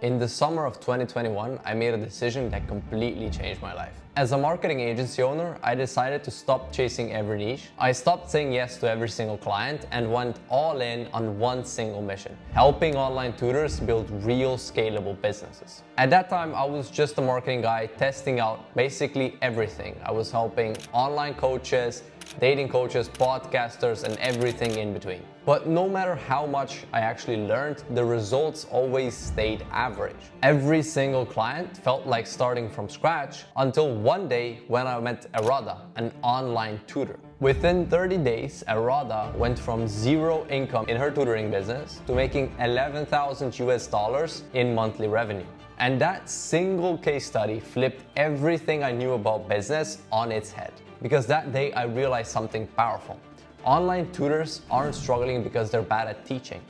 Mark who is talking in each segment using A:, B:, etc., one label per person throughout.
A: In the summer of 2021, I made a decision that completely changed my life. As a marketing agency owner, I decided to stop chasing every niche. I stopped saying yes to every single client and went all in on one single mission: helping online tutors build real scalable businesses. At that time, I was just a marketing guy testing out basically everything. I was helping online coaches, dating coaches, podcasters, and everything in between. But no matter how much I actually learned, the results always stayed average. Every single client felt like starting from scratch until one day when I met Arada, an online tutor. Within 30 days, Arada went from zero income in her tutoring business to making $11,000 in monthly revenue. And that single case study flipped everything I knew about business on its head. Because that day I realized something powerful. Online tutors aren't struggling because they're bad at teaching.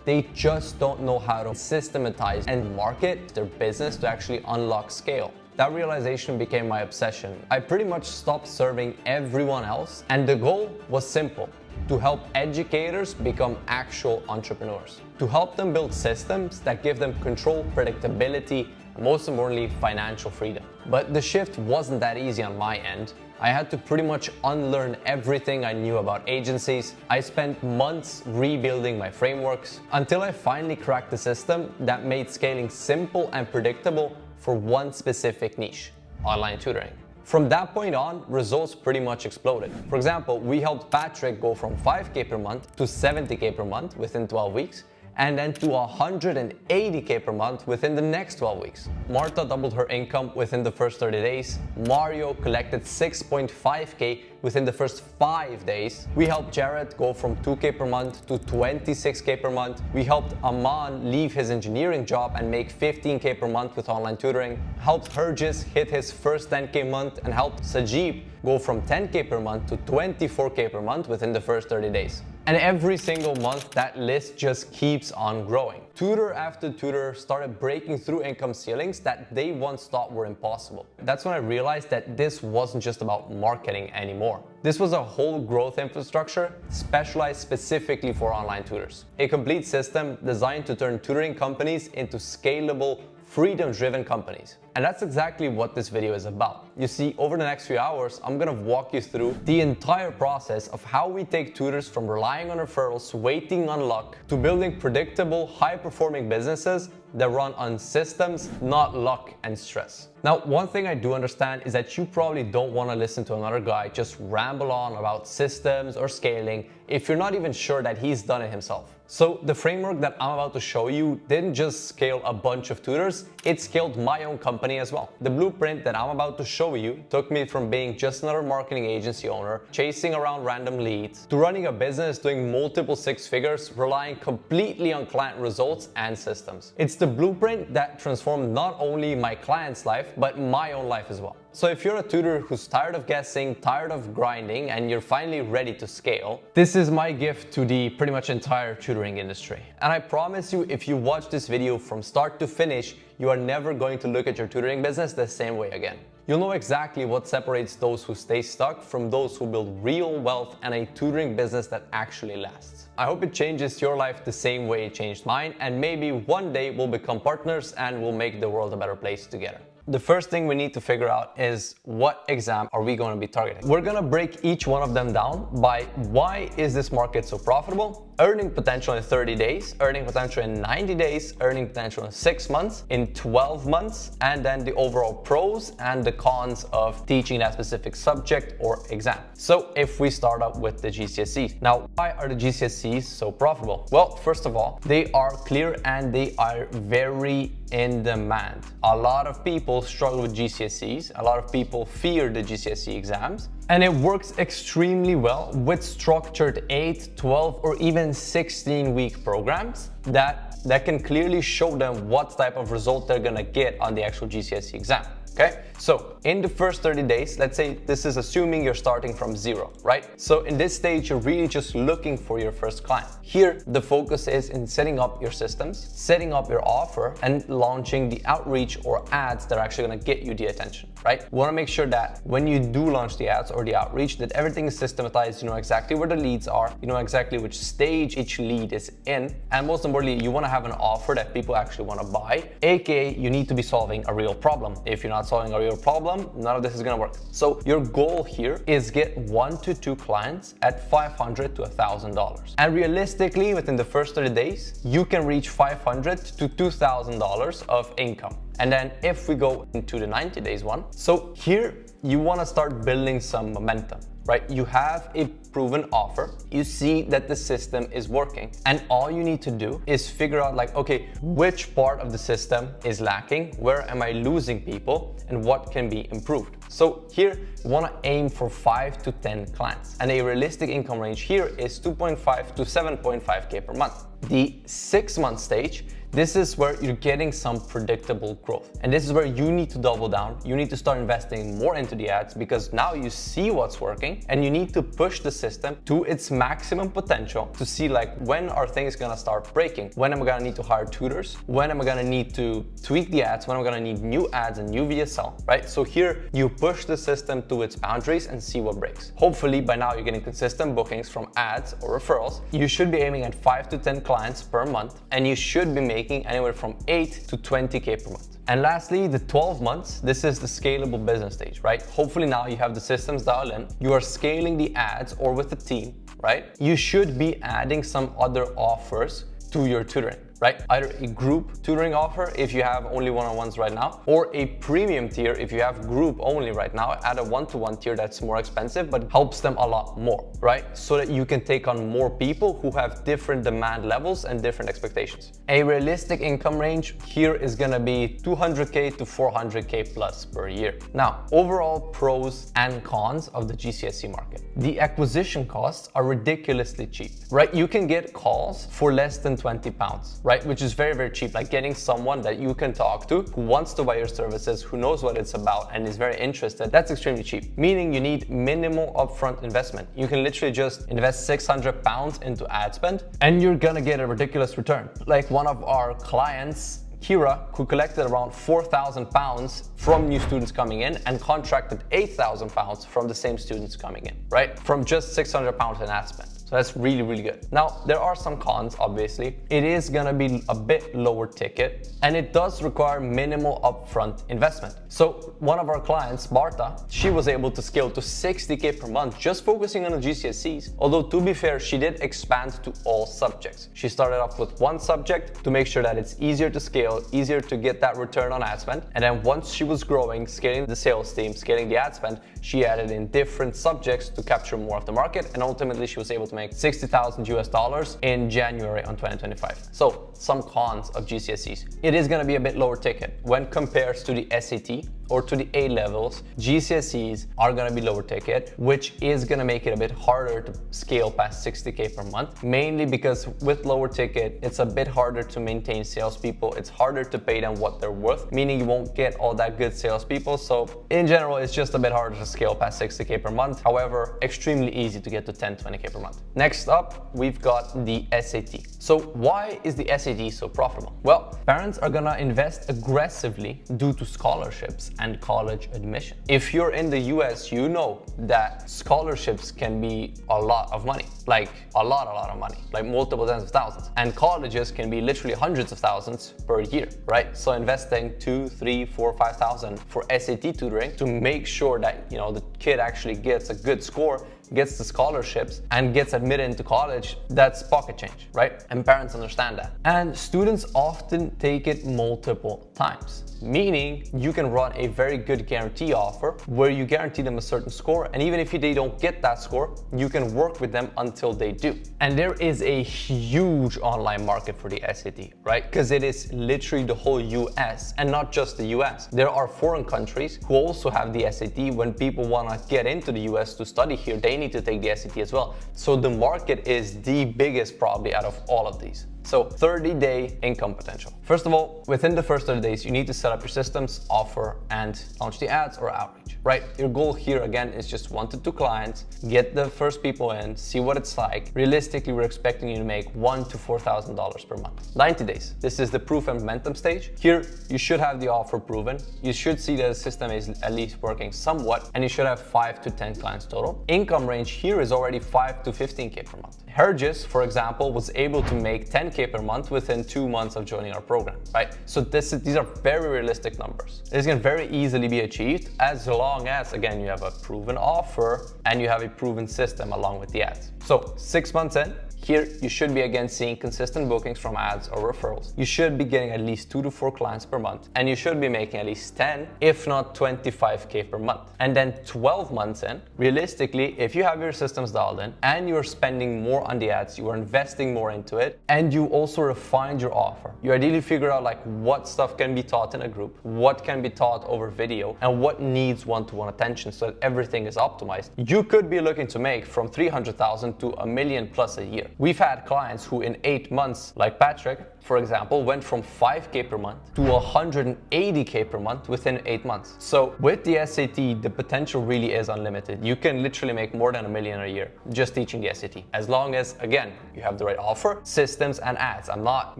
A: They just don't know how to systematize and market their business to actually unlock scale. That realization became my obsession. I pretty much stopped serving everyone else, and the goal was simple: to help educators become actual entrepreneurs. To help them build systems that give them control, predictability, and most importantly, financial freedom. But the shift wasn't that easy on my end. I had to pretty much unlearn everything I knew about agencies. I spent months rebuilding my frameworks until I finally cracked the system that made scaling simple and predictable for one specific niche: online tutoring. From that point on, results pretty much exploded. For example, we helped Patrick go from 5K per month to 70K per month within 12 weeks, and then to 180K per month within the next 12 weeks. Marta doubled her income within the first 30 days. Mario collected 6.5K within the first 5 days. We helped Jared go from 2K per month to 26K per month. We helped Aman leave his engineering job and make 15K per month with online tutoring. Helped Hergis hit his first 10K month, and helped Sajib go from 10K per month to 24K per month within the first 30 days. And every single month, that list just keeps on growing. Tutor after tutor started breaking through income ceilings that they once thought were impossible. That's when I realized that this wasn't just about marketing anymore. This was a whole growth infrastructure specialized specifically for online tutors. A complete system designed to turn tutoring companies into scalable, freedom-driven companies. And that's exactly what this video is about. You see, over the next few hours, I'm gonna walk you through the entire process of how we take tutors from relying on referrals, waiting on luck, to building predictable, high-performing businesses that run on systems, not luck and stress. Now, one thing I do understand is that you probably don't want to listen to another guy just ramble on about systems or scaling if you're not even sure that he's done it himself. So the framework that I'm about to show you didn't just scale a bunch of tutors, it scaled my own company as well. The blueprint that I'm about to show you took me from being just another marketing agency owner, chasing around random leads, to running a business doing multiple six figures, relying completely on client results and systems. It's the blueprint that transformed not only my client's life, but my own life as well. So if you're a tutor who's tired of guessing, tired of grinding, and you're finally ready to scale, this is my gift to the pretty much entire tutoring industry. And I promise you, if you watch this video from start to finish, you are never going to look at your tutoring business the same way again. You'll know exactly what separates those who stay stuck from those who build real wealth and a tutoring business that actually lasts. I hope it changes your life the same way it changed mine, and maybe one day we'll become partners and we'll make the world a better place together. The first thing we need to figure out is what exam are we going to be targeting. We're going to break each one of them down by why is this market so profitable, earning potential in 30 days, earning potential in 90 days, earning potential in 6 months, in 12 months, and then the overall pros and the cons of teaching that specific subject or exam. So if we start up with the GCSEs. Now, why are the GCSEs so profitable? Well, first of all, they are clear and they are very in demand. A lot of people struggle with GCSEs. A lot of people fear the GCSE exams. And it works extremely well with structured 8, 12, or even 16-week programs that can clearly show them what type of result they're gonna get on the actual GCSE exam. okay? So in the first 30 days, let's say this is assuming you're starting from zero, right? So in this stage, you're really just looking for your first client. Here, the focus is in setting up your systems, setting up your offer, and launching the outreach or ads that are actually gonna get you the attention, right? You wanna make sure that when you do launch the ads or the outreach, that everything is systematized, you know exactly where the leads are, you know exactly which stage each lead is in, and most importantly, you wanna have an offer that people actually wanna buy, aka you need to be solving a real problem. If you're not solving a real problem, none of this is gonna work. So your goal here is get 1 to 2 clients at $500 to $1,000. And realistically, within the first 30 days, you can reach $500 to $2,000 of income. And then if we go into the 90 days one, so here you wanna start building some momentum, right? You have a proven offer, you see that the system is working, and all you need to do is figure out like, okay, which part of the system is lacking, where am I losing people, and what can be improved. So here, you wanna aim for 5 to 10 clients, and a realistic income range here is 2.5 to 7.5K per month. The 6-month stage, this is where you're getting some predictable growth. And this is where you need to double down. You need to start investing more into the ads because now you see what's working and you need to push the system to its maximum potential to see like, when are things gonna start breaking? When am I gonna need to hire tutors? When am I gonna need to tweak the ads? When am I gonna need new ads and new VSL, right? So here you push the system to its boundaries and see what breaks. Hopefully by now you're getting consistent bookings from ads or referrals. You should be aiming at 5 to 10 clients per month, and you should be making anywhere from 8 to 20K per month. And lastly, the 12 months, this is the scalable business stage, right? Hopefully now you have the systems dialed in, you are scaling the ads or with the team, right? You should be adding some other offers to your tutoring, right? Either a group tutoring offer if you have only one-on-ones right now, or a premium tier if you have group only right now. Add a one-to-one tier that's more expensive but helps them a lot more, right? So that you can take on more people who have different demand levels and different expectations. A realistic income range here is gonna be 200K to 400K plus per year. Now, overall pros and cons of the GCSE market. The acquisition costs are ridiculously cheap, right? You can get calls for less than 20 pounds, right? Which is very, very cheap. Like getting someone that you can talk to who wants to buy your services, who knows what it's about and is very interested, that's extremely cheap. Meaning you need minimal upfront investment. You can literally just invest 600 pounds into ad spend and you're gonna get a ridiculous return. Like one of our clients, Kira, who collected around 4,000 pounds from new students coming in and contracted 8,000 pounds from the same students coming in, right? From just 600 pounds in ad spend. So that's really, really good. Now, there are some cons, obviously. It is gonna be a bit lower ticket and it does require minimal upfront investment. So one of our clients, Marta, she was able to scale to 60K per month just focusing on the GCSEs. Although to be fair, she did expand to all subjects. She started off with one subject to make sure that it's easier to scale, easier to get that return on ad spend. And then once she was growing, scaling the sales team, scaling the ad spend, she added in different subjects to capture more of the market. And ultimately she was able to make $60,000 in January on 2025. So some cons of GCSEs. It is gonna be a bit lower ticket when compared to the SAT or to the A levels. GCSEs are gonna be lower ticket, which is gonna make it a bit harder to scale past 60K per month, mainly because with lower ticket, it's a bit harder to maintain salespeople. It's harder to pay them what they're worth, meaning you won't get all that good salespeople. So in general, it's just a bit harder to scale past 60K per month. However, extremely easy to get to 10, 20K per month. Next up, we've got the SAT. So why is the SAT so profitable? Well, parents are gonna invest aggressively due to scholarships and college admission. If you're in the US, you know that scholarships can be a lot of money, like a lot of money, like multiple tens of thousands. And colleges can be literally hundreds of thousands per year, right? So investing 2, 3, 4, 5,000 for SAT tutoring to make sure that, you know, the kid actually gets a good score, gets the scholarships and gets admitted into college, that's pocket change, right? And parents understand that. And students often take it multiple times, meaning you can run a very good guarantee offer where you guarantee them a certain score, and even if they don't get that score, you can work with them until they do. And there is a huge online market for the SAT, right? Because it is literally the whole US, and not just the US. There are foreign countries who also have the SAT. When people want to get into the US to study here, they need to take the SAT as well. So the market is the biggest probably out of all of these. So 30-day income potential. First of all, within the first 30 days, you need to set up your systems, offer, and launch the ads or outreach, right? Your goal here again is just 1 to 2 clients, get the first people in, see what it's like. Realistically, we're expecting you to make $1,000 to $4,000 per month. 90 days. This is the proof and momentum stage. Here, you should have the offer proven. You should see that the system is at least working somewhat, and you should have 5 to 10 clients total. Income range here is already 5 to 15K per month. Hergis, for example, was able to make 10K per month within 2 months of joining our program, right? So these are very realistic numbers. This can very easily be achieved as long as, again, you have a proven offer and you have a proven system along with the ads. So 6 months in, here, you should be again seeing consistent bookings from ads or referrals. You should be getting at least 2 to 4 clients per month, and you should be making at least 10, if not 25K per month. And then 12 months in, realistically, if you have your systems dialed in and you're spending more on the ads, you are investing more into it, and you also refined your offer. You ideally figure out like what stuff can be taught in a group, what can be taught over video, and what needs one-to-one attention so that everything is optimized. You could be looking to make from 300,000 to $1 million plus a year. We've had clients who in 8 months, like Patrick, for example, went from 5K per month to 180K per month within 8 months. So with the SAT, the potential really is unlimited. You can literally make more than $1 million a year just teaching the SAT. As long as, again, you have the right offer, systems, and ads. I'm not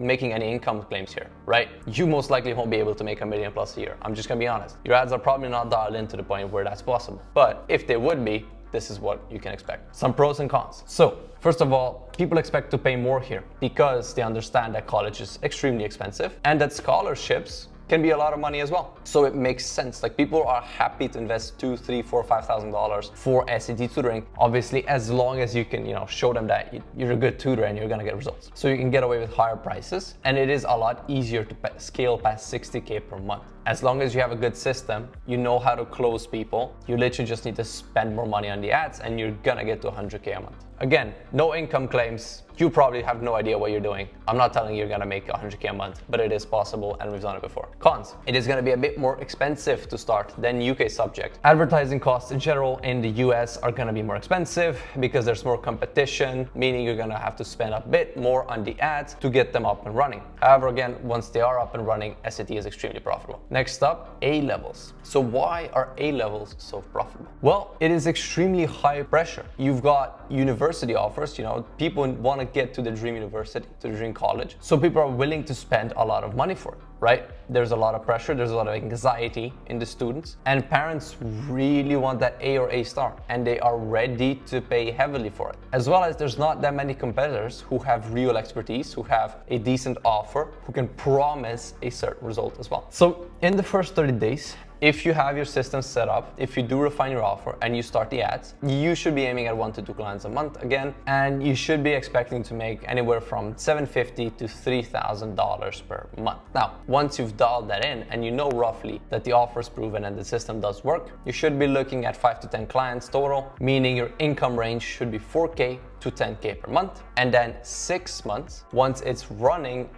A: making any income claims here, right? You most likely won't be able to make $1 million plus a year. I'm just gonna be honest. Your ads are probably not dialed in to the point where that's possible. But if they would be, this is what you can expect. Some pros and cons. So, first of all, people expect to pay more here because they understand that college is extremely expensive and that scholarships can be a lot of money as well. So it makes sense. Like people are happy to invest $2,000, $3,000, $4,000, $5,000 for SAT tutoring. Obviously, as long as you can, show them that you're a good tutor and you're gonna get results. So you can get away with higher prices, and it is a lot easier to scale past 60K per month. As long as you have a good system, you know how to close people. You literally just need to spend more money on the ads, and you're gonna get to 100K a month. Again, no income claims. You probably have no idea what you're doing. I'm not telling you you're gonna make 100K a month, but it is possible and we've done it before. Cons, it is gonna be a bit more expensive to start than UK subject. Advertising costs in general in the US are gonna be more expensive because there's more competition, meaning you're gonna have to spend a bit more on the ads to get them up and running. However, again, once they are up and running, SAT is extremely profitable. Next up, A-levels. So why are A-levels so profitable? Well, it is extremely high pressure. You've got university offers, people want to get to the dream university, to the dream college. So people are willing to spend a lot of money for it, right? There's a lot of pressure, there's a lot of anxiety in the students, and parents really want that A or A star, and they are ready to pay heavily for it. As well as there's not that many competitors who have real expertise, who have a decent offer, who can promise a certain result as well. So in the first 30 days, if you have your system set up, if you do refine your offer and you start the ads, you should be aiming at 1 to 2 clients a month again, and you should be expecting to make anywhere from $750 to $3,000 per month. Now, once you've dialed that in and you know roughly that the offer is proven and the system does work, you should be looking at 5 to 10 clients total, meaning your income range should be 4K to 10K per month. And then 6 months, once it's running,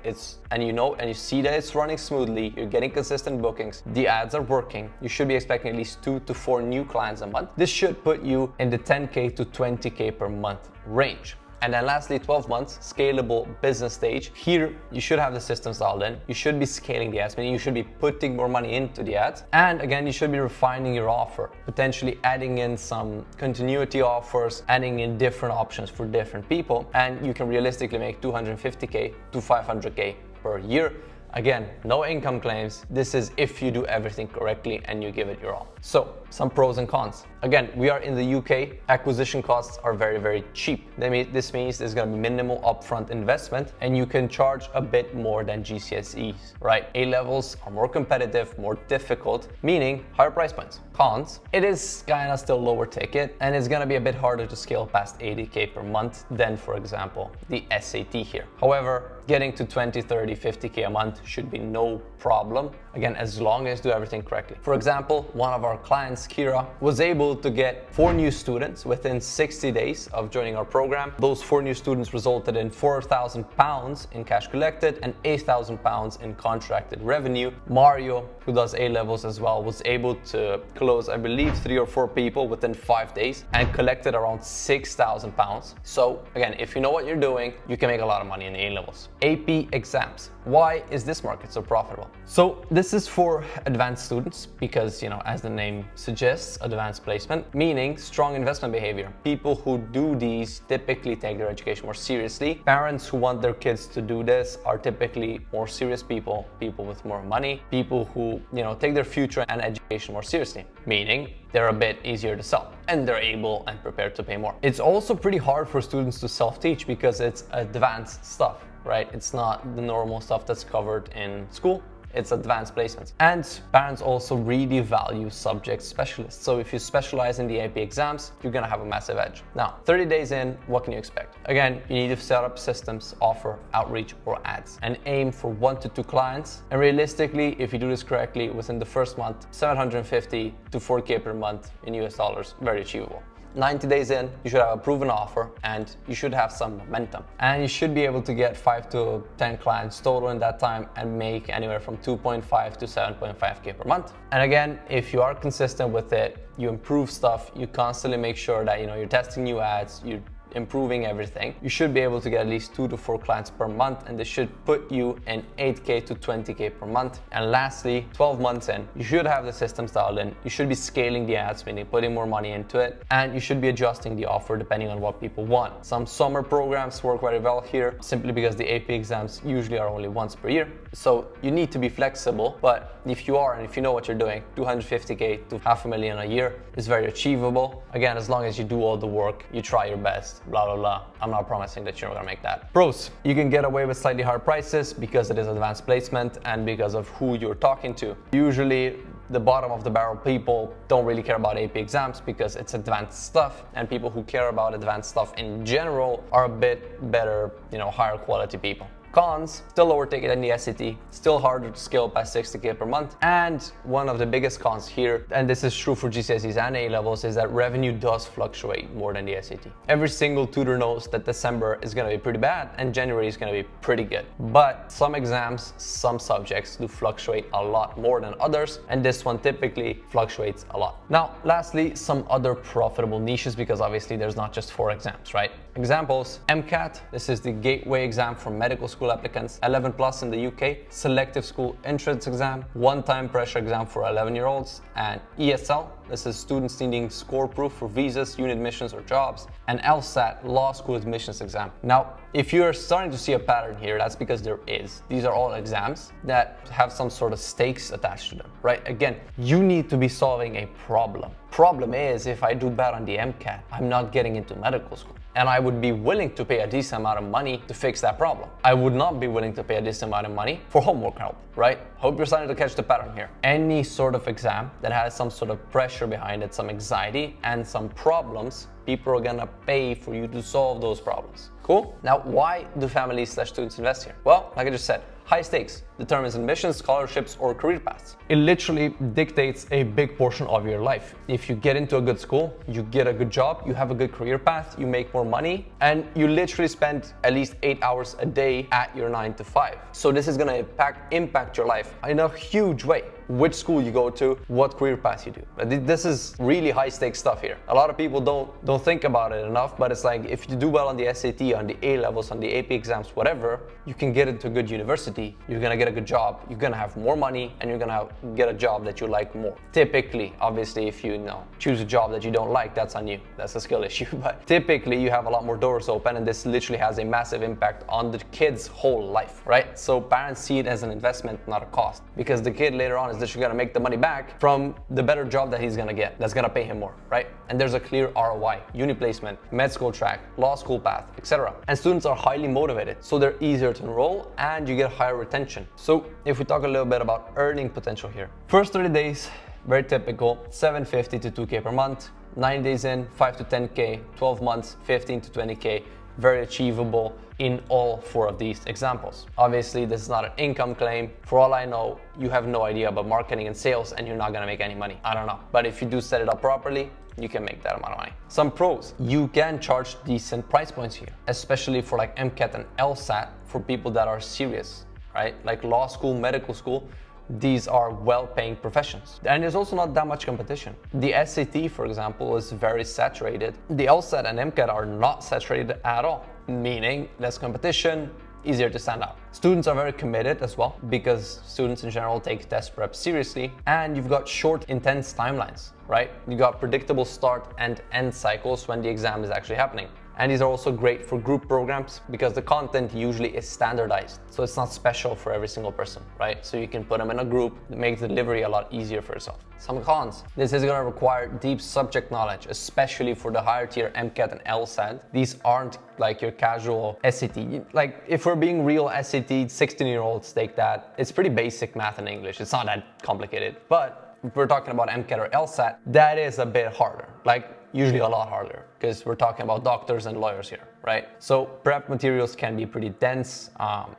A: and you see that it's running smoothly, you're getting consistent bookings, the ads are working, you should be expecting at least 2 to 4 new clients a month. This should put you in the 10K to 20K per month range. And then lastly, 12 months, scalable business stage. Here, you should have the systems dialed in. You should be scaling the ads, meaning you should be putting more money into the ads. And again, you should be refining your offer, potentially adding in some continuity offers, adding in different options for different people. And you can realistically make 250K to 500K per year. Again, no income claims. This is if you do everything correctly and you give it your all. So, some pros and cons. Again, we are in the UK. Acquisition costs are very, very cheap. This means there's going to be minimal upfront investment and you can charge a bit more than GCSEs, right? A-levels are more competitive, more difficult, meaning higher price points. Cons, it is kind of still lower ticket and it's going to be a bit harder to scale past 80K per month than, for example, the SAT here. However, getting to 20, 30, 50K a month should be no problem. Again, as long as you do everything correctly. For example, one of our clients, Kira, was able to get 4 new students within 60 days of joining our program. Those 4 new students resulted in £4,000 in cash collected and £8,000 in contracted revenue. Mario, who does A-levels as well, was able to close, I believe, 3 or 4 people within 5 days and collected around £6,000. So again, if you know what you're doing, you can make a lot of money in A-levels. AP exams. Why is this market so profitable? So this is for advanced students because, you know, as the name suggests, advanced placement, meaning strong investment behavior. People who do these typically take their education more seriously. Parents who want their kids to do this are typically more serious people, people with more money, people who, you know, take their future and education more seriously, meaning they're a bit easier to sell and they're able and prepared to pay more. It's also pretty hard for students to self-teach because it's advanced stuff, right? It's not the normal stuff that's covered in school. It's advanced placements. And parents also really value subject specialists. So if you specialize in the AP exams, you're gonna have a massive edge. Now, 30 days in, what can you expect? Again, you need to set up systems, offer, outreach, or ads, and aim for 1 to 2 clients. And realistically, if you do this correctly, within the first month, 750 to 4K per month in US dollars, very achievable. 90 days in, you should have a proven offer and you should have some momentum. And you should be able to get 5 to 10 clients total in that time and make anywhere from 2.5 to 7.5K per month. And again, if you are consistent with it, you improve stuff, you constantly make sure that, you know, you're testing new ads, you're improving everything, you should be able to get at least 2 to 4 clients per month, and this should put you in 8K to 20K per month. And lastly, 12 months in, you should have the systems dialed in, you should be scaling the ads, meaning putting more money into it, and you should be adjusting the offer depending on what people want. Some summer programs work very well here, simply because the AP exams usually are only once per year. So you need to be flexible, but if you are and if you know what you're doing, 250K to $500,000 a year is very achievable. Again, as long as you do all the work, you try your best, blah, blah, blah. I'm not promising that you're gonna make that. Pros, you can get away with slightly higher prices because it is advanced placement and because of who you're talking to. Usually, the bottom of the barrel people don't really care about AP exams because it's advanced stuff, and people who care about advanced stuff in general are a bit better, you know, higher quality people. Cons, still lower ticket than the SAT, still harder to scale past 60K per month. And one of the biggest cons here, and this is true for GCSEs and A-levels, is that revenue does fluctuate more than the SAT. Every single tutor knows that December is gonna be pretty bad and January is gonna be pretty good. But some exams, some subjects do fluctuate a lot more than others, and this one typically fluctuates a lot. Now, lastly, some other profitable niches, because obviously there's not just 4 exams, right? Examples, MCAT, this is the gateway exam for medical school applicants, 11 plus in the UK, selective school entrance exam, one-time pressure exam for 11-year-olds, and ESL, this is students needing score proof for visas, uni admissions, or jobs, and LSAT, law school admissions exam. Now, if you're starting to see a pattern here, that's because there is. These are all exams that have some sort of stakes attached to them, right? Again, you need to be solving a problem. Problem is, if I do bad on the MCAT, I'm not getting into medical school. And I would be willing to pay a decent amount of money to fix that problem. I would not be willing to pay a decent amount of money for homework help, right? Hope you're starting to catch the pattern here. Any sort of exam that has some sort of pressure behind it, some anxiety and some problems, people are gonna pay for you to solve those problems. Cool? Now, why do families/students invest here? Well, like I just said, high stakes determines admissions, scholarships, or career paths. It literally dictates a big portion of your life. If you get into a good school, you get a good job, you have a good career path, you make more money, and you literally spend at least 8 hours a day at your 9 to 5. So this is gonna impact your life in a huge way. Which school you go to, what career path you do. This is really high stakes stuff here. A lot of people don't think about it enough, but it's like if you do well on the SAT, on the A-levels, on the AP exams, whatever, you can get into a good university, you're gonna get a good job, you're gonna have more money, and you're gonna get a job that you like more. Typically, obviously, if you choose a job that you don't like, that's on you. That's a skill issue, but typically you have a lot more doors open, and this literally has a massive impact on the kid's whole life, right? So parents see it as an investment, not a cost, because the kid later on is literally gonna make the money back from the better job that he's gonna get, that's gonna pay him more, right? And there's a clear ROI, uni placement, med school track, law school path, etc. And students are highly motivated, so they're easier to enroll and you get higher retention. So if we talk a little bit about earning potential here. First 30 days, very typical, 750 to 2K per month. 9 days in, 5 to 10K, 12 months, 15 to 20K, very achievable in all 4 of these examples. Obviously, this is not an income claim. For all I know, you have no idea about marketing and sales and you're not gonna make any money. I don't know. But if you do set it up properly, you can make that amount of money. Some pros, you can charge decent price points here, especially for like MCAT and LSAT for people that are serious, right? Like law school, medical school, these are well-paying professions. And there's also not that much competition. The SAT, for example, is very saturated. The LSAT and MCAT are not saturated at all, meaning less competition, easier to stand out. Students are very committed as well because students in general take test prep seriously, and you've got short, intense timelines, right? You got predictable start and end cycles when the exam is actually happening. And these are also great for group programs because the content usually is standardized. So it's not special for every single person, right? So you can put them in a group, make the delivery a lot easier for yourself. Some cons. This is gonna require deep subject knowledge, especially for the higher tier MCAT and LSAT. These aren't like your casual SAT. Like if we're being real SAT, 16-year-olds take that. It's pretty basic math and English. It's not that complicated. But if we're talking about MCAT or LSAT, that is a bit harder. Like usually a lot harder because we're talking about doctors and lawyers here, right? So prep materials can be pretty dense.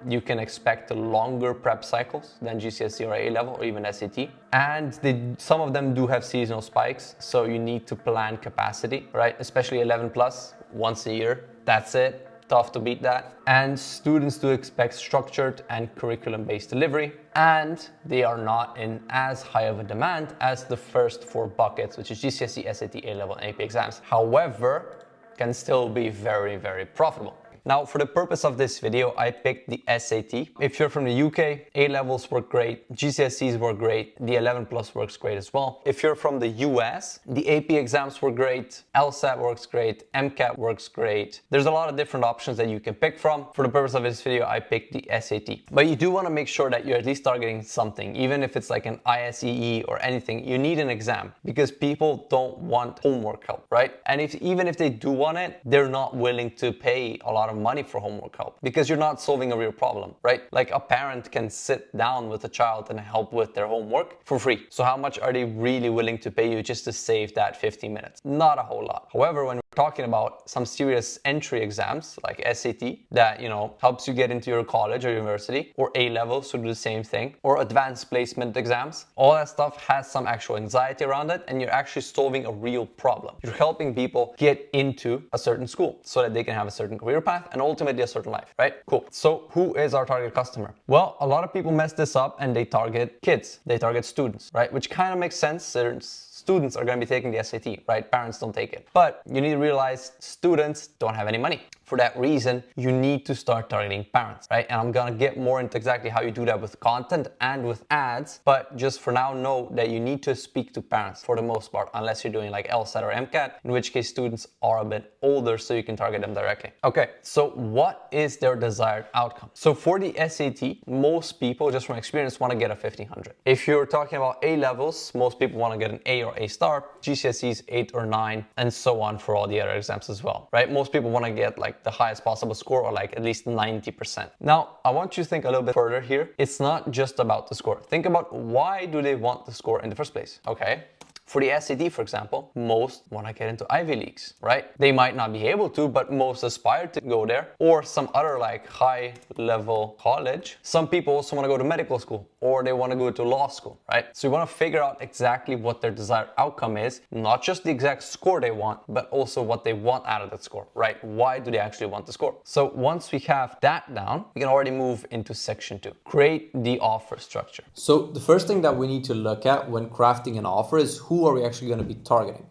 A: You can expect longer prep cycles than GCSE or A level or even SAT. And some of them do have seasonal spikes. So you need to plan capacity, right? Especially 11 plus once a year. That's it. Tough to beat that. And students do expect structured and curriculum-based delivery, and they are not in as high of a demand as the first 4 buckets, which is GCSE, SAT, A-level, and AP exams. However, can still be very, very profitable. Now, for the purpose of this video, I picked the SAT. If you're from the UK, A-levels work great, GCSEs work great, the 11 plus works great as well. If you're from the US, the AP exams work great, LSAT works great, MCAT works great. There's a lot of different options that you can pick from. For the purpose of this video, I picked the SAT. But you do want to make sure that you're at least targeting something, even if it's like an ISEE or anything. You need an exam because people don't want homework help, right? And even if they do want it, they're not willing to pay a lot of money for homework help because you're not solving a real problem, right? Like a parent can sit down with a child and help with their homework for free. So how much are they really willing to pay you just to save that 15 minutes? Not a whole lot. However, when we're talking about some serious entry exams like SAT that, helps you get into your college or university, or A levels to do the same thing, or advanced placement exams, all that stuff has some actual anxiety around it, and you're actually solving a real problem. You're helping people get into a certain school so that they can have a certain career path and ultimately a certain life, right? Cool. So who is our target customer? Well, a lot of people mess this up and they target kids, they target students, right? Which kind of makes sense. Students are going to be taking the SAT, right? Parents don't take it. But you need to realize students don't have any money. For that reason, you need to start targeting parents, right? And I'm gonna get more into exactly how you do that with content and with ads. But just for now, know that you need to speak to parents for the most part, unless you're doing like LSAT or MCAT, in which case students are a bit older so you can target them directly. Okay, so what is their desired outcome? So for the SAT, most people, just from experience, want to get a 1500. If you're talking about A levels, most people want to get an A or A star, GCSEs 8 or 9, and so on for all the other exams as well, right? Most people want to get like the highest possible score, or like at least 90%. Now, I want you to think a little bit further here. It's not just about the score. Think about why do they want the score in the first place, okay? For the SAT, for example, most want to get into Ivy Leagues, right? They might not be able to, but most aspire to go there, or some other like high level college. Some people also want to go to medical school, or they want to go to law school, right? So you want to figure out exactly what their desired outcome is, not just the exact score they want, but also what they want out of that score, right? Why do they actually want the score? So once we have that down, we can already move into section 2. Create the offer structure.
B: So the first thing that we need to look at when crafting an offer is who are we actually going to be targeting?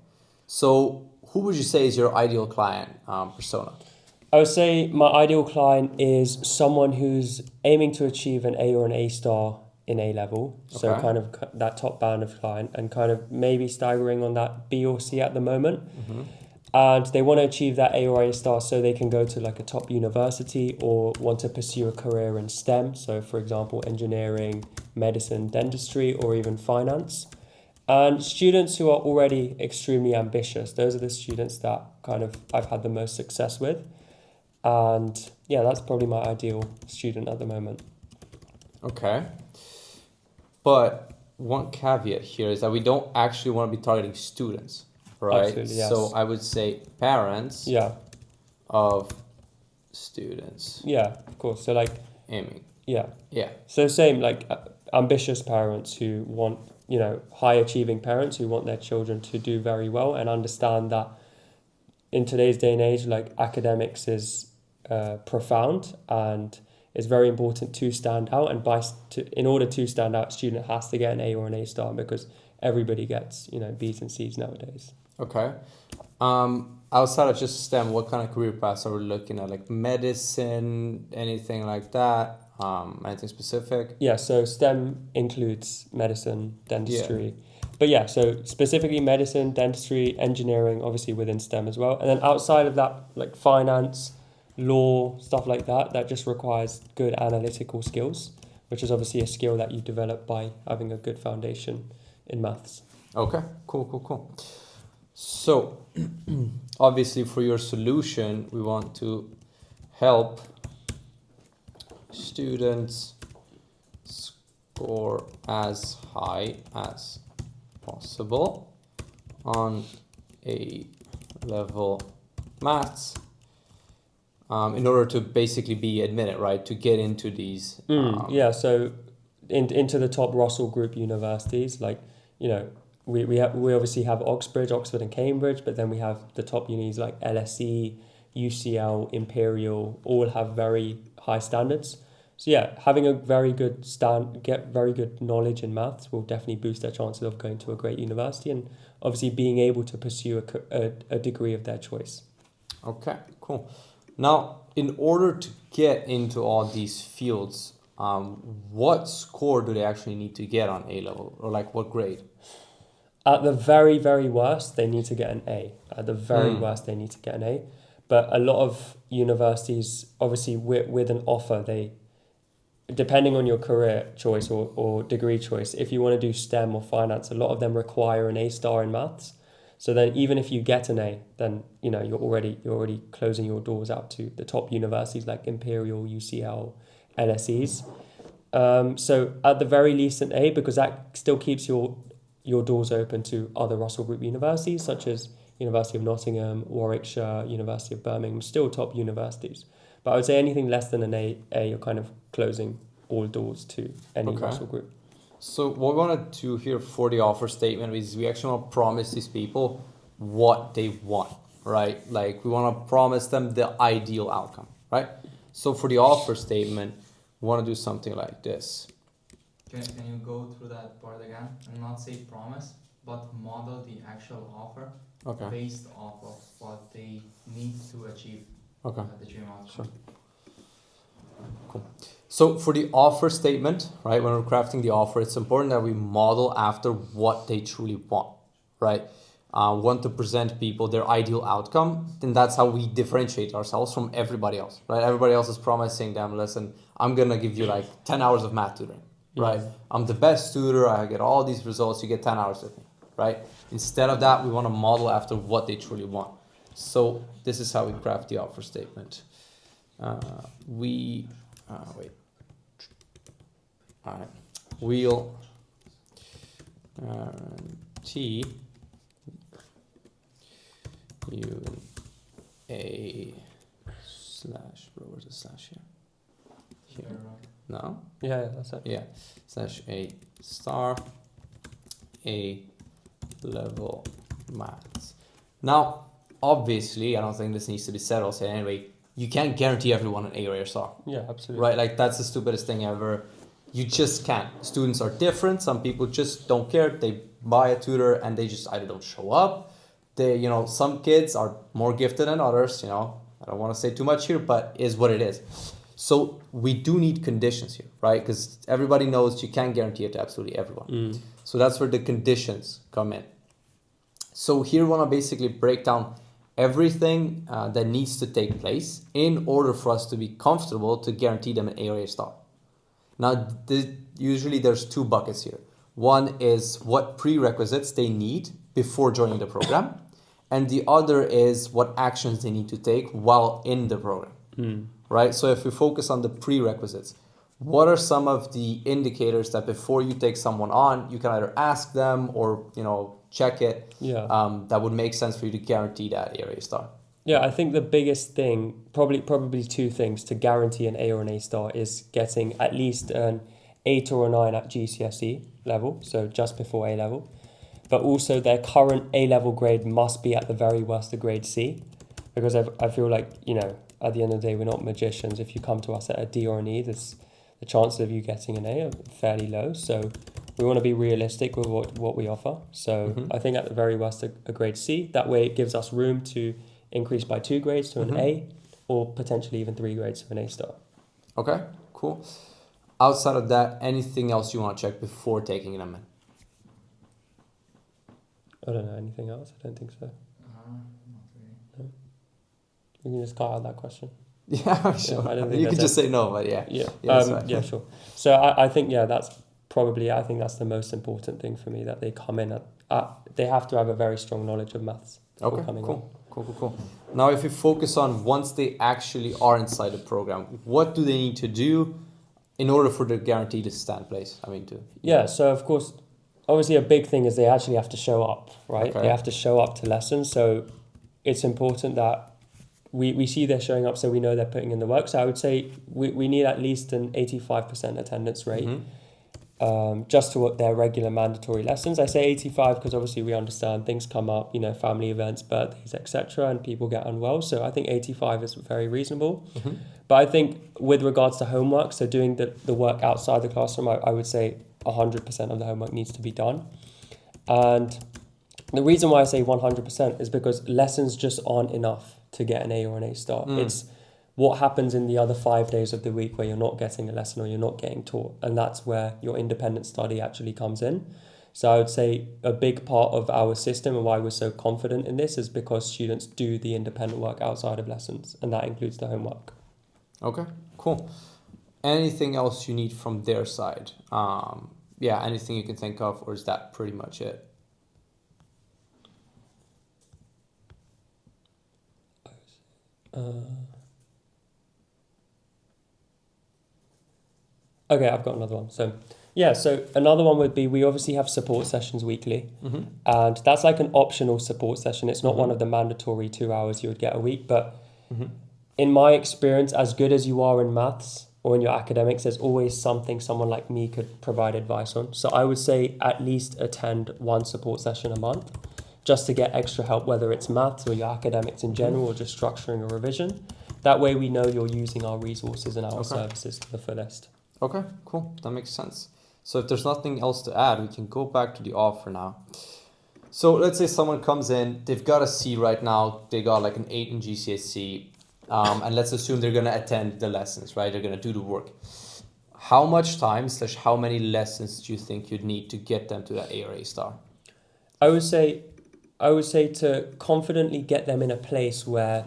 B: So who would you say is your ideal client persona?
C: I would say my ideal client is someone who's aiming to achieve an A or an A star in A level. So
B: Okay.
C: kind of that top band of client, and kind of maybe staggering on that B or C at the moment. Mm-hmm. And they want to achieve that A or A star so they can go to like a top university or want to pursue a career in STEM. So for example, engineering, medicine, dentistry, or even finance. And students who are already extremely ambitious. Those are the students that kind of I've had the most success with. And yeah, that's probably my ideal student at the moment.
B: Okay. But one caveat here is that we don't actually want to be targeting students, right?
C: Absolutely, yes.
B: So I would say parents
C: Yeah.
B: of students
C: Yeah, of course. So like,
B: aiming.
C: yeah.
B: Yeah.
C: So same like ambitious parents who want, high achieving parents who want their children to do very well and understand that in today's day and age, like academics is profound and it's very important to stand out. And in order to stand out, a student has to get an A or an A star because everybody gets, B's and C's nowadays.
B: Okay. Outside of just STEM, what kind of career paths are we looking at? Like medicine, anything like that? Anything specific?
C: Yeah, so STEM includes medicine, dentistry. But yeah, so specifically medicine, dentistry, engineering, obviously within STEM as well. And then outside of that, like finance, law, stuff like that, that just requires good analytical skills, which is obviously a skill that you develop by having a good foundation in maths.
B: Okay, cool. So, obviously for your solution, we want to help students score as high as possible on A-level maths in order to basically be admitted, right? To get into these.
C: Yeah, so into the top Russell Group universities, like, we obviously have Oxford and Cambridge, but then we have the top unis like LSE, UCL, Imperial, all have very high standards. So yeah, having a very good very good knowledge in maths will definitely boost their chances of going to a great university and obviously being able to pursue a degree of their choice.
B: Okay, cool. Now, in order to get into all these fields, what score do they actually need to get on A-level, or like what grade?
C: At the very, very worst, they need to get an A. At the very worst, they need to get an A. But a lot of universities, obviously with an offer, depending on your career choice or degree choice, if you want to do STEM or finance, a lot of them require an A star in maths. So then even if you get an A, then you're already closing your doors out to the top universities like Imperial, UCL, LSEs. So at the very least an A, because that still keeps your doors open to other Russell Group universities such as University of Nottingham, Warwickshire, University of Birmingham, still top universities. But I would say anything less than an A, you're kind of closing all doors to any Russell Group.
B: So what we want to do here for the offer statement is we actually want to promise these people what they want, right? Like we want to promise them the ideal outcome, right? So for the offer statement, we want to do something like this.
D: Can you go through that part again and not say promise, but model the actual offer based off of what they need to achieve at the dream outcome?
B: Sure. Cool. So for the offer statement, right, when we're crafting the offer, it's important that we model after what they truly want, right? Want to present people their ideal outcome, then that's how we differentiate ourselves from everybody else, right? Everybody else is promising them, listen, I'm going to give you like 10 hours of math tutoring, right? I'm the best tutor, I get all these results, you get 10 hours with me, right? Instead of that, we want to model after what they truly want. So this is how we craft the offer statement. Wait. All right. We'll guarantee you a slash. Where's the slash here? Here. No.
C: Yeah, that's it.
B: Yeah. Slash A star A level maths. Now, obviously, I don't think this needs to be said. I'll say anyway. You can't guarantee everyone an A or A star.
C: Yeah, absolutely.
B: Right? Like that's the stupidest thing ever. You just can't. Students are different. Some people just don't care. They buy a tutor and they just either don't show up. They, some kids are more gifted than others, I don't want to say too much here, but is what it is. So we do need conditions here, right? Because everybody knows you can't guarantee it to absolutely everyone. So that's where the conditions come in. So here we want to basically break down everything that needs to take place in order for us to be comfortable to guarantee them an A or A star. Now, usually there's two buckets here. One is what prerequisites they need before joining the program. And the other is what actions they need to take while in the program, right? So if we focus on the prerequisites, what are some of the indicators that before you take someone on, you can either ask them or, check it, that would make sense for you to guarantee that A or A star?
C: Yeah, I think the biggest thing, probably two things to guarantee an A or an A star is getting at least an 8 or a 9 at GCSE level, so just before A level. But also their current A level grade must be at the very worst a grade C, because I feel like, you know, at the end of the day, we're not magicians. If you come to us at a D or an E, the chances of you getting an A are fairly low. So we want to be realistic with what we offer. So I think at the very worst a grade C. That way it gives us room to increase by 2 grades to an A, or potentially even 3 grades to an A star.
B: Okay, cool. Outside of that, anything else you want to check before taking them in?
C: I don't know, anything else? I don't think so.
D: Not really.
C: No? We can just cut out that question.
B: Yeah, sure.
C: Yeah, I don't think
B: you can
C: that's
B: just say no, but yeah.
C: Yeah,
B: that's fine.
C: yeah, sure. So I think, yeah, that's probably, I think that's the most important thing for me, that they come in they have to have a very strong knowledge of maths.
B: Okay,
C: coming
B: cool.
C: on.
B: Cool. Now, if you focus on once they actually are inside the program, what do they need to do in order for the guarantee to stand place? I mean,
C: Yeah, so of course, obviously a big thing is they actually have to show up, right?
B: Okay.
C: They have to show up to lessons. So it's important that we see they're showing up, so we know they're putting in the work. So I would say we need at least an 85% attendance rate. Just to their regular mandatory lessons. I say 85 because obviously we understand things come up, you know, family events, birthdays, etc., and people get unwell. So I think 85 is very reasonable. But I think with regards to homework, so doing the work outside the classroom, I would say 100% of the homework needs to be done. And the reason why I say 100% is because lessons just aren't enough to get an A or an A star. It's what happens in the other 5 days of the week where you're not getting a lesson or you're not getting taught. And that's where your independent study actually comes in. So I would say a big part of our system and why we're so confident in this is because students do the independent work outside of lessons, and that includes the homework.
B: Okay, cool. Anything else you need from their side? Yeah, anything you can think of, or is that pretty much it?
C: Okay, I've got another one. So another one would be, we obviously have support sessions weekly, and that's like an optional support session. It's not one of the mandatory 2 hours you would get a week, but in my experience, as good as you are in maths or in your academics, there's always something someone like me could provide advice on. So I would say at least attend one support session a month, just to get extra help, whether it's maths or your academics in general, or just structuring a revision. That way we know you're using our resources and our services to the fullest.
B: Okay, cool. That makes sense. So if there's nothing else to add, we can go back to the offer now. So let's say someone comes in, they've got a C right now, they got like an 8 in GCSE, and let's assume they're going to attend the lessons, right? They're going to do the work. How much time / how many lessons do you think you'd need to get them to that A or A star?
C: I would say to confidently get them in a place where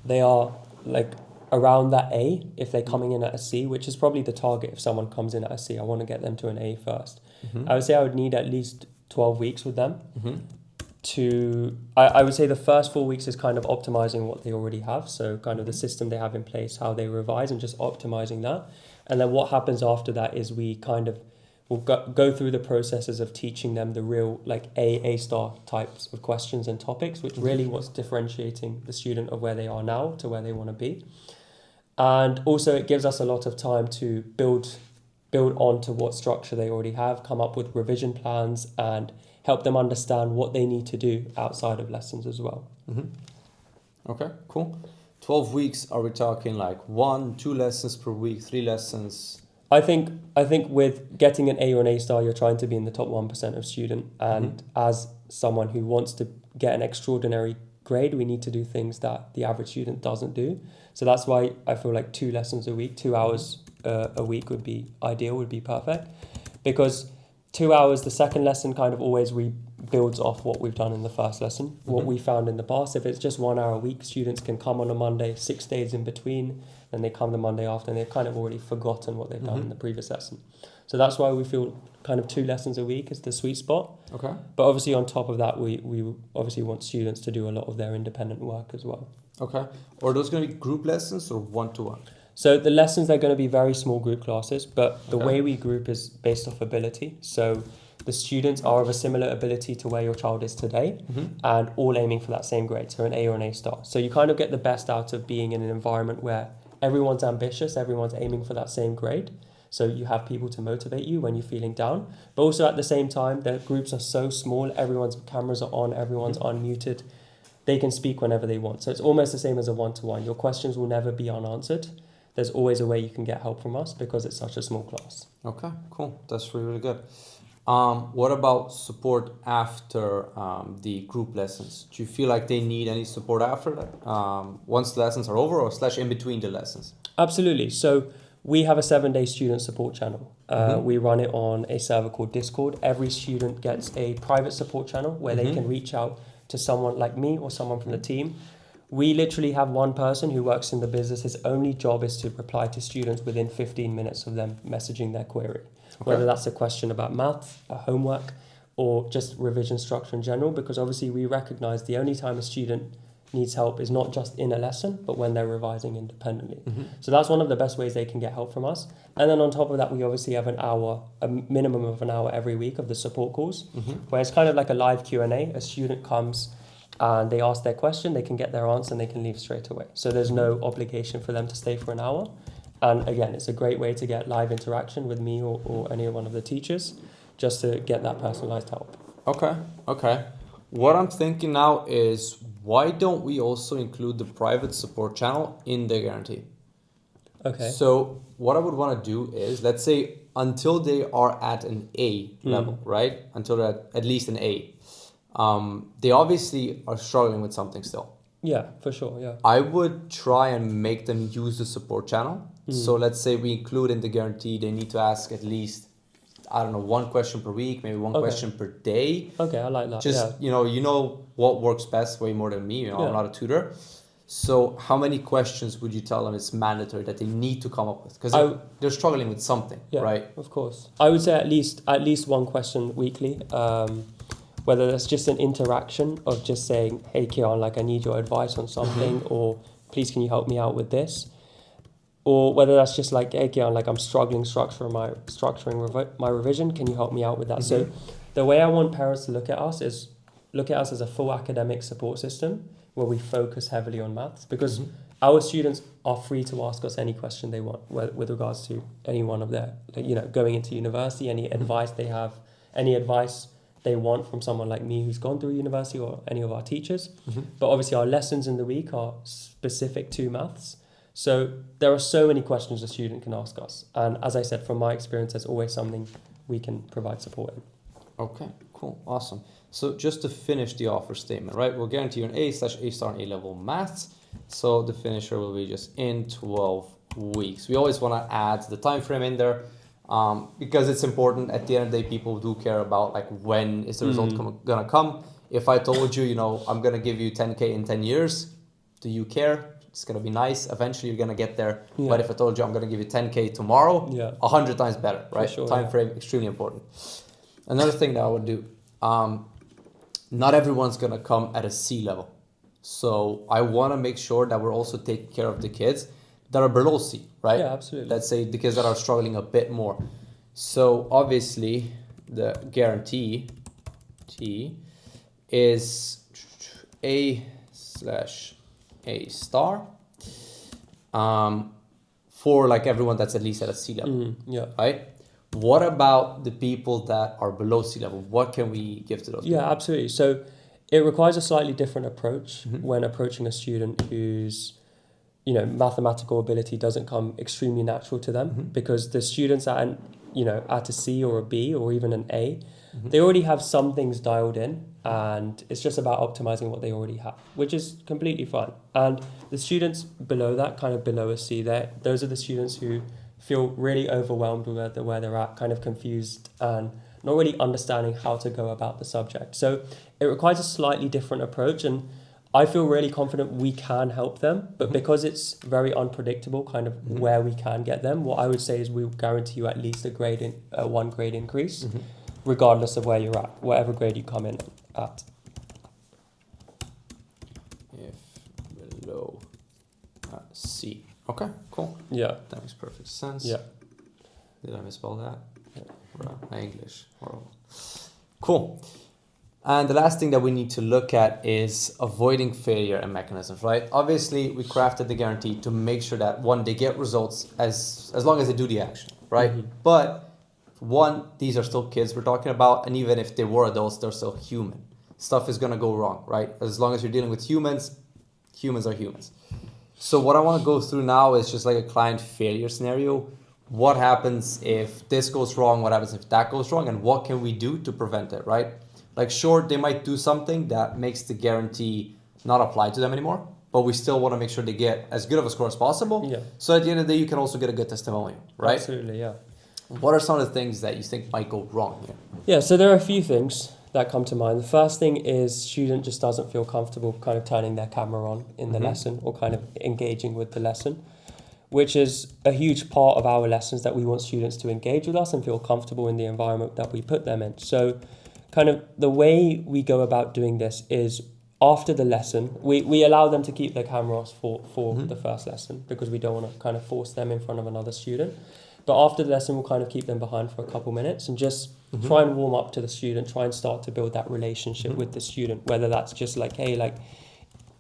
C: they are like around that A, if they're coming in at a C, which is probably the target. If someone comes in at a C, I want to get them to an A first. I would say I would need at least 12 weeks with them. I would say the first 4 weeks is kind of optimizing what they already have. So kind of the system they have in place, how they revise, and just optimizing that. And then what happens after that is we kind of will go through the processes of teaching them the real like A star types of questions and topics, which really what's differentiating the student of where they are now to where they want to be. And also it gives us a lot of time to build onto what structure they already have, come up with revision plans, and help them understand what they need to do outside of lessons as well.
B: Okay, cool. 12 weeks, are we talking like 1, 2 lessons per week, 3 lessons?
C: I think with getting an A or an A star, you're trying to be in the top 1% of student. And as someone who wants to get an extraordinary grade, we need to do things that the average student doesn't do. So that's why I feel like 2 lessons a week, 2 hours a week would be ideal, would be perfect. Because 2 hours, the second lesson kind of always rebuilds off what we've done in the first lesson. What we found in the past, if it's just 1 hour a week, students can come on a Monday, 6 days in between, then they come the Monday after, and they've kind of already forgotten what they've done in the previous lesson. So that's why we feel kind of 2 lessons a week is the sweet spot.
B: Okay.
C: But obviously on top of that, we obviously want students to do a lot of their independent work as well.
B: Okay. Are those going to be group lessons or 1-to-1?
C: So the lessons, they're going to be very small group classes, but the way we group is based off ability. So the students are of a similar ability to where your child is today, and all aiming for that same grade, so an A or an A star. So you kind of get the best out of being in an environment where everyone's ambitious, everyone's aiming for that same grade. So you have people to motivate you when you're feeling down. But also at the same time, the groups are so small, everyone's cameras are on, everyone's unmuted. They can speak whenever they want. So it's almost the same as a one-to-one. Your questions will never be unanswered. There's always a way you can get help from us because it's such a small class.
B: Okay, cool. That's really, really good. What about support after the group lessons? Do you feel like they need any support after that? Once the lessons are over or / in between the lessons?
C: Absolutely. So we have a 7-day student support channel. We run it on a server called Discord. Every student gets a private support channel where they can reach out to someone like me or someone from the team. We literally have one person who works in the business. His only job is to reply to students within 15 minutes of them messaging their query. Okay. Whether that's a question about math, a homework, or just revision structure in general, because obviously we recognize the only time a student needs help is not just in a lesson, but when they're revising independently. So that's one of the best ways they can get help from us. And then on top of that, we obviously have a minimum of an hour every week of the support calls, where it's kind of like a live Q&A. A student comes and they ask their question, they can get their answer and they can leave straight away. So there's no obligation for them to stay for an hour. And again, it's a great way to get live interaction with me or any one of the teachers, just to get that personalized help.
B: Okay. What I'm thinking now is, why don't we also include the private support channel in the guarantee?
C: Okay.
B: So what I would want to do is, let's say until they are at an A level, right? Until they're at least an A. They obviously are struggling with something still.
C: Yeah, for sure, yeah.
B: I would try and make them use the support channel. So let's say we include in the guarantee, they need to ask at least, I don't know, 1 question per week, maybe one question per day.
C: Okay, I like that.
B: Just, you know what works best way more than me. I'm not a tutor. So how many questions would you tell them it's mandatory that they need to come up with? Because they're struggling with something, right?
C: Of course. I would say at least 1 question weekly. Whether that's just an interaction of just saying, hey, Kian, like I need your advice on something, or please can you help me out with this? Or whether that's just like, hey, Kian, like I'm struggling structuring my revision, can you help me out with that? So the way I want parents to look at us is look at us as a full academic support system where we focus heavily on maths, because our students are free to ask us any question they want with regards to any one of their, going into university, any advice they have, any advice they want from someone like me who's gone through university or any of our teachers. But obviously our lessons in the week are specific to maths. So there are so many questions a student can ask us. And as I said, from my experience, there's always something we can provide support in.
B: Okay, cool, awesome. So just to finish the offer statement, right? We'll guarantee you an A/A star in A-level maths. So the finisher will be just in 12 weeks. We always want to add the time frame in there because it's important. At the end of the day, people do care about like when is the result gonna come. If I told you, I'm gonna give you 10K in 10 years, do you care? It's gonna be nice. Eventually, you're gonna get there. Yeah. But if I told you I'm gonna give you 10K tomorrow, 100 times better, right?
C: Sure,
B: time frame extremely important. Another thing that I would do, not everyone's gonna come at a C level. So I want to make sure that we're also taking care of the kids that are below C, right?
C: Yeah, absolutely.
B: Let's say the kids that are struggling a bit more. So obviously the guarantee T is A/A star for like everyone that's at least at a C level, right? What about the people that are below C level? What can we give to those people?
C: Yeah, absolutely. So it requires a slightly different approach when approaching a student whose, mathematical ability doesn't come extremely natural to them, because the students at a C or a B or even an A, they already have some things dialed in, and it's just about optimizing what they already have, which is completely fine. And the students below that, kind of below a C, those are the students who feel really overwhelmed with where they're at, kind of confused and not really understanding how to go about the subject. So it requires a slightly different approach, and I feel really confident we can help them, but because it's very unpredictable kind of where we can get them, what I would say is we'll guarantee you at least a 1 grade increase, regardless of where you're at, whatever grade you come in at.
B: If below C. Okay, cool.
C: Yeah.
B: That makes perfect sense.
C: Yeah.
B: Did I misspell that? My English. Horrible. Cool. And the last thing that we need to look at is avoiding failure and mechanisms, right? Obviously, we crafted the guarantee to make sure that one, they get results as long as they do the action, right? But one, these are still kids we're talking about, and even if they were adults, they're still human. Stuff is gonna go wrong, right? As long as you're dealing with humans, humans are humans. So what I want to go through now is just like a client failure scenario. What happens if this goes wrong? What happens if that goes wrong? And what can we do to prevent it, right? Like, sure, they might do something that makes the guarantee not apply to them anymore, but we still want to make sure they get as good of a score as possible.
C: Yeah.
B: So at the end of the day, you can also get a good testimonial, right?
C: Absolutely, yeah.
B: What are some of the things that you think might go wrong here?
C: Yeah, so there are a few things that come to mind. The first thing is student just doesn't feel comfortable kind of turning their camera on in the lesson or kind of engaging with the lesson, which is a huge part of our lessons, that we want students to engage with us and feel comfortable in the environment that we put them in. So kind of the way we go about doing this is after the lesson, we allow them to keep their camera off for the first lesson, because we don't want to kind of force them in front of another student. But after the lesson, we'll kind of keep them behind for a couple minutes and just try and warm up to the student, try and start to build that relationship with the student, whether that's just like, hey, like,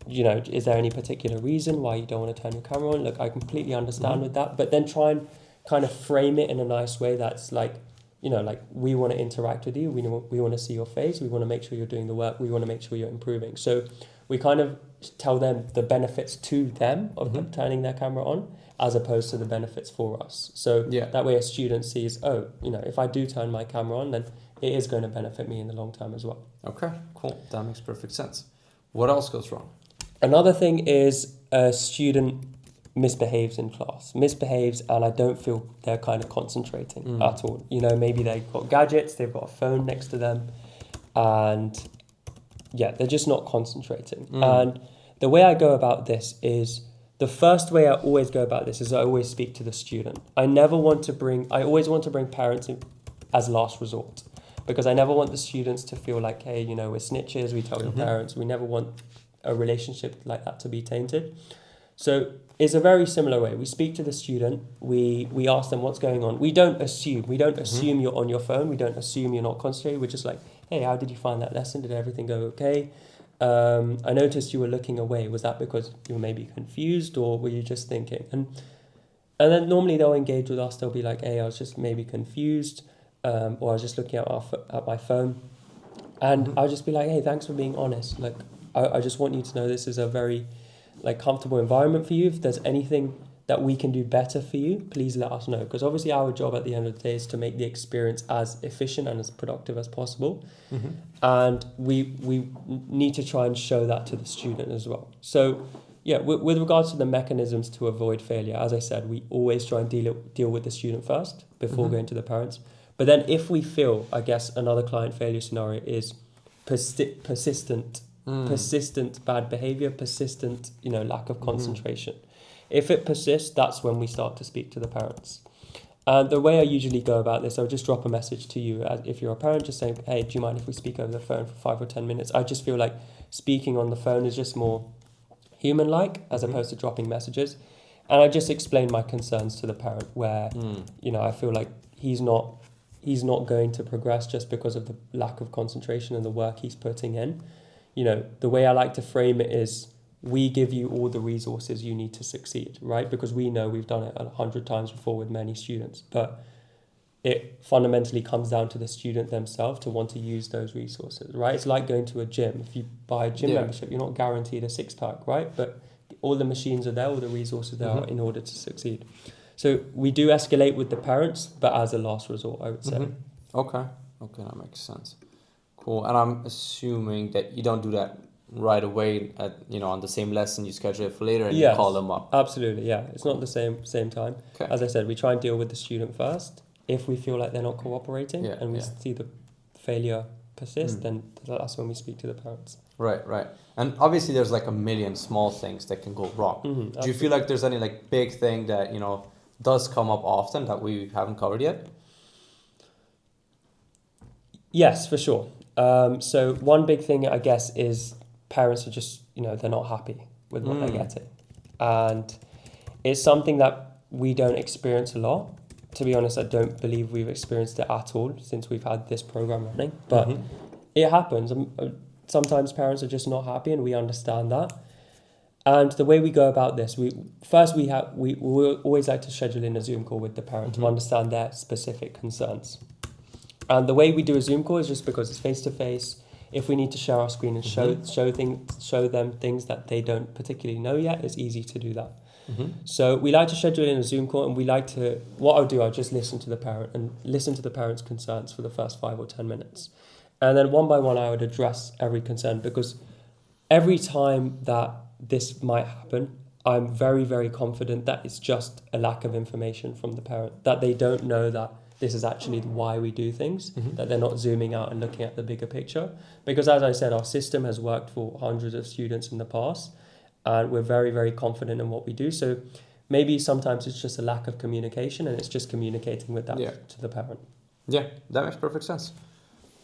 C: you know, is there any particular reason why you don't want to turn your camera on? Look, I completely understand with that, but then try and kind of frame it in a nice way that's like, you know, like, we want to interact with you, we want to see your face, we want to make sure you're doing the work, we want to make sure you're improving. So we kind of tell them the benefits to them of them turning their camera on, as opposed to the benefits for us. So that way a student sees, oh, you know, if I do turn my camera on, then it is going to benefit me in the long term as well.
B: Okay, cool. That makes perfect sense. What else goes wrong?
C: Another thing is a student misbehaves in class, and I don't feel they're kind of concentrating at all. You know, maybe they've got gadgets, they've got a phone next to them, and yeah, they're just not concentrating. And the way I go about this is, the first way I always go about this is I always speak to the student. I always want to bring parents in as last resort, because I never want the students to feel like, hey, you know, we're snitches, we tell your parents. We never want a relationship like that to be tainted. So it's a very similar way. We speak to the student, we ask them what's going on. We don't assume you're on your phone, we don't assume you're not concentrating. We're just like, hey, how did you find that lesson? Did everything go okay? I noticed you were looking away. Was that because you were maybe confused, or were you just thinking? And then normally they'll engage with us. They'll be like, hey, I was just maybe confused, or I was just looking at my phone. And I'll just be like, hey, thanks for being honest. Like, I just want you to know this is a very like comfortable environment for you. If there's anything that we can do better for you, please let us know. Because obviously our job at the end of the day is to make the experience as efficient and as productive as possible. And we need to try and show that to the student as well. So yeah, with regards to the mechanisms to avoid failure, as I said, we always try and deal with the student first before going to the parents. But then if we feel, I guess another client failure scenario is persistent bad behavior, persistent, you know, lack of concentration. If it persists, that's when we start to speak to the parents. And the way I usually go about this, I'll just drop a message to you if you're a parent, just saying, hey, do you mind if we speak over the phone for 5 or 10 minutes? I just feel like speaking on the phone is just more human-like as opposed to dropping messages. And I just explain my concerns to the parent where, you know, I feel like he's not going to progress just because of the lack of concentration and the work he's putting in. You know, the way I like to frame it is, we give you all the resources you need to succeed, right? Because we know we've done it 100 times before with many students, but it fundamentally comes down to the student themselves to want to use those resources, right? It's like going to a gym. If you buy a gym membership, you're not guaranteed a six-pack, right? But all the machines are there, all the resources there are in order to succeed. So we do escalate with the parents, but as a last resort, I would say.
B: Okay, that makes sense. Cool. And I'm assuming that you don't do that right away on the same lesson. You schedule it for later and you call them up.
C: Absolutely, yeah. It's not the same time. Okay. As I said, we try and deal with the student first. If we feel like they're not cooperating and we see the failure persist, then that's when we speak to the parents.
B: Right. And obviously there's like a million small things that can go wrong. Do you feel like there's any like big thing that, you know, does come up often that we haven't covered yet?
C: Yes, for sure. So one big thing, I guess, is parents are just, you know, they're not happy with what they're getting. And it's something that we don't experience a lot, to be honest, I don't believe we've experienced it at all since we've had this program running. But it happens. Sometimes parents are just not happy, and we understand that. And the way we go about this, we always like to schedule in a Zoom call with the parent to understand their specific concerns. And the way we do a Zoom call is just because it's face to face. If we need to share our screen and show them things that they don't particularly know yet, it's easy to do that. So we like to schedule in a Zoom call, and I'll just listen to the parent and listen to the parent's concerns for the first 5 or 10 minutes. And then one by one, I would address every concern, because every time that this might happen, I'm very, very confident that it's just a lack of information from the parent, that they don't know that this is actually why we do things, that they're not zooming out and looking at the bigger picture. Because as I said, our system has worked for hundreds of students in the past, and we're very, very confident in what we do. So maybe sometimes it's just a lack of communication, and it's just communicating with that to the parent.
B: Yeah, that makes perfect sense.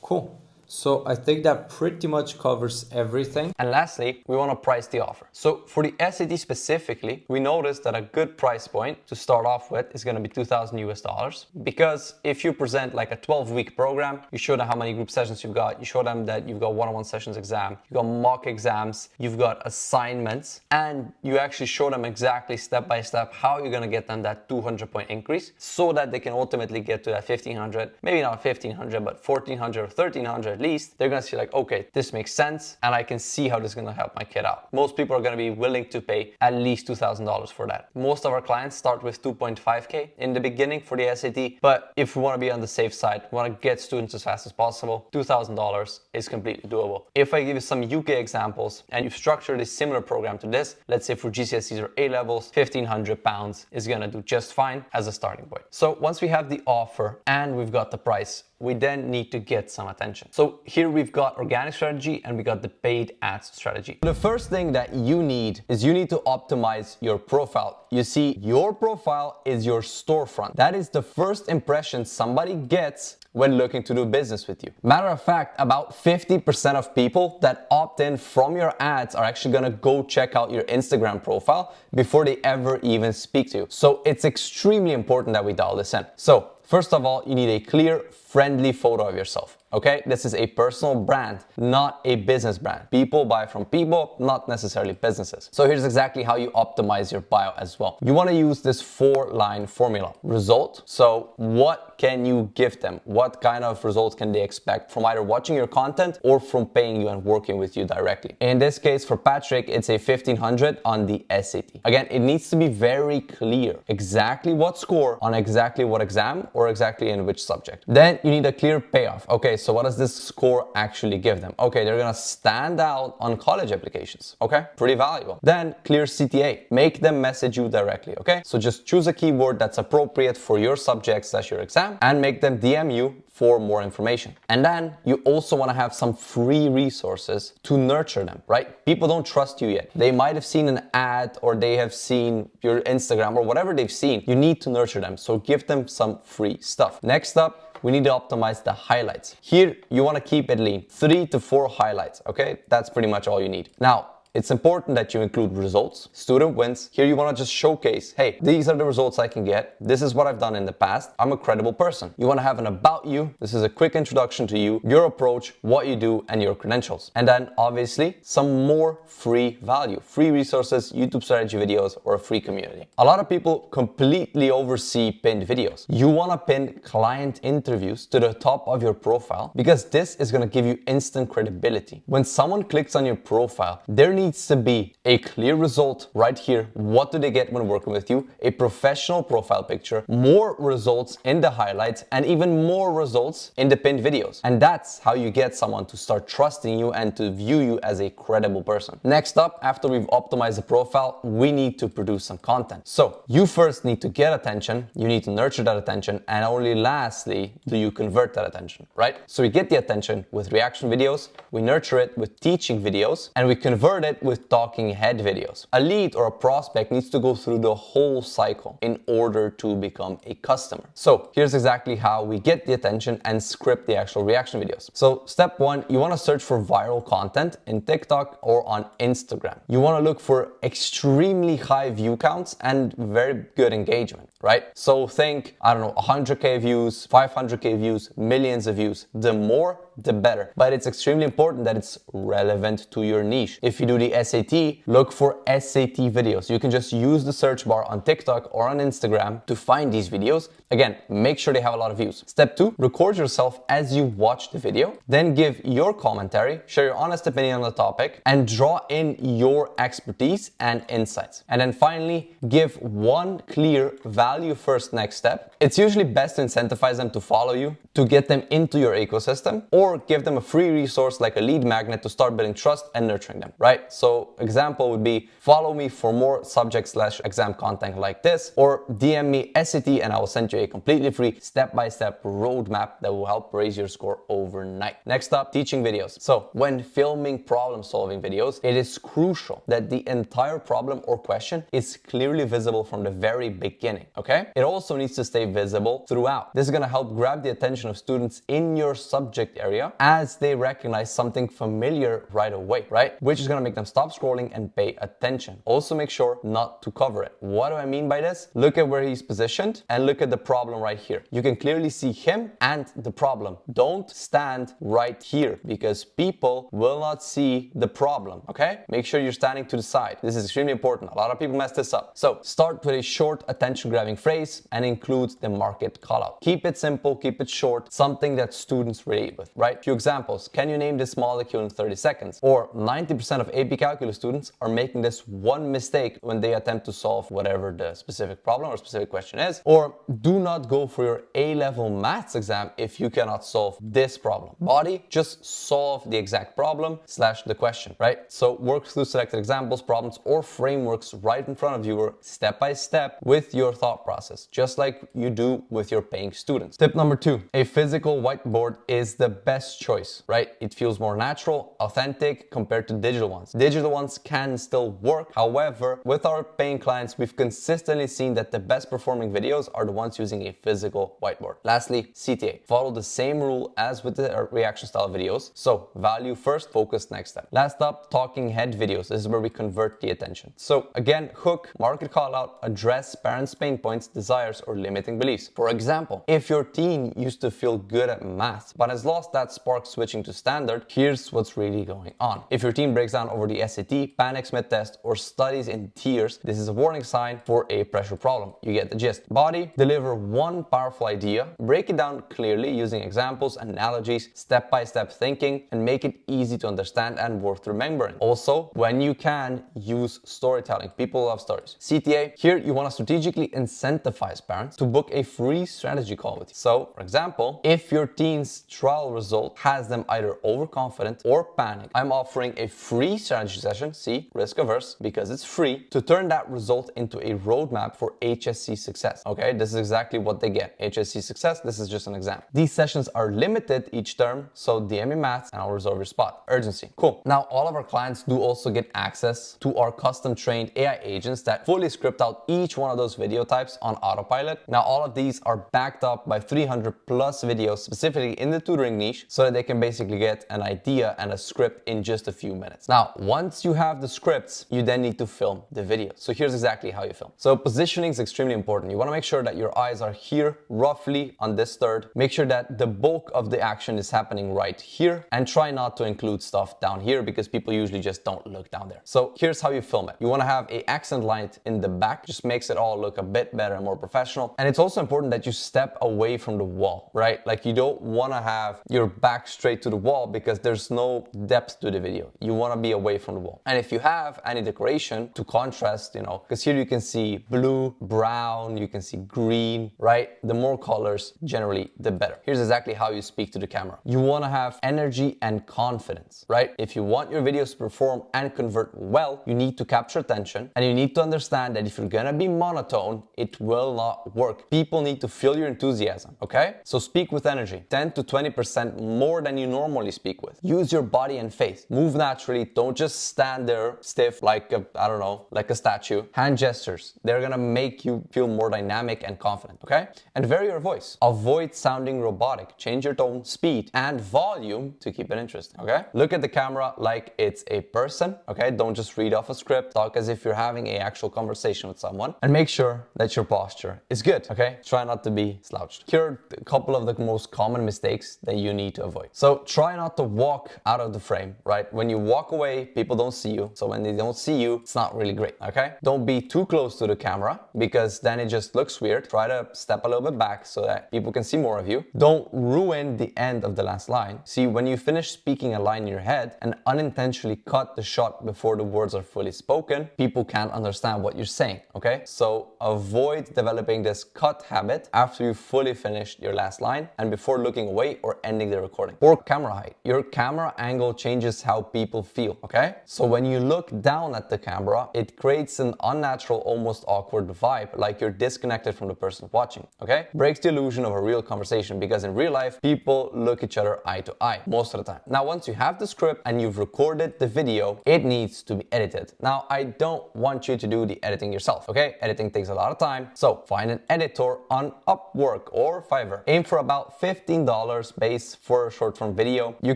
B: Cool. So I think that pretty much covers everything.
A: And lastly, we want to price the offer. So for the SAT specifically, we noticed that a good price point to start off with is going to be $2,000 because if you present like a 12-week program, you show them how many group sessions you've got, you show them that you've got one-on-one sessions exam, you've got mock exams, you've got assignments, and you actually show them exactly step by step how you're going to get them that 200-point increase so that they can ultimately get to that 1,500, maybe not 1,500, but 1,400 or 1,300 at least. They're going to see like, okay, this makes sense and I can see how this is going to help my kid out. Most people are going to be willing to pay at least $2,000 for that. Most of our clients start with 2.5K in the beginning for the SAT, but if we want to be on the safe side, we want to get students as fast as possible, $2,000 is completely doable. If I give you some UK examples and you've structured a similar program to this, let's say for GCSEs or A levels, £1,500 is going to do just fine as a starting point. So once we have the offer and we've got the price, we then need to get some attention. So here we've got organic strategy and we got the paid ads strategy. The first thing that you need is you need to optimize your profile. You see, your profile is your storefront. That is the first impression somebody gets when looking to do business with you. Matter of fact, about 50% of people that opt in from your ads are actually gonna go check out your Instagram profile before they ever even speak to you. So it's extremely important that we dial this in. So first of all, you need a clear, friendly photo of yourself. Okay, this is a personal brand, not a business brand. People buy from people, not necessarily businesses. So here's exactly how you optimize your bio as well. You want to use this 4-line formula. Result. So what can you give them? What kind of results can they expect from either watching your content or from paying you and working with you directly? In this case, for Patrick, it's a 1,500 on the SAT. Again, it needs to be very clear exactly what score on exactly what exam or exactly in which subject. Then you need a clear payoff. Okay, so what does this score actually give them? Okay, they're gonna stand out on college applications. Okay, pretty valuable. Then clear CTA. Make them message you directly. Okay, so just choose a keyword that's appropriate for your subject / your exam and make them DM you for more information. And then you also want to have some free resources to nurture them, right? People don't trust you yet. They might have seen an ad or they have seen your Instagram or whatever they've seen. You need to nurture them. So give them some free stuff. Next up, we need to optimize the highlights. Here, you want to keep it lean. 3 to 4 highlights, okay? That's pretty much all you need. Now, it's important that you include results, student wins. Here you want to just showcase, hey, these are the results I can get. This is what I've done in the past. I'm a credible person. You want to have an about you. This is a quick introduction to you, your approach, what you do, and your credentials. And then obviously some more free value, free resources, YouTube strategy videos, or a free community. A lot of people completely oversee pinned videos. You want to pin client interviews to the top of your profile because this is going to give you instant credibility. When someone clicks on your profile, there needs to be a clear result right here. What do they get when working with you? A professional profile picture, more results in the highlights, and even more results in the pinned videos. And that's how you get someone to start trusting you and to view you as a credible person. Next up, after we've optimized the profile, we need to produce some content. So you first need to get attention, you need to nurture that attention, and only lastly do you convert that attention, right? So we get the attention with reaction videos, we nurture it with teaching videos, and we convert it with talking head videos. A lead or a prospect needs to go through the whole cycle in order to become a customer. So here's exactly how we get the attention and script the actual reaction videos. So step 1, you want to search for viral content in TikTok or on Instagram. You want to look for extremely high view counts and very good engagement. right? So think, I don't know, 100K views, 500K views, millions of views. The more, the better. But it's extremely important that it's relevant to your niche. If you do the SAT, look for SAT videos. You can just use the search bar on TikTok or on Instagram to find these videos. Again, make sure they have a lot of views. Step 2, record yourself as you watch the video. Then give your commentary, share your honest opinion on the topic, and draw in your expertise and insights. And then finally, give one clear value first next step. It's usually best to incentivize them to follow you, to get them into your ecosystem, or give them a free resource like a lead magnet to start building trust and nurturing them, right? So example would be, follow me for more subject/exam content like this, or DM me SAT and I will send you a completely free step-by-step roadmap that will help raise your score overnight. Next up, teaching videos. So when filming problem-solving videos, it is crucial that the entire problem or question is clearly visible from the very beginning, okay? It also needs to stay visible throughout. This is gonna help grab the attention of students in your subject area as they recognize something familiar right away, right? Which is gonna make them stop scrolling and pay attention. Also make sure not to cover it. What do I mean by this? Look at where he's positioned and look at the problem right here. You can clearly see him and the problem. Don't stand right here because people will not see the problem, okay? Make sure you're standing to the side. This is extremely important. A lot of people mess this up. So start with a short attention-grabbing phrase and include the market call-out. Keep it simple, keep it short, something that students relate with, right? Few examples. Can you name this molecule in 30 seconds? Or 90% of AP Calculus students are making this one mistake when they attempt to solve whatever the specific problem or specific question is. Or do not go for your A-level maths exam if you cannot solve this problem. Body, just solve the exact problem / the question, right? So work through selected examples, problems, or frameworks right in front of you or step by step with your thought process, just like you do with your paying students. Tip number 2, a physical whiteboard is the best choice, right? It feels more natural, authentic compared to digital ones. Digital ones can still work. However, with our paying clients, we've consistently seen that the best performing videos are the ones using a physical whiteboard. Lastly, CTA. Follow the same rule as with the reaction style videos. So value first, focus next step. Last up, talking head videos. This is where we convert the attention. So again, hook, market call out, address parents' pain points, desires, or limiting beliefs. For example, if your teen used to feel good at math, but has lost that spark switching to standard, here's what's really going on. If your teen breaks down over the SAT, panics mid-test, or studies in tears, this is a warning sign for a pressure problem. You get the gist. Body, deliver one powerful idea, break it down clearly using examples, analogies, step-by-step thinking, and make it easy to understand and worth remembering. Also, when you can, use storytelling. People love stories. CTA, here you want to strategically incentivize parents to book a free strategy call with you. So, for example, if your teen's trial result has them either overconfident or panicked, I'm offering a free strategy session, see, risk averse, because it's free, to turn that result into a roadmap for HSC success. Okay, this is exactly what they get. HSC success, this is just an example. These sessions are limited each term, so DM me maths and I'll reserve your spot. Urgency. Cool. Now, all of our clients do also get access to our custom trained AI agents that fully script out each one of those video types on autopilot. Now, all of these are backed up by 300 plus videos specifically in the tutoring niche so that they can basically get an idea and a script in just a few minutes. Now, once you have the scripts, you then need to film the video. So here's exactly how you film. So positioning is extremely important. You want to make sure that your eyes are here roughly on this third. Make sure that the bulk of the action is happening right here, and try not to include stuff down here because people usually just don't look down there. So here's how you film it. You want to have an accent light in the back, just makes it all look a bit better and more professional. And it's also important that you step away from the wall, right? Like you don't want to have your back straight to the wall because there's no depth to the video. You want to be away from the wall. And if you have any decoration to contrast, you know, because here you can see blue, brown, you can see green, right? The more colors, generally, the better. Here's exactly how you speak to the camera. You want to have energy and confidence, right? If you want your videos to perform and convert well, you need to capture attention, and you need to understand that if you're gonna be monotone, it will not work. People need to feel your enthusiasm, okay? So speak with energy, 10 to 20% more than you normally speak with. Use your body and face. Move naturally. Don't just stand there stiff like a, I don't know, like a statue. Hand gestures. They're gonna make you feel more dynamic and confident, okay? And vary your voice. Avoid sounding robotic. Change your tone, speed, and volume to keep it interesting, okay? Look at the camera like it's a person, okay? Don't just read off a script. Talk as if you're having an actual conversation with someone. And make sure that that your posture is good, okay? Try not to be slouched. Here are a couple of the most common mistakes that you need to avoid. So try not to walk out of the frame, right? When you walk away, people don't see you. So when they don't see you, it's not really great, okay? Don't be too close to the camera because then it just looks weird. Try to step a little bit back so that people can see more of you. Don't ruin the end of the last line. See, when you finish speaking a line in your head and unintentionally cut the shot before the words are fully spoken, people can't understand what you're saying, okay? So avoid developing this cut habit after you fully finished your last line and before looking away or ending the recording. Or camera height. Your camera angle changes how people feel, okay? So when you look down at the camera, it creates an unnatural, almost awkward vibe, like you're disconnected from the person watching, okay? Breaks the illusion of a real conversation because in real life, people look each other eye to eye most of the time. Now, once you have the script and you've recorded the video, it needs to be edited. Now, I don't want you to do the editing yourself, okay? Editing takes a lot of time, so find an editor on Upwork or Fiverr. Aim for about $15 base for a short form video. You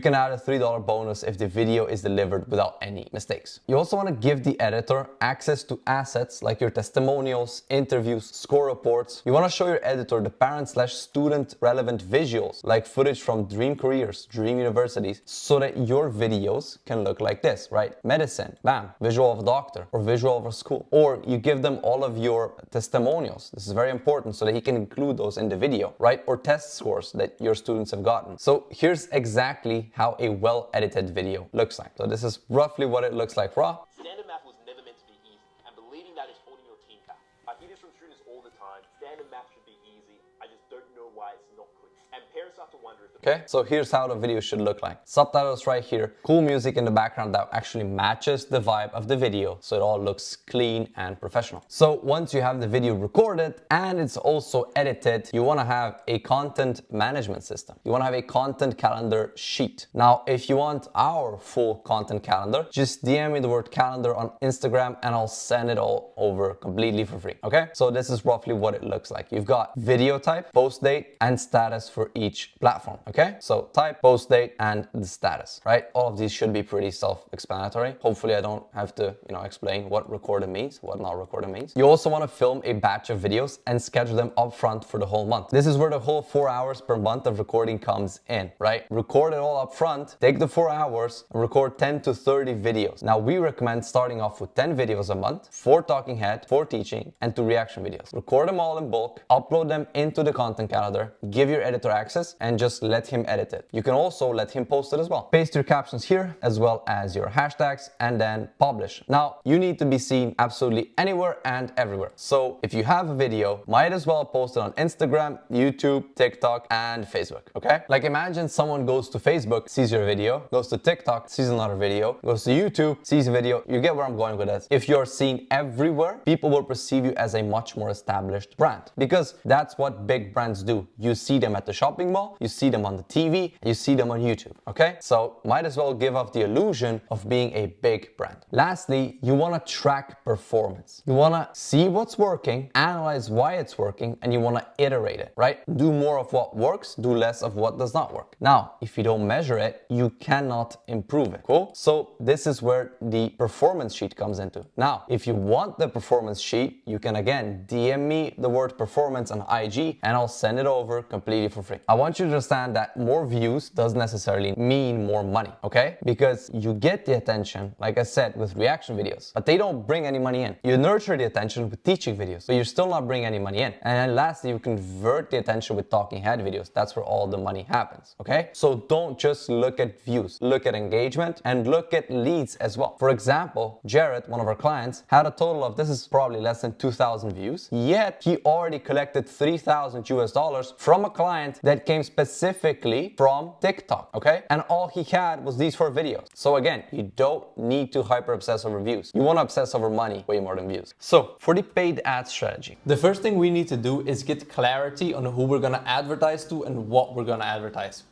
A: can add a $3 bonus if the video is delivered without any mistakes. You also want to give the editor access to assets like your testimonials, interviews, score reports. You want to show your editor the parent/student relevant visuals like footage from dream careers, dream universities, so that your videos can look like this, right? Medicine, bam, visual of a doctor or visual of a school. Or you give them all of your testimonials. This is very important so that he can include those in the video, right? Or test scores that your students have gotten. So here's exactly how a well-edited video looks like. So this is roughly what it looks like raw.
E: Standard math was never meant to be easy, and believing that is holding your team back. I hear this from students all the time. Standard math should be easy. I just don't know why it's not quick. And parents have to wonder if
A: Okay, so here's how the video should look like. Subtitles right here, cool music in the background that actually matches the vibe of the video, so it all looks clean and professional. So once you have the video recorded and it's also edited, you want to have a content management system. You want to have a content calendar sheet. Now, if you want our full content calendar, just DM me the word calendar on Instagram and I'll send it all over completely for free, okay? So this is roughly what it looks like. You've got video type, post date, and status for each platform, okay? So type, post date, and the status, right? All of these should be pretty self-explanatory. Hopefully I don't have to, explain what recorded means, what not recorded means. You also want to film a batch of videos and schedule them upfront for the whole month. This is where the whole 4 hours per month of recording comes in, right? Record it all up front, take the 4 hours and record 10 to 30 videos. Now we recommend starting off with 10 videos a month, 4 talking head, 4 teaching, and 2 reaction videos. Record them all in bulk, upload them into the content calendar, give your editor access, and just let him edit it. You can also let him post it as well. Paste your captions here as well as your hashtags and then publish. Now you need to be seen absolutely anywhere and everywhere. So if you have a video, might as well post it on Instagram, YouTube, TikTok, and Facebook, okay? Like imagine someone goes to Facebook, sees your video, goes to TikTok, sees another video, goes to YouTube, sees a video. You get where I'm going with this. If you're seen everywhere, people will perceive you as a much more established brand because that's what big brands do. You see them at the shopping mall, you see them on the TV, you see them on YouTube, okay? So might as well give off the illusion of being a big brand. Lastly, you want to track performance. You want to see what's working, analyze why it's working, and you want to iterate it, right? Do more of what works, do less of what does not work. Now, if you don't measure it, you cannot improve it, cool? So this is where the performance sheet comes into. Now, if you want the performance sheet, you can again DM me the word performance on IG and I'll send it over completely for free. I want you to understand that more views doesn't necessarily mean more money, okay? Because you get the attention, like I said, with reaction videos, but they don't bring any money in. You nurture the attention with teaching videos, but you're still not bringing any money in. And then lastly, you convert the attention with talking head videos. That's where all the money happens, okay? So don't just look at views, look at engagement and look at leads as well. For example, Jared, one of our clients, had a total of, this is probably less than 2,000 views, yet he already collected $3,000 from a client that came specifically from TikTok, okay? And all he had was these 4 videos. So again, you don't need to hyper obsess over views. You want to obsess over money way more than views. So for the paid ad strategy, the first thing we need to do is get clarity on who we're going to advertise to and what we're going to advertise.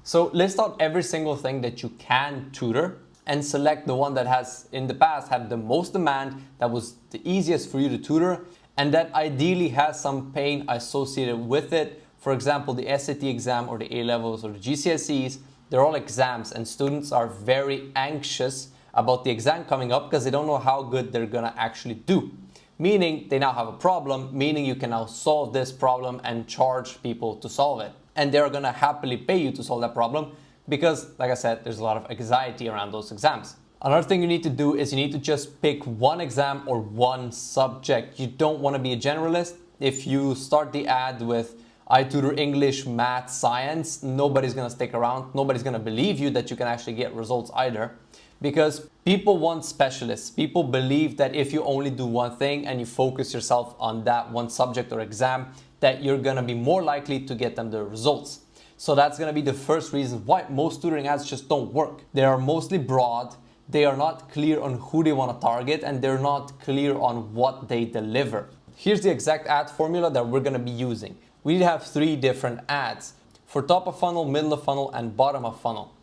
A: So list out every single thing that you can tutor and select the one that has in the past had the most demand, that was the easiest for you to tutor, and that ideally has some pain associated with it. For example, the SAT exam or the A-levels or the GCSEs, they're all exams and students are very anxious about the exam coming up because they don't know how good they're gonna actually do. meaning they now have a problem, meaning you can now solve this problem and charge people to solve it. And they're gonna happily pay you to solve that problem because, like I said, there's a lot of anxiety around those exams. Another thing you need to do is you need to just pick one exam or one subject. You don't want to be a generalist. If you start the ad with I tutor English, math, science, nobody's going to stick around. Nobody's going to believe you that you can actually get results either, because people want specialists. People believe that if you only do one thing and you focus yourself on that one subject or exam, that you're going to be more likely to get them the results. So that's going to be the first reason why most tutoring ads just don't work. They are mostly broad. They are not clear on who they want to target, and they're not clear on what they deliver. Here's the exact ad formula that we're going to be using. We have 3 different ads for top of funnel, middle of funnel, and bottom of funnel.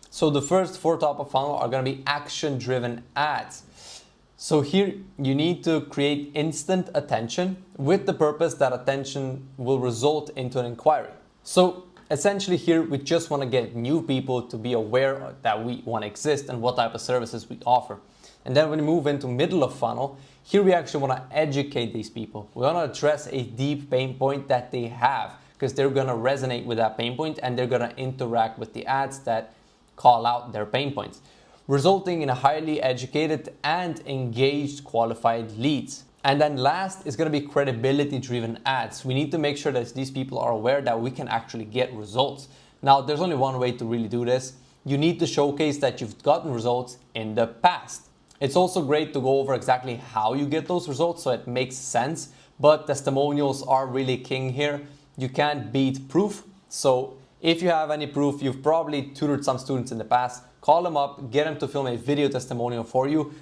A: So the first 4 top of funnel are going to be action-driven ads. So here you need to create instant attention with the purpose that attention will result into an inquiry. So essentially here we just want to get new people to be aware that we want to exist and what type of services we offer. And then when we move into middle of funnel, here we actually want to educate these people. We want to address a deep pain point that they have, because they're going to resonate with that pain point and they're going to interact with the ads that call out their pain points, resulting in a highly educated and engaged qualified leads. And then last is going to be credibility driven ads. We need to make sure that these people are aware that we can actually get results. Now, there's only one way to really do this. You need to showcase that you've gotten results in the past. It's also great to go over exactly how you get those results so it makes sense, but testimonials are really king here. You can't beat proof. So if you have any proof, you've probably tutored some students in the past, call them up, get them to film a video testimonial for you.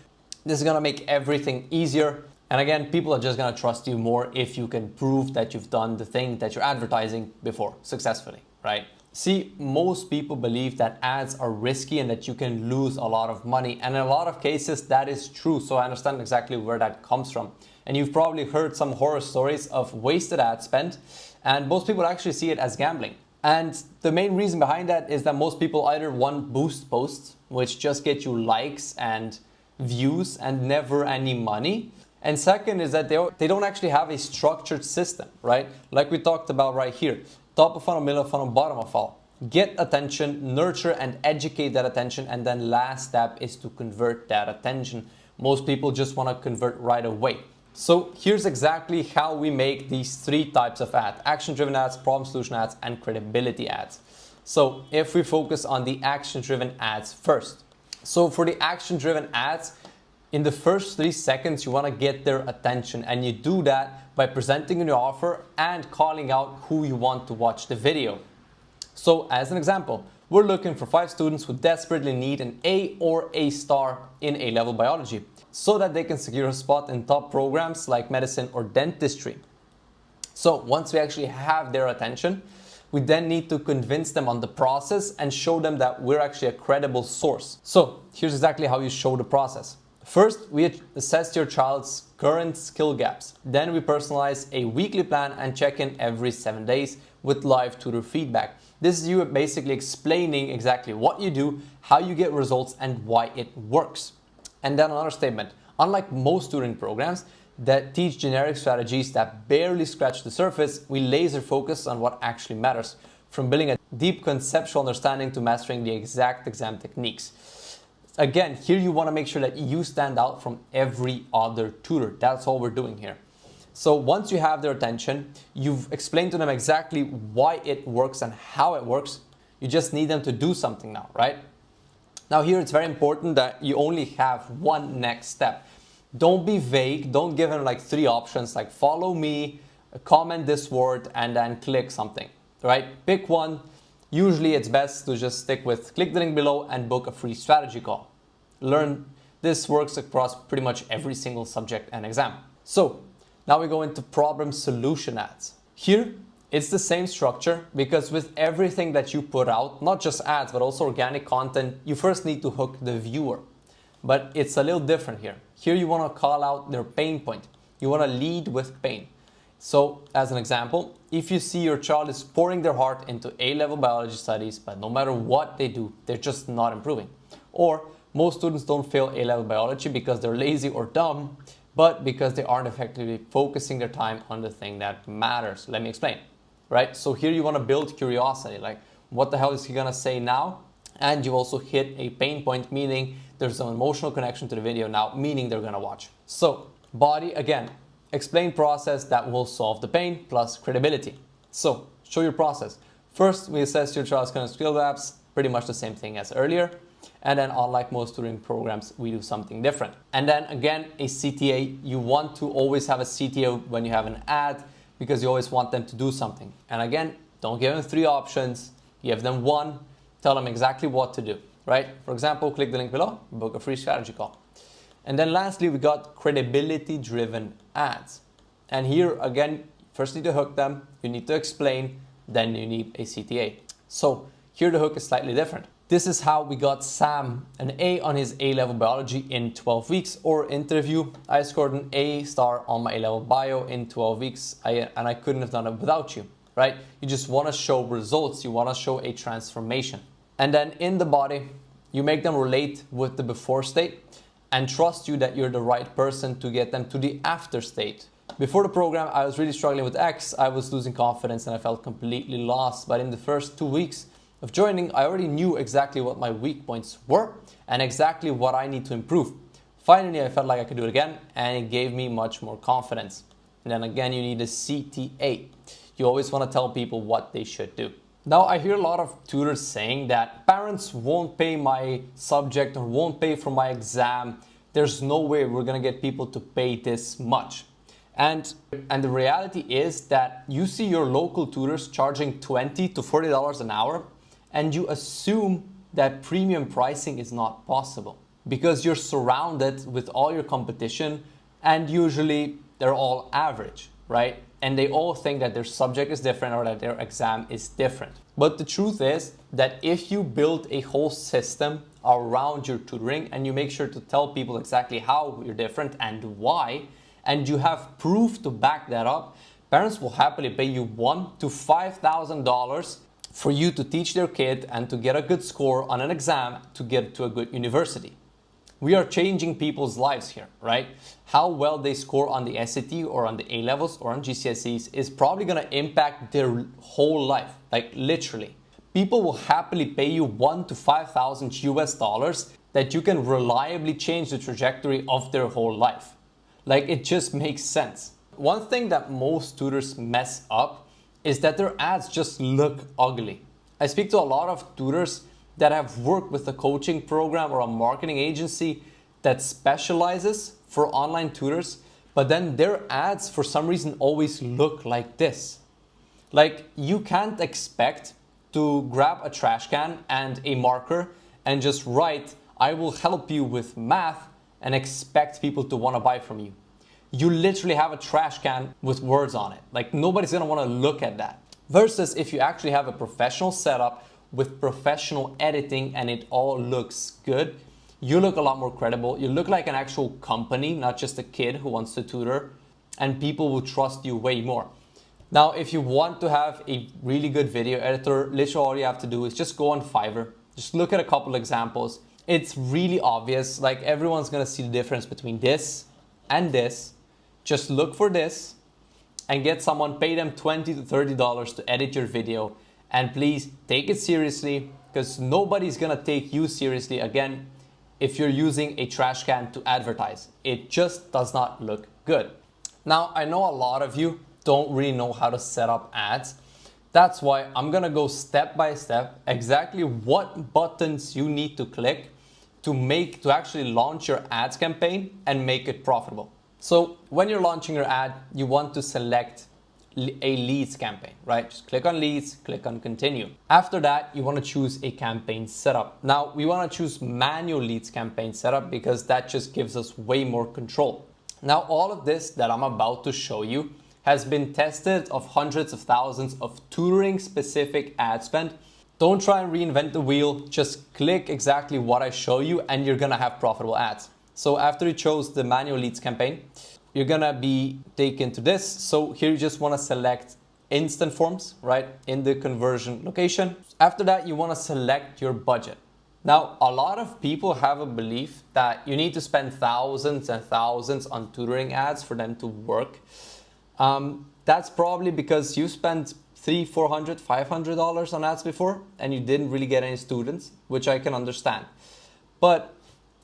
A: This is gonna make everything easier. And again, people are just gonna trust you more if you can prove that you've done the thing that you're advertising before successfully, right? See, most people believe that ads are risky and that you can lose a lot of money. And in a lot of cases, that is true. So I understand exactly where that comes from. And you've probably heard some horror stories of wasted ad spend. And most people actually see it as gambling. And the main reason behind that is that most people either want boost posts, which just get you likes and views and never any money. And second is that they don't actually have a structured system, right? Like we talked about right here. Top of funnel, middle of funnel, bottom of funnel. Get attention, nurture and educate that attention, and then last step is to convert that attention. Most people just want to convert right away. So here's exactly how we make these 3 types of ads: action-driven ads, problem-solution ads, and credibility ads. So if we focus on the action-driven ads first. So for the action-driven ads, in the first 3 seconds, you want to get their attention, and you do that by presenting your offer and calling out who you want to watch the video. So as an example, we're looking for 5 students who desperately need an A or A star in A-level biology so that they can secure a spot in top programs like medicine or dentistry. So once we actually have their attention, we then need to convince them on the process and show them that we're actually a credible source. So here's exactly how you show the process. First, we assess your child's current skill gaps. Then we personalize a weekly plan and check in every 7 days with live tutor feedback. This is you basically explaining exactly what you do, how you get results, and why it works. And then another statement: unlike most tutoring programs that teach generic strategies that barely scratch the surface, we laser focus on what actually matters, from building a deep conceptual understanding to mastering the exact exam techniques. Again, here you want to make sure that you stand out from every other tutor. That's all we're doing here. So once you have their attention, you've explained to them exactly why it works and how it works. You just need them to do something now, right? Now here it's very important that you only have one next step. Don't be vague. Don't give them like 3 options like follow me, comment this word, and then click something, right? Pick one. Usually it's best to just stick with click the link below and book a free strategy call. Learn this works across pretty much every single subject and exam. So now we go into problem solution ads. Here it's the same structure, because with everything that you put out, not just ads but also organic content, you first need to hook the viewer. But it's a little different here. Here you want to call out their pain point. You want to lead with pain. So as an example, if you see your child is pouring their heart into A-level biology studies, but no matter what they do, they're just not improving. Or most students don't fail A-level biology because they're lazy or dumb, but because they aren't effectively focusing their time on the thing that matters. Let me explain, right? So here you want to build curiosity, like what the hell is he gonna say now? And you also hit a pain point, meaning there's an emotional connection to the video now, meaning they're gonna watch. So body, again, explain process that will solve the pain plus credibility. So show your process. First, we assess your child's current skill gaps, pretty much the same thing as earlier. And then unlike most tutoring programs, we do something different. And then again, a CTA, you want to always have a CTA when you have an ad because you always want them to do something. And again, don't give them 3 options, give them 1, tell them exactly what to do, right? For example, click the link below, book a free strategy call. And then lastly, we got credibility-driven ads. And here again, first you need to hook them, you need to explain, then you need a CTA. So here the hook is slightly different. This is how we got Sam an A on his A-level biology in 12 weeks, or interview. I scored an A star on my A-level bio in 12 weeks, and I couldn't have done it without you, right? You just want to show results, you want to show a transformation. And then in the body, you make them relate with the before state and trust you that you're the right person to get them to the after state. Before the program, I was really struggling with X, I was losing confidence and I felt completely lost. But in the first 2 weeks of joining, I already knew exactly what my weak points were and exactly what I need to improve. Finally, I felt like I could do it again and it gave me much more confidence. And then again, you need a CTA. You always want to tell people what they should do. Now, I hear a lot of tutors saying that parents won't pay my subject or won't pay for my exam. There's no way we're going to get people to pay this much. And the reality is that you see your local tutors charging $20 to $40 an hour, and you assume that premium pricing is not possible because you're surrounded with all your competition and usually they're all average, right? And they all think that their subject is different or that their exam is different. But the truth is that if you build a whole system around your tutoring and you make sure to tell people exactly how you're different and why, and you have proof to back that up, parents will happily pay you $1,000 to $5,000 for you to teach their kid and to get a good score on an exam to get to a good university. We are changing people's lives here, right? How well they score on the SAT or on the A levels or on GCSEs is probably gonna impact their whole life, like literally. People will happily pay you $1,000 to $5,000 US that you can reliably change the trajectory of their whole life. Like, it just makes sense. One thing that most tutors mess up is that their ads just look ugly. I speak to a lot of tutors that have worked with a coaching program or a marketing agency that specializes for online tutors, but then their ads for some reason always look like this. Like, you can't expect to grab a trash can and a marker and just write, "I will help you with math," and expect people to want to buy from you. You literally have a trash can with words on it. Like, nobody's gonna want to look at that. Versus if you actually have a professional setup with professional editing and it all looks good, you look a lot more credible. You look like an actual company, not just a kid who wants to tutor, and people will trust you way more. Now, if you want to have a really good video editor, literally all you have to do is just go on Fiverr, just look at a couple examples. It's really obvious, like everyone's gonna see the difference between this and this. Just look for this and get someone, pay them $20 to $30 to edit your video. And please take it seriously, because nobody's gonna take you seriously again if you're using a trash can to advertise. It just does not look good. Now, I know a lot of you don't really know how to set up ads. That's why I'm gonna go step by step exactly what buttons you need to click to actually launch your ads campaign and make it profitable. So when you're launching your ad, you want to select a leads campaign, right? Just click on leads, click on continue. After that, you want to choose a campaign setup. Now, we want to choose manual leads campaign setup because that just gives us way more control. Now, all of this that I'm about to show you has been tested of hundreds of thousands of tutoring specific ad spend. Don't try and reinvent the wheel, just click exactly what I show you and you're gonna have profitable ads. So after you chose the manual leads campaign, you're gonna be taken to this. So here you just wanna select instant forms, right? In the conversion location. After that, you wanna select your budget. Now, a lot of people have a belief that you need to spend thousands and thousands on tutoring ads for them to work. That's probably because you spent $300, $400, $500 on ads before and you didn't really get any students, which I can understand. But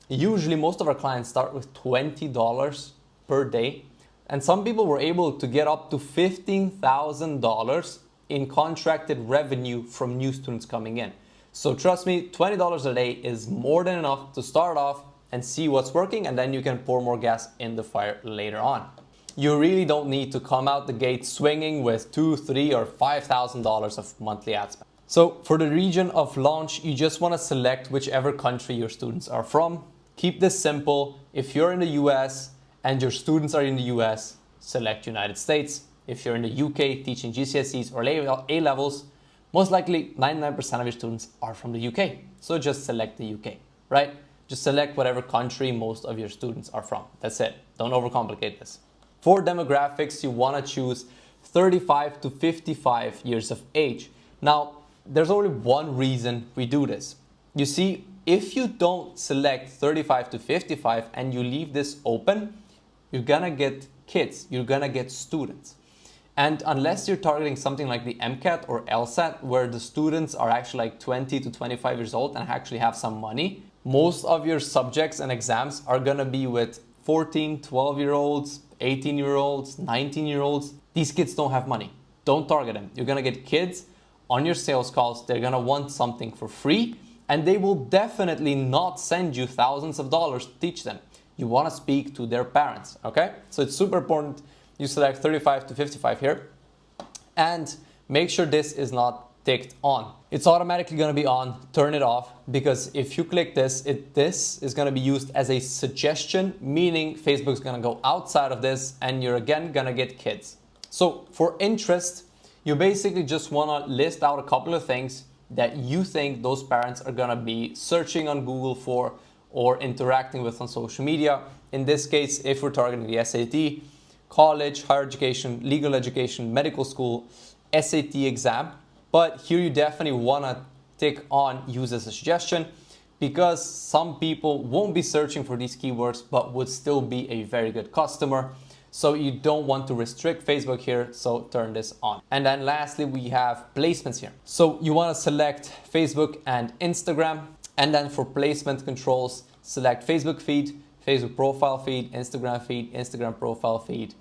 A: usually most of our clients start with $20 per day. And some people were able to get up to $15,000 in contracted revenue from new students coming in. So trust me, $20 a day is more than enough to start off and see what's working, and then you can pour more gas in the fire later on. You really don't need to come out the gate swinging with $2,000, $3,000 or $5,000 of monthly ad spend. So for the region of launch, you just want to select whichever country your students are from. Keep this simple. If you're in the US and your students are in the US, select United States. If you're in the UK teaching GCSEs or A levels, most likely 99% of your students are from the UK. So just select the UK, right? Just select whatever country most of your students are from. That's it. Don't overcomplicate this. For demographics, you want to choose 35 to 55 years of age. Now, there's only one reason we do this. You see, if you don't select 35 to 55 and you leave this open, you're gonna get kids, you're gonna get students. And unless you're targeting something like the MCAT or LSAT, where the students are actually like 20 to 25 years old and actually have some money, most of your subjects and exams are gonna be with 14, 12-year-olds, 18-year-olds, 19-year-olds. These kids don't have money. Don't target them. You're gonna get kids on your sales calls. They're gonna want something for free, and they will definitely not send you thousands of dollars to teach them. You wanna speak to their parents, okay? So it's super important you select 35 to 55 here, and make sure this is not ticked on. It's automatically gonna be on, turn it off, because if you click this, this is gonna be used as a suggestion, meaning Facebook's gonna go outside of this and you're again gonna get kids. So for interest, you basically just wanna list out a couple of things that you think those parents are gonna be searching on Google for or interacting with on social media. In this case, if we're targeting the SAT, college, higher education, legal education, medical school, SAT exam. But here you definitely want to tick on use as a suggestion, because some people won't be searching for these keywords but would still be a very good customer. So you don't want to restrict Facebook here, so turn this on. And then lastly, we have placements here. So you want to select Facebook and Instagram, and then for placement controls, select Facebook feed, Facebook profile feed, Instagram profile feed.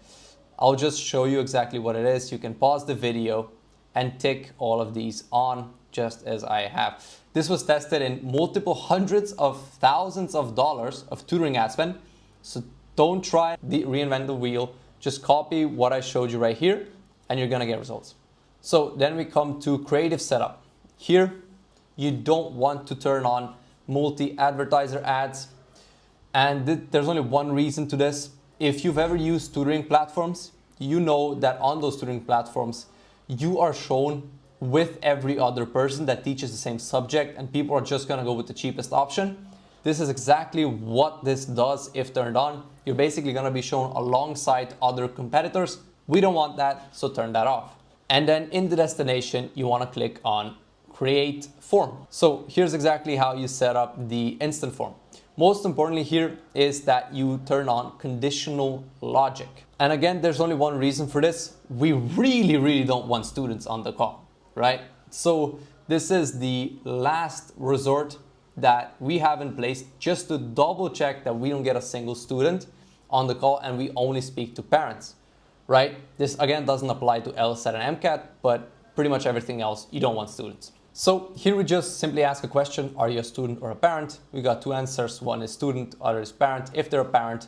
A: I'll just show you exactly what it is. You can pause the video and tick all of these on, just as I have. This was tested in multiple hundreds of thousands of dollars of tutoring ad spend. So don't try to reinvent the wheel. Just copy what I showed you right here and you're gonna get results. So then we come to creative setup. Here, you don't want to turn on multi-advertiser ads. And there's only one reason to this. If you've ever used tutoring platforms, you know that on those tutoring platforms, you are shown with every other person that teaches the same subject, and people are just gonna go with the cheapest option. This is exactly what this does if turned on. You're basically gonna be shown alongside other competitors. We don't want that, so turn that off. And then in the destination, you wanna click on create form. So here's exactly how you set up the instant form. Most importantly here is that you turn on conditional logic. And again, there's only one reason for this. We really don't want students on the call, right? So this is the last resort that we have in place just to double check that we don't get a single student on the call and we only speak to parents, right? This again doesn't apply to LSAT and MCAT, but pretty much everything else, you don't want students. So here we just simply ask a question, are you a student or a parent? We got two answers, one is student, other is parent. If they're a parent,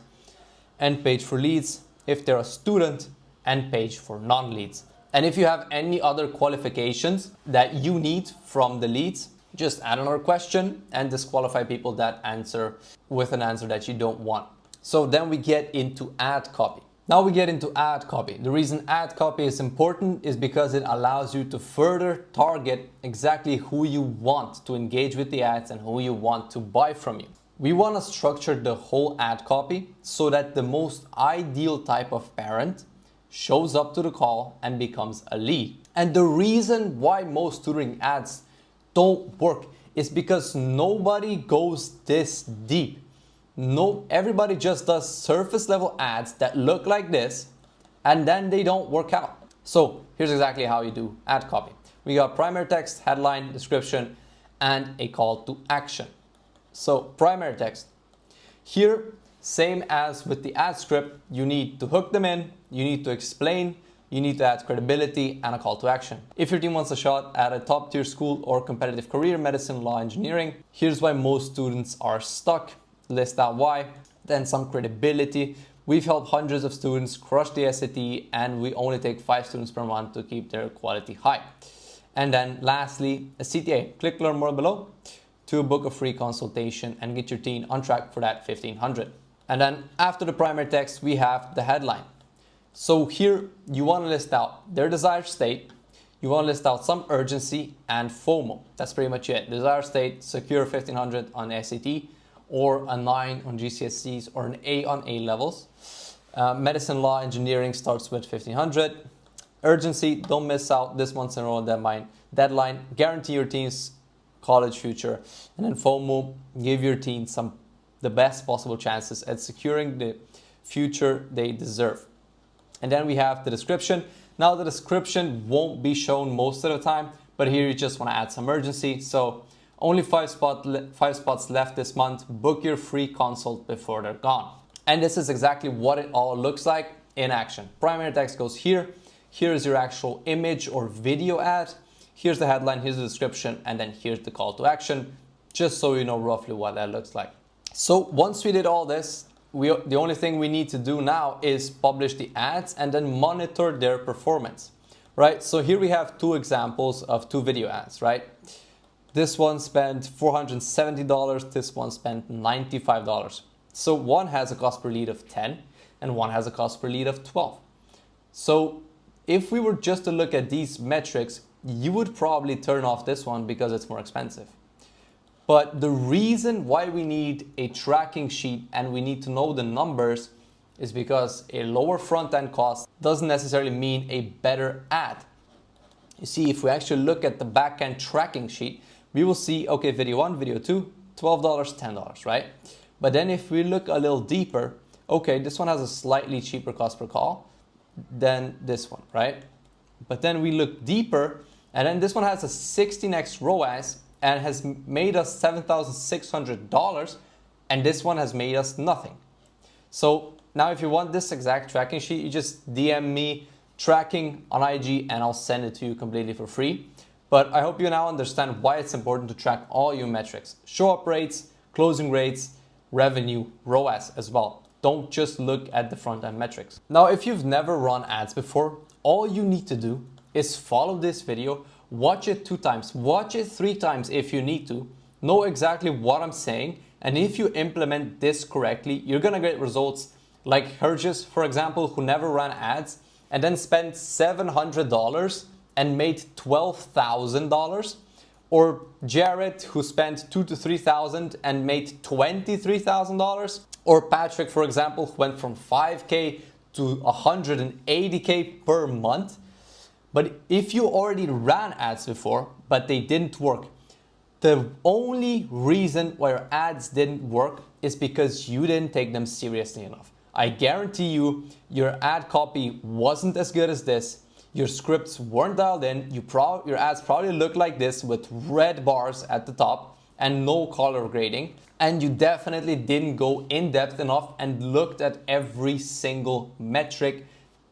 A: end page for leads. If they're a student, end page for non-leads. And if you have any other qualifications that you need from the leads, just add another question and disqualify people that answer with an answer that you don't want. So then we get into ad copy. Now we get into ad copy. The reason ad copy is important is because it allows you to further target exactly who you want to engage with the ads and who you want to buy from you. We want to structure the whole ad copy so that the most ideal type of parent shows up to the call and becomes a lead. And the reason why most tutoring ads don't work
B: is because nobody goes this deep. No, everybody just does surface level ads that look like this, and then they don't work out. So here's exactly how you do ad copy. We got primary text, headline, description, and a call to action. So primary text. Here, same as with the ad script, you need to hook them in, you need to explain, you need to add credibility and a call to action. If your team wants a shot at a top tier school or competitive career, medicine, law, engineering, here's why most students are stuck. List out why, then some credibility. We've helped hundreds of students crush the SAT, and we only take 5 students per month to keep their quality high. And then lastly, a CTA. Click learn more below to book a free consultation and get your team on track for that 1500. And then after the primary text, we have the headline. So here you want to list out their desired state, you want to list out some urgency and FOMO. That's pretty much it. Desired state, secure 1500 on SAT, or a 9 on GCSEs, or an A on A levels. Medicine, law, engineering starts with 1500. Urgency, don't miss out this month's enrollment deadline. Guarantee your team's college future. And then FOMO, give your team the best possible chances at securing the future they deserve. And then we have the description. Now the description won't be shown most of the time, but here you just want to add some urgency. So only 5 spots left this month. Book your free consult before they're gone. And this is exactly what it all looks like in action. Primary text goes here. Here is your actual image or video ad. Here's the headline, here's the description, and then here's the call to action, just so you know roughly what that looks like. So once we did all this, the only thing we need to do now is publish the ads and then monitor their performance, right? So here we have 2 examples of 2 video ads, right? This one spent $470, this one spent $95. So one has a cost per lead of 10 and one has a cost per lead of 12. So if we were just to look at these metrics, you would probably turn off this one because it's more expensive. But the reason why we need a tracking sheet and we need to know the numbers is because a lower front-end cost doesn't necessarily mean a better ad. You see, if we actually look at the back-end tracking sheet, we will see, okay, video 1, video 2, $12, $10, right? But then if we look a little deeper, okay, this one has a slightly cheaper cost per call than this one, right? But then we look deeper, and then this one has a 16x ROAS and has made us $7,600, and this one has made us nothing. So now if you want this exact tracking sheet, you just DM me tracking on IG and I'll send it to you completely for free. But I hope you now understand why it's important to track all your metrics. Show up rates, closing rates, revenue, ROAS as well. Don't just look at the front end metrics. Now, if you've never run ads before, all you need to do is follow this video, watch it 2 times, watch it 3 times if you need to, know exactly what I'm saying, and if you implement this correctly, you're gonna get results like Herges, for example, who never ran ads and then spent $700 and made $12,000, or Jared, who spent $2,000 to $3,000 and made $23,000, or Patrick, for example, who went from 5K to 180K per month. But if you already ran ads before, but they didn't work, the only reason why your ads didn't work is because you didn't take them seriously enough. I guarantee you, your ad copy wasn't as good as this. Your scripts weren't dialed in. Your ads probably look like this with red bars at the top and no color grading. And you definitely didn't go in depth enough and looked at every single metric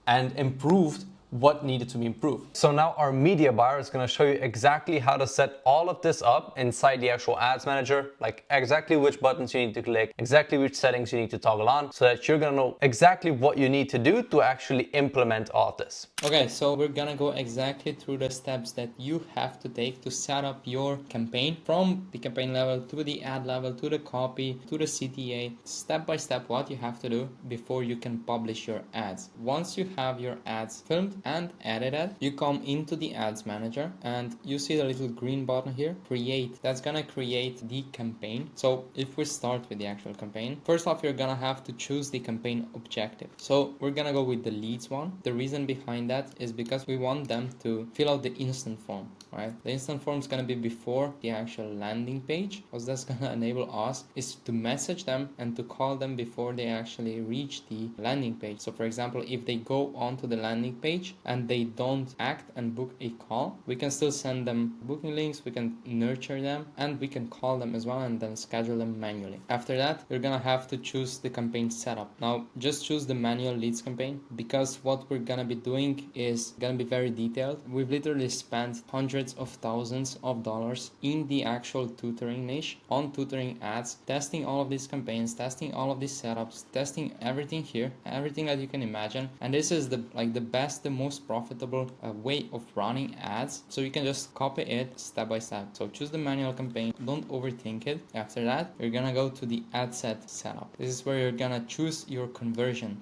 B: and improved what needed to be improved. So now our media buyer is going to show you exactly how to set all of this up inside the actual ads manager, like exactly which buttons you need to click, exactly which settings you need to toggle on, so that you're going to know exactly what you need to do to actually implement all of this.
D: Okay, so we're gonna go exactly through the steps that you have to take to set up your campaign, from the campaign level to the ad level to the copy to the CTA, step by step what you have to do before you can publish your ads. Once you have your ads filmed and edited, you come into the ads manager and you see the little green button here, create. That's gonna create the campaign. So if we start with the actual campaign, first off, you're gonna have to choose the campaign objective. So we're gonna go with the leads one. The reason behind that is because we want them to fill out the instant form. right? The instant form is going to be before the actual landing page. What that's going to enable us is to message them and to call them before they actually reach the landing page. So for example, if they go onto the landing page and they don't act and book a call, we can still send them booking links, we can nurture them, and we can call them as well and then schedule them manually. After that, you're gonna have to choose the campaign setup. Now just choose the manual leads campaign, because what we're gonna be doing is gonna be very detailed. We've literally spent hundreds of thousands of dollars in the actual tutoring niche on tutoring ads, testing all of these campaigns, testing all of these setups, testing everything here, everything that you can imagine. And this is the best, the most profitable way of running ads. So you can just copy it step by step. So choose the manual campaign, don't overthink it. After that, you're gonna go to the ad set setup. This is where you're gonna choose your conversion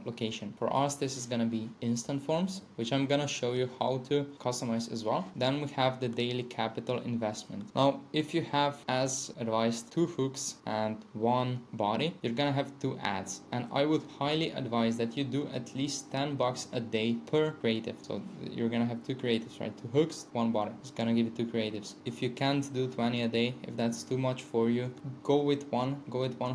D: location. For us, this is gonna be instant forms, which I'm gonna show you how to customize as well. Then we have the daily capital investment. Now, if you have, as advised, 2 hooks and 1 body, you're gonna have 2 ads. And I would highly advise that you do at least $10 a day per creative. So you're gonna have 2 creatives, right? 2 hooks, 1 body. It's gonna give you 2 creatives. If you can't do 20 a day, if that's too much for you, go with one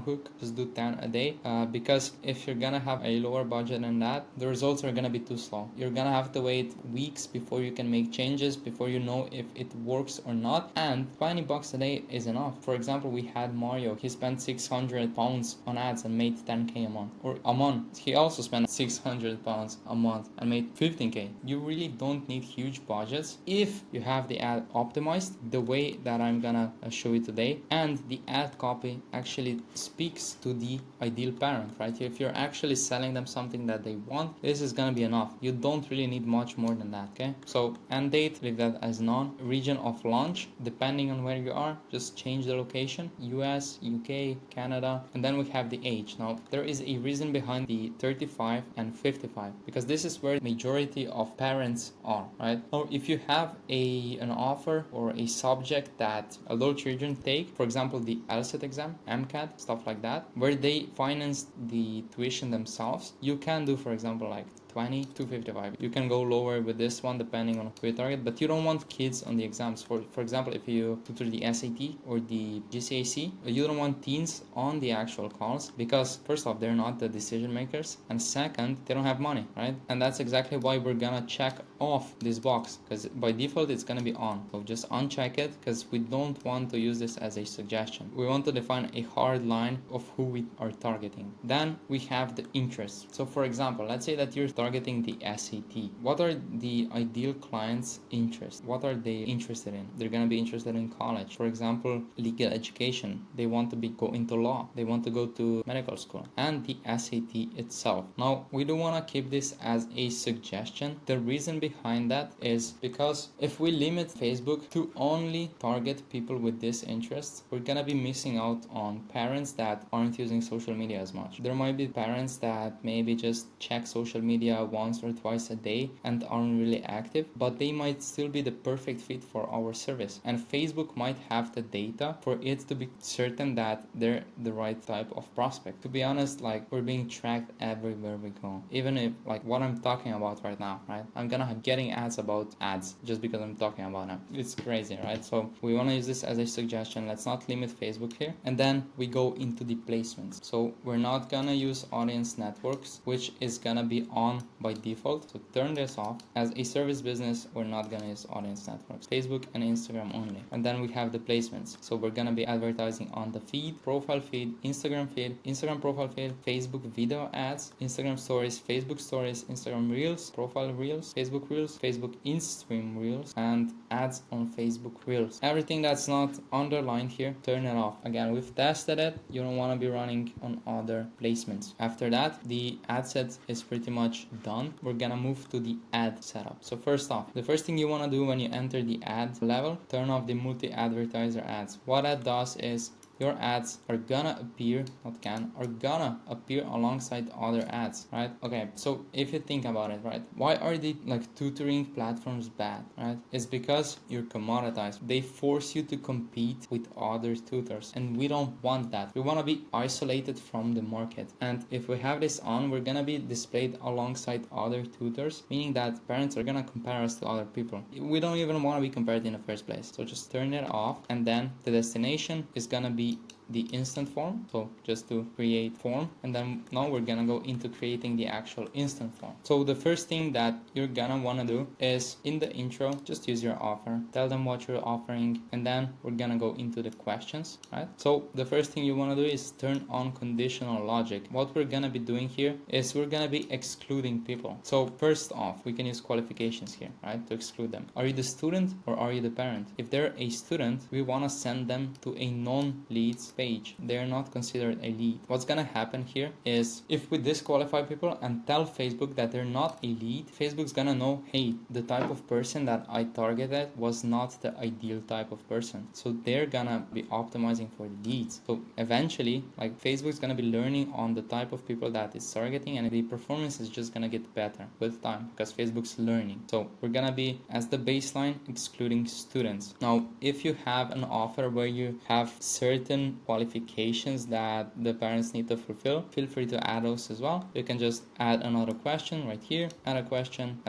D: hook, just do 10 a day, because if you're gonna have a lower budget than that, the results are gonna be too slow. You're gonna have to wait weeks before you can make changes, before you know if it works or not, and $20 a day is enough. For example, we had Mario. He spent £600 on ads and made 10k a month, or a month. He also spent £600 a month and made 15k. You really don't need huge budgets if you have the ad optimized the way that I'm gonna show you today, and the ad copy actually speaks to the ideal parent, right? If you're actually selling them something that they want, this is gonna be enough. You don't really need much more than that, okay? So end date, leave that as none. Region of launch, depending on where you are, just change the location, US, UK, Canada, and then we have the age. Now there is a reason behind the 35 and 55, because this is where the majority of parents are, right? Now if you have an offer or a subject that adult children take, for example the LSAT exam, MCAT, stuff like that, where they finance the tuition themselves, you can do, for example, like 20 to 55. You can go lower with this one depending on who you target, but you don't want kids on the exams. For example, if you tutor the SAT or the GCAC, you don't want teens on the actual calls, because first off, they're not the decision makers, and second, they don't have money, right? And that's exactly why we're gonna check off this box, because by default it's gonna be on. So just uncheck it, because we don't want to use this as a suggestion. We want to define a hard line of who we are targeting. Then we have the interest. So for example, let's say that you're targeting the SAT. What are the ideal clients' interests? What are they interested in? They're gonna be interested in college. For example, legal education. They want to go into law. They want to go to medical school. And the SAT itself. Now, we do want to keep this as a suggestion. The reason behind that is because if we limit Facebook to only target people with this interest, we're gonna be missing out on parents that aren't using social media as much. There might be parents that maybe just check social media once or twice a day and aren't really active, but they might still be the perfect fit for our service. And Facebook might have the data for it to be certain that they're the right type of prospect. To be honest, like, we're being tracked everywhere we go. Even if, like, what I'm talking about right now, right? I'm gonna have getting ads about ads just because I'm talking about them. It's crazy, right? So we want to use this as a suggestion. Let's not limit Facebook here. And then we go into the placements. So we're not gonna use audience networks, which is gonna be on by default. So turn this off. As a service business, we're not gonna use audience networks. Facebook and Instagram only. And then we have the placements. So we're gonna be advertising on the feed, profile feed, Instagram profile feed, Facebook video ads, Instagram stories, Instagram reels, profile reels, Facebook in-stream reels, and ads on Facebook reels. Everything that's not underlined here, turn it off. Again, we've tested it. You don't want to be running on other placements. After that, the ad set is pretty much done. We're gonna move to the ad setup. So first off, the first thing you want to do when you enter the ad level, turn off the multi-advertiser ads. What that does is your ads are gonna appear, not can, are gonna appear alongside other ads, right? Okay, so if you think about it, right, why are the like tutoring platforms bad, right? It's because you're commoditized. They force you to compete with other tutors, and we don't want that. We want to be isolated from the market. And if we have this on, we're gonna be displayed alongside other tutors, meaning that parents are gonna compare us to other people. We don't even want to be compared in the first place. So just turn it off, and then the destination is gonna be the instant form. So just to create form, and then now we're gonna go into creating the actual instant form. So the first thing that you're gonna want to do is in the intro, just use your offer, tell them what you're offering, and then we're gonna go into the questions, right? So the first thing you want to do is turn on conditional logic. What we're gonna be doing here is we're gonna be excluding people. So first off, we can use qualifications here, right, to exclude them. Are you the student or are you the parent? If they're a student, we want to send them to a non-leads page. They're not considered a lead. What's gonna happen here is if we disqualify people and tell Facebook that they're not a lead, Facebook's gonna know, hey, the type of person that I targeted was not the ideal type of person. So they're gonna be optimizing for the leads. So eventually, like Facebook's gonna be learning on the type of people that it's targeting, and the performance is just gonna get better with time because Facebook's learning. So we're gonna be, as the baseline, excluding students. Now, if you have an offer where you have certain qualifications that the parents need to fulfill, feel free to add those as well. You can just add another question right here, add a question,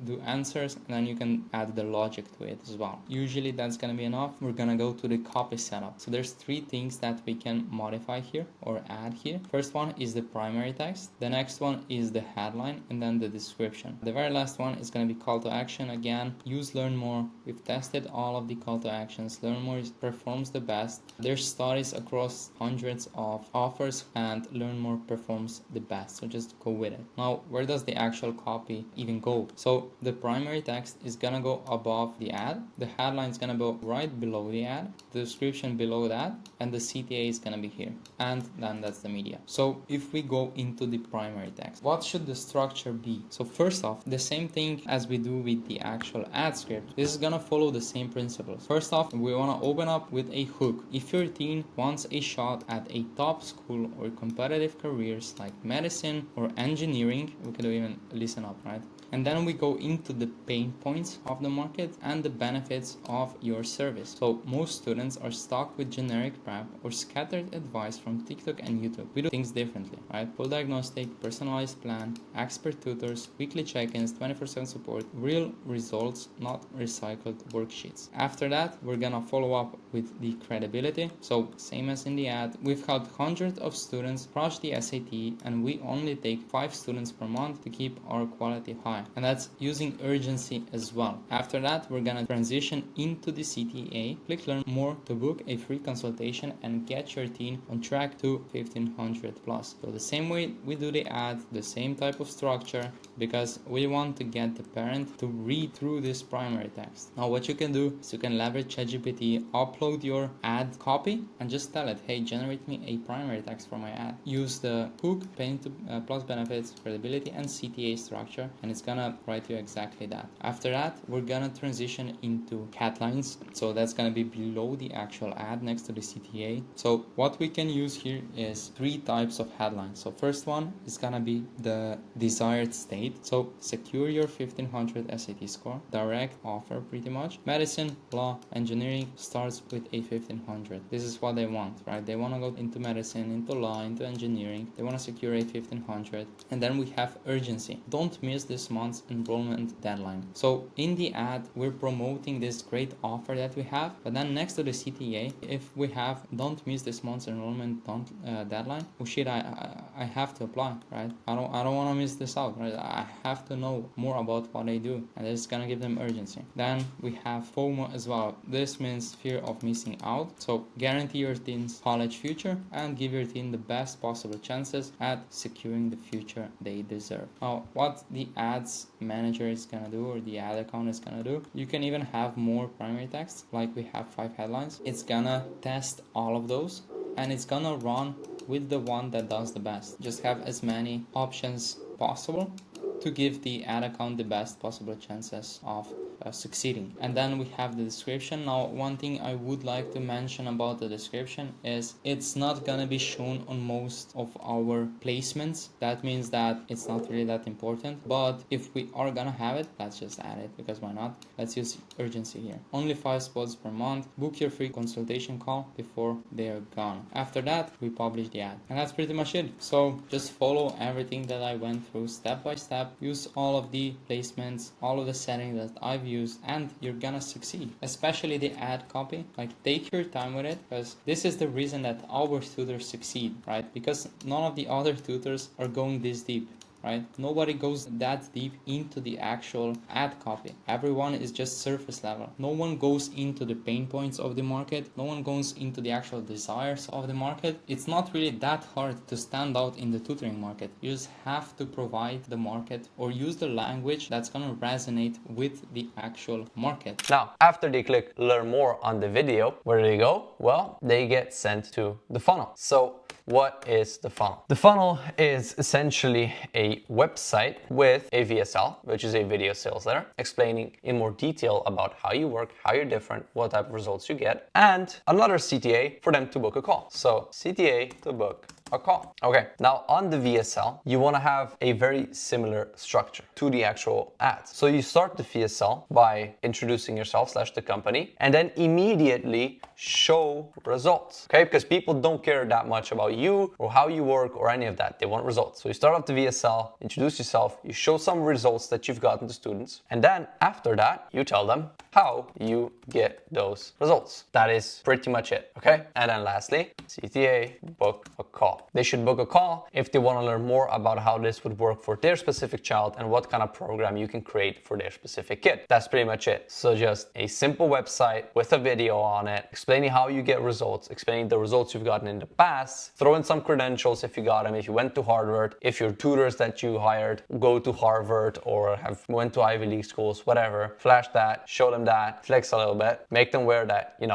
D: do answers, and then you can add the logic to it as well. Usually that's gonna be enough. We're gonna go to the copy setup. So there's three things that we can modify here or add here. First one is the primary text. The next one is the headline, and then the description. The very last one is gonna be call to action. Again, use learn more. We've tested all of the call to actions. Learn more performs the best. There's studies across hundreds of offers, and learn more performs the best. So just go with it. Now, where does the actual copy even go? So the primary text is gonna go above the ad. The headline is gonna go right below the ad. The description below that, and the CTA is gonna be here. And then that's the media. So if we go into the primary text, what should the structure be? So first off, the same thing as we do with the actual ad script. This is gonna follow the same principles. First off, we wanna open up with a hook. If your teen wants a shot at a top school or competitive careers like medicine or engineering, we could even listen up, right? And then we go into the pain points of the market and the benefits of your service. So most students are stuck with generic prep or scattered advice from TikTok and YouTube. We do things differently, right? Full diagnostic, personalized plan, expert tutors, weekly check-ins, 24/7 support, real results, not recycled worksheets. After that, we're gonna follow up with the credibility. So same as in the ad, we've had hundreds of students crush the SAT, and we only take 5 students per month to keep our quality high. And that's using urgency as well. After that, we're gonna transition into the CTA. Click learn more to book a free consultation and get your teen on track to 1500 plus. So the same way we do the ad, the same type of structure, because we want to get the parent to read through this primary text. Now what you can do is you can leverage ChatGPT, upload your ad copy, and just tell it, hey, generate me a primary text for my ad. Use the hook, pain to plus benefits, credibility, and CTA structure, and it's gonna write you exactly that. After that, we're gonna transition into headlines. So that's gonna be below the actual ad next to the CTA. So what we can use here is 3 types of headlines. So first one is gonna be the desired state. So secure your 1500 SAT score, direct offer pretty much. Medicine, law, engineering starts with a 1500. This is what they want, right? They wanna go into medicine, into law, into engineering. They wanna secure a 1500. And then we have urgency. Don't miss this month's enrollment deadline. So in the ad, we're promoting this great offer that we have, but then next to the CTA, if we have don't miss this month's enrollment deadline, oh shit, I have to apply, right? I don't want to miss this out, right? I have to know more about what I do, and it's gonna give them urgency. Then we have FOMO as well. This means fear of missing out. So guarantee your teen's college future and give your teen the best possible chances at securing the future they deserve. Now, what the ads manager is gonna do, or the ad account is gonna do, you can even have more primary text, like we have 5 headlines. It's gonna test all of those, and it's gonna run with the one that does the best. Just have as many options possible to give the ad account the best possible chances of succeeding. And then we have the description. Now, one thing I would like to mention about the description is it's not gonna be shown on most of our placements. That means that it's not really that important, but if we are gonna have it, let's just add it, because why not? Let's use urgency here. Only 5 spots per month. Book your free consultation call before they are gone. After that, we publish the ad, and that's pretty much it. So just follow everything that I went through step by step. Use all of the placements, all of the settings that I've used, and you're gonna succeed. Especially the ad copy. Like, take your time with it, because this is the reason that our tutors succeed, right? Because none of the other tutors are going this deep, right? Nobody goes that deep into the actual ad copy. Everyone is just surface level. No one goes into the pain points of the market. No one goes into the actual desires of the market. It's not really that hard to stand out in the tutoring market. You just have to provide the market or use the language that's gonna resonate with the actual market.
A: Now, after they click learn more on the video, where do they go? Well, they get sent to the funnel. So what is the funnel? The funnel is essentially a website with a VSL, which is a video sales letter, explaining in more detail about how you work, how you're different, what type of results you get, and another CTA for them to book a call. So CTA to book a call. Okay, now on the VSL, you want to have a very similar structure to the actual ads. So you start the VSL by introducing yourself / the company, and then immediately show results, okay? Because people don't care that much about you or how you work or any of that. They want results. So you start off the VSL, introduce yourself, you show some results that you've gotten to students, and then after that, you tell them how you get those results. That is pretty much it, okay? And then lastly, CTA, book a call. They should book a call if they want to learn more about how this would work for their specific child and what kind of program you can create for their specific kid. That's pretty much it. So just a simple website with a video on it, explaining how you get results, explaining the results you've gotten in the past, throw in some credentials if you got them, if you went to Harvard, if your tutors that you hired go to Harvard or have went to Ivy League schools, whatever. Flash that, show them that, flex a little bit, make them aware that, you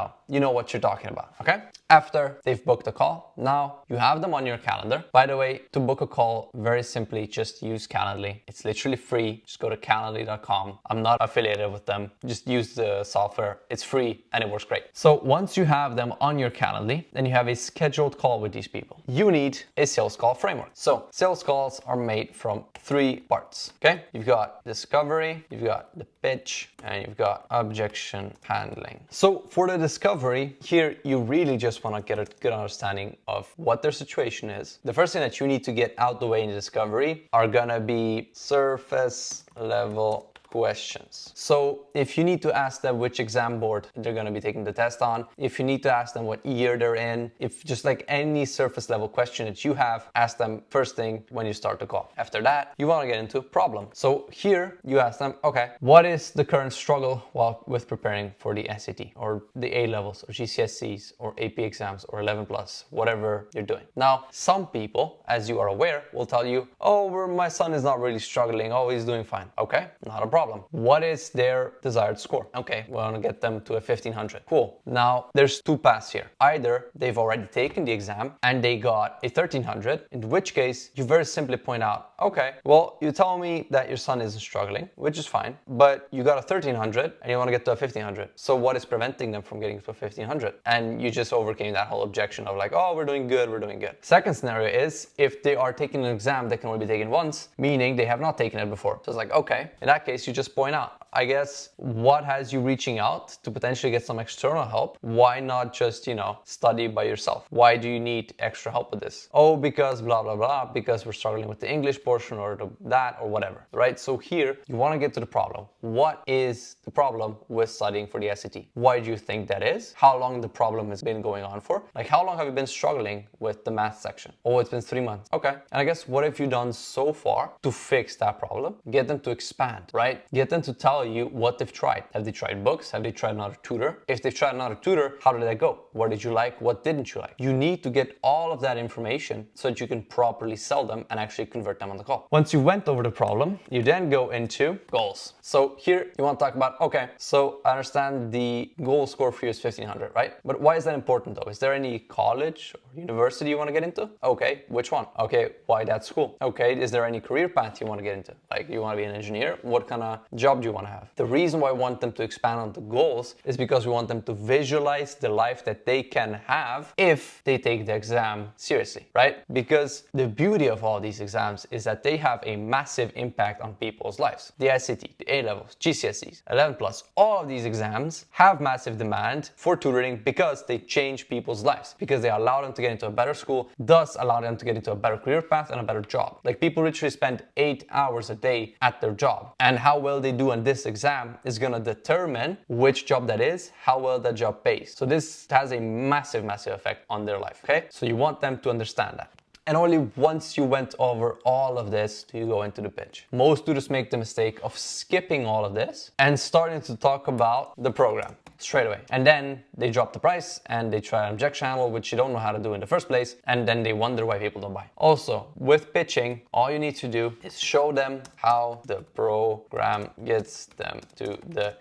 A: know what you're talking about, okay? After they've booked a call, now you have them on your calendar. By the way, to book a call, very simply, just use Calendly. It's literally free. Just go to calendly.com. I'm not affiliated with them. Just use the software. It's free and it works great. So once you have them on your Calendly, then you have a scheduled call with these people. You need a sales call framework. So sales calls are made from 3 parts, okay? You've got discovery, you've got the pitch, and you've got objection handling. So for the discovery, here you really just want to get a good understanding of what their situation is. The first thing that you need to get out the way in the discovery are gonna be surface level questions. So if you need to ask them which exam board they're going to be taking the test on, if you need to ask them what year they're in, if just like any surface level question that you have, ask them first thing when you start the call. After that, you want to get into problem. So here you ask them, okay, what is the current struggle with preparing for the SAT or the A levels or GCSEs or AP exams or 11 plus, whatever you're doing. Now, some people, as you are aware, will tell you, oh, my son is not really struggling. Oh, he's doing fine. Okay, not a problem. What is their desired score? Okay, we want to get them to a 1500. Cool. Now there's 2 paths here. Either they've already taken the exam and they got a 1300, in which case you very simply point out, okay, well, you tell me that your son isn't struggling, which is fine, but you got a 1300 and you want to get to a 1500. So what is preventing them from getting to a 1500? And you just overcame that whole objection of like, oh, we're doing good, we're doing good. Second scenario is if they are taking an exam that can only be taken once, meaning they have not taken it before. So it's like, okay, in that case, you just point out, I guess, what has you reaching out to potentially get some external help? Why not just, study by yourself? Why do you need extra help with this? Oh, because blah, blah, blah, because we're struggling with the English portion or that or whatever, right? So here, you want to get to the problem. What is the problem with studying for the SAT? Why do you think that is? How long the problem has been going on for? Like, how long have you been struggling with the math section? Oh, it's been 3 months. Okay. And I guess what have you done so far to fix that problem? Get them to expand, right? Get them to tell you what they've tried. Have they tried books? Have they tried another tutor? If they've tried another tutor, how did that go? What did you like? What didn't you like? You need to get all of that information so that you can properly sell them and actually convert them on the call. Once you went over the problem, you then go into goals. So here you want to talk about, okay, so I understand the goal score for you is 1500, right? But why is that important though? Is there any college or university you want to get into? Okay, which one? Okay, why that school? Okay, is there any career path you want to get into? Like you want to be an engineer? What kind of job do you want to have? The reason why I want them to expand on the goals is because we want them to visualize the life that they can have if they take the exam seriously, right? Because the beauty of all these exams is that they have a massive impact on people's lives. The SAT, the A-levels, GCSEs, 11 plus, all of these exams have massive demand for tutoring because they change people's lives, because they allow them to get into a better school, thus allow them to get into a better career path and a better job. Like, people literally spend 8 hours a day at their job, and how well they do on this exam is gonna determine which job that is, how well that job pays. So this has a massive effect on their life, okay? So you want them to understand that. And only once you went over all of this do you go into the pitch. Most students make the mistake of skipping all of this and starting to talk about the program straight away. And then they drop the price and they try an objection handle, which you don't know how to do in the first place. And then they wonder why people don't buy. Also, with pitching, all you need to do is show them how the program gets them to the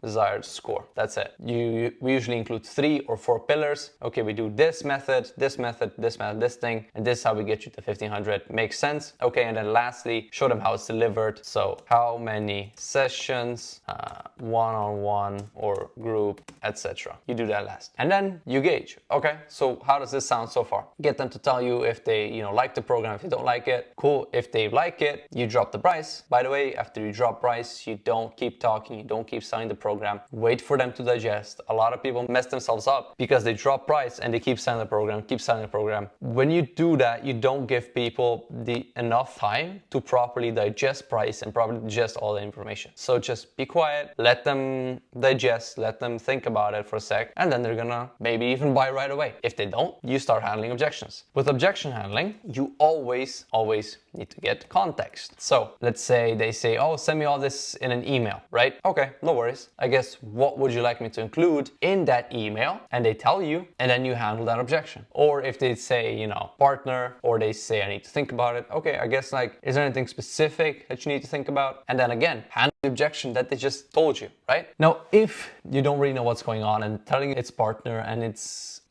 A: desired score. That's it. We usually include 3 or 4 pillars. Okay, we do this method, this method, this method, this thing, and this is how we get you to 1500. Makes sense? Okay, and then lastly, show them how it's delivered. So how many sessions, one-on-one or group, etc. You do that last. And then you gauge. Okay, so how does this sound so far? Get them to tell you if they, like the program, if they don't like it. Cool. If they like it, you drop the price. By the way, after you drop price, you don't keep talking, you don't keep selling the program. Wait for them to digest. A lot of people mess themselves up because they drop price and they keep selling the program, When you do that, you don't give people enough time to properly digest price and properly digest all the information. So just be quiet, let them digest, let them think about it for a sec, and then they're gonna maybe even buy right away. If they don't, you start handling objections. With objection handling, you always need to get context. So let's say they say, oh, send me all this in an email, right? Okay, no worries. I guess, what would you like me to include in that email? And they tell you, and then you handle that objection. Or if they say, partner, or they say, I need to think about it. Okay, I guess, is there anything specific that you need to think about? And then again, handle the objection that they just told you, right? Now, if you don't really know what's going on and telling its partner and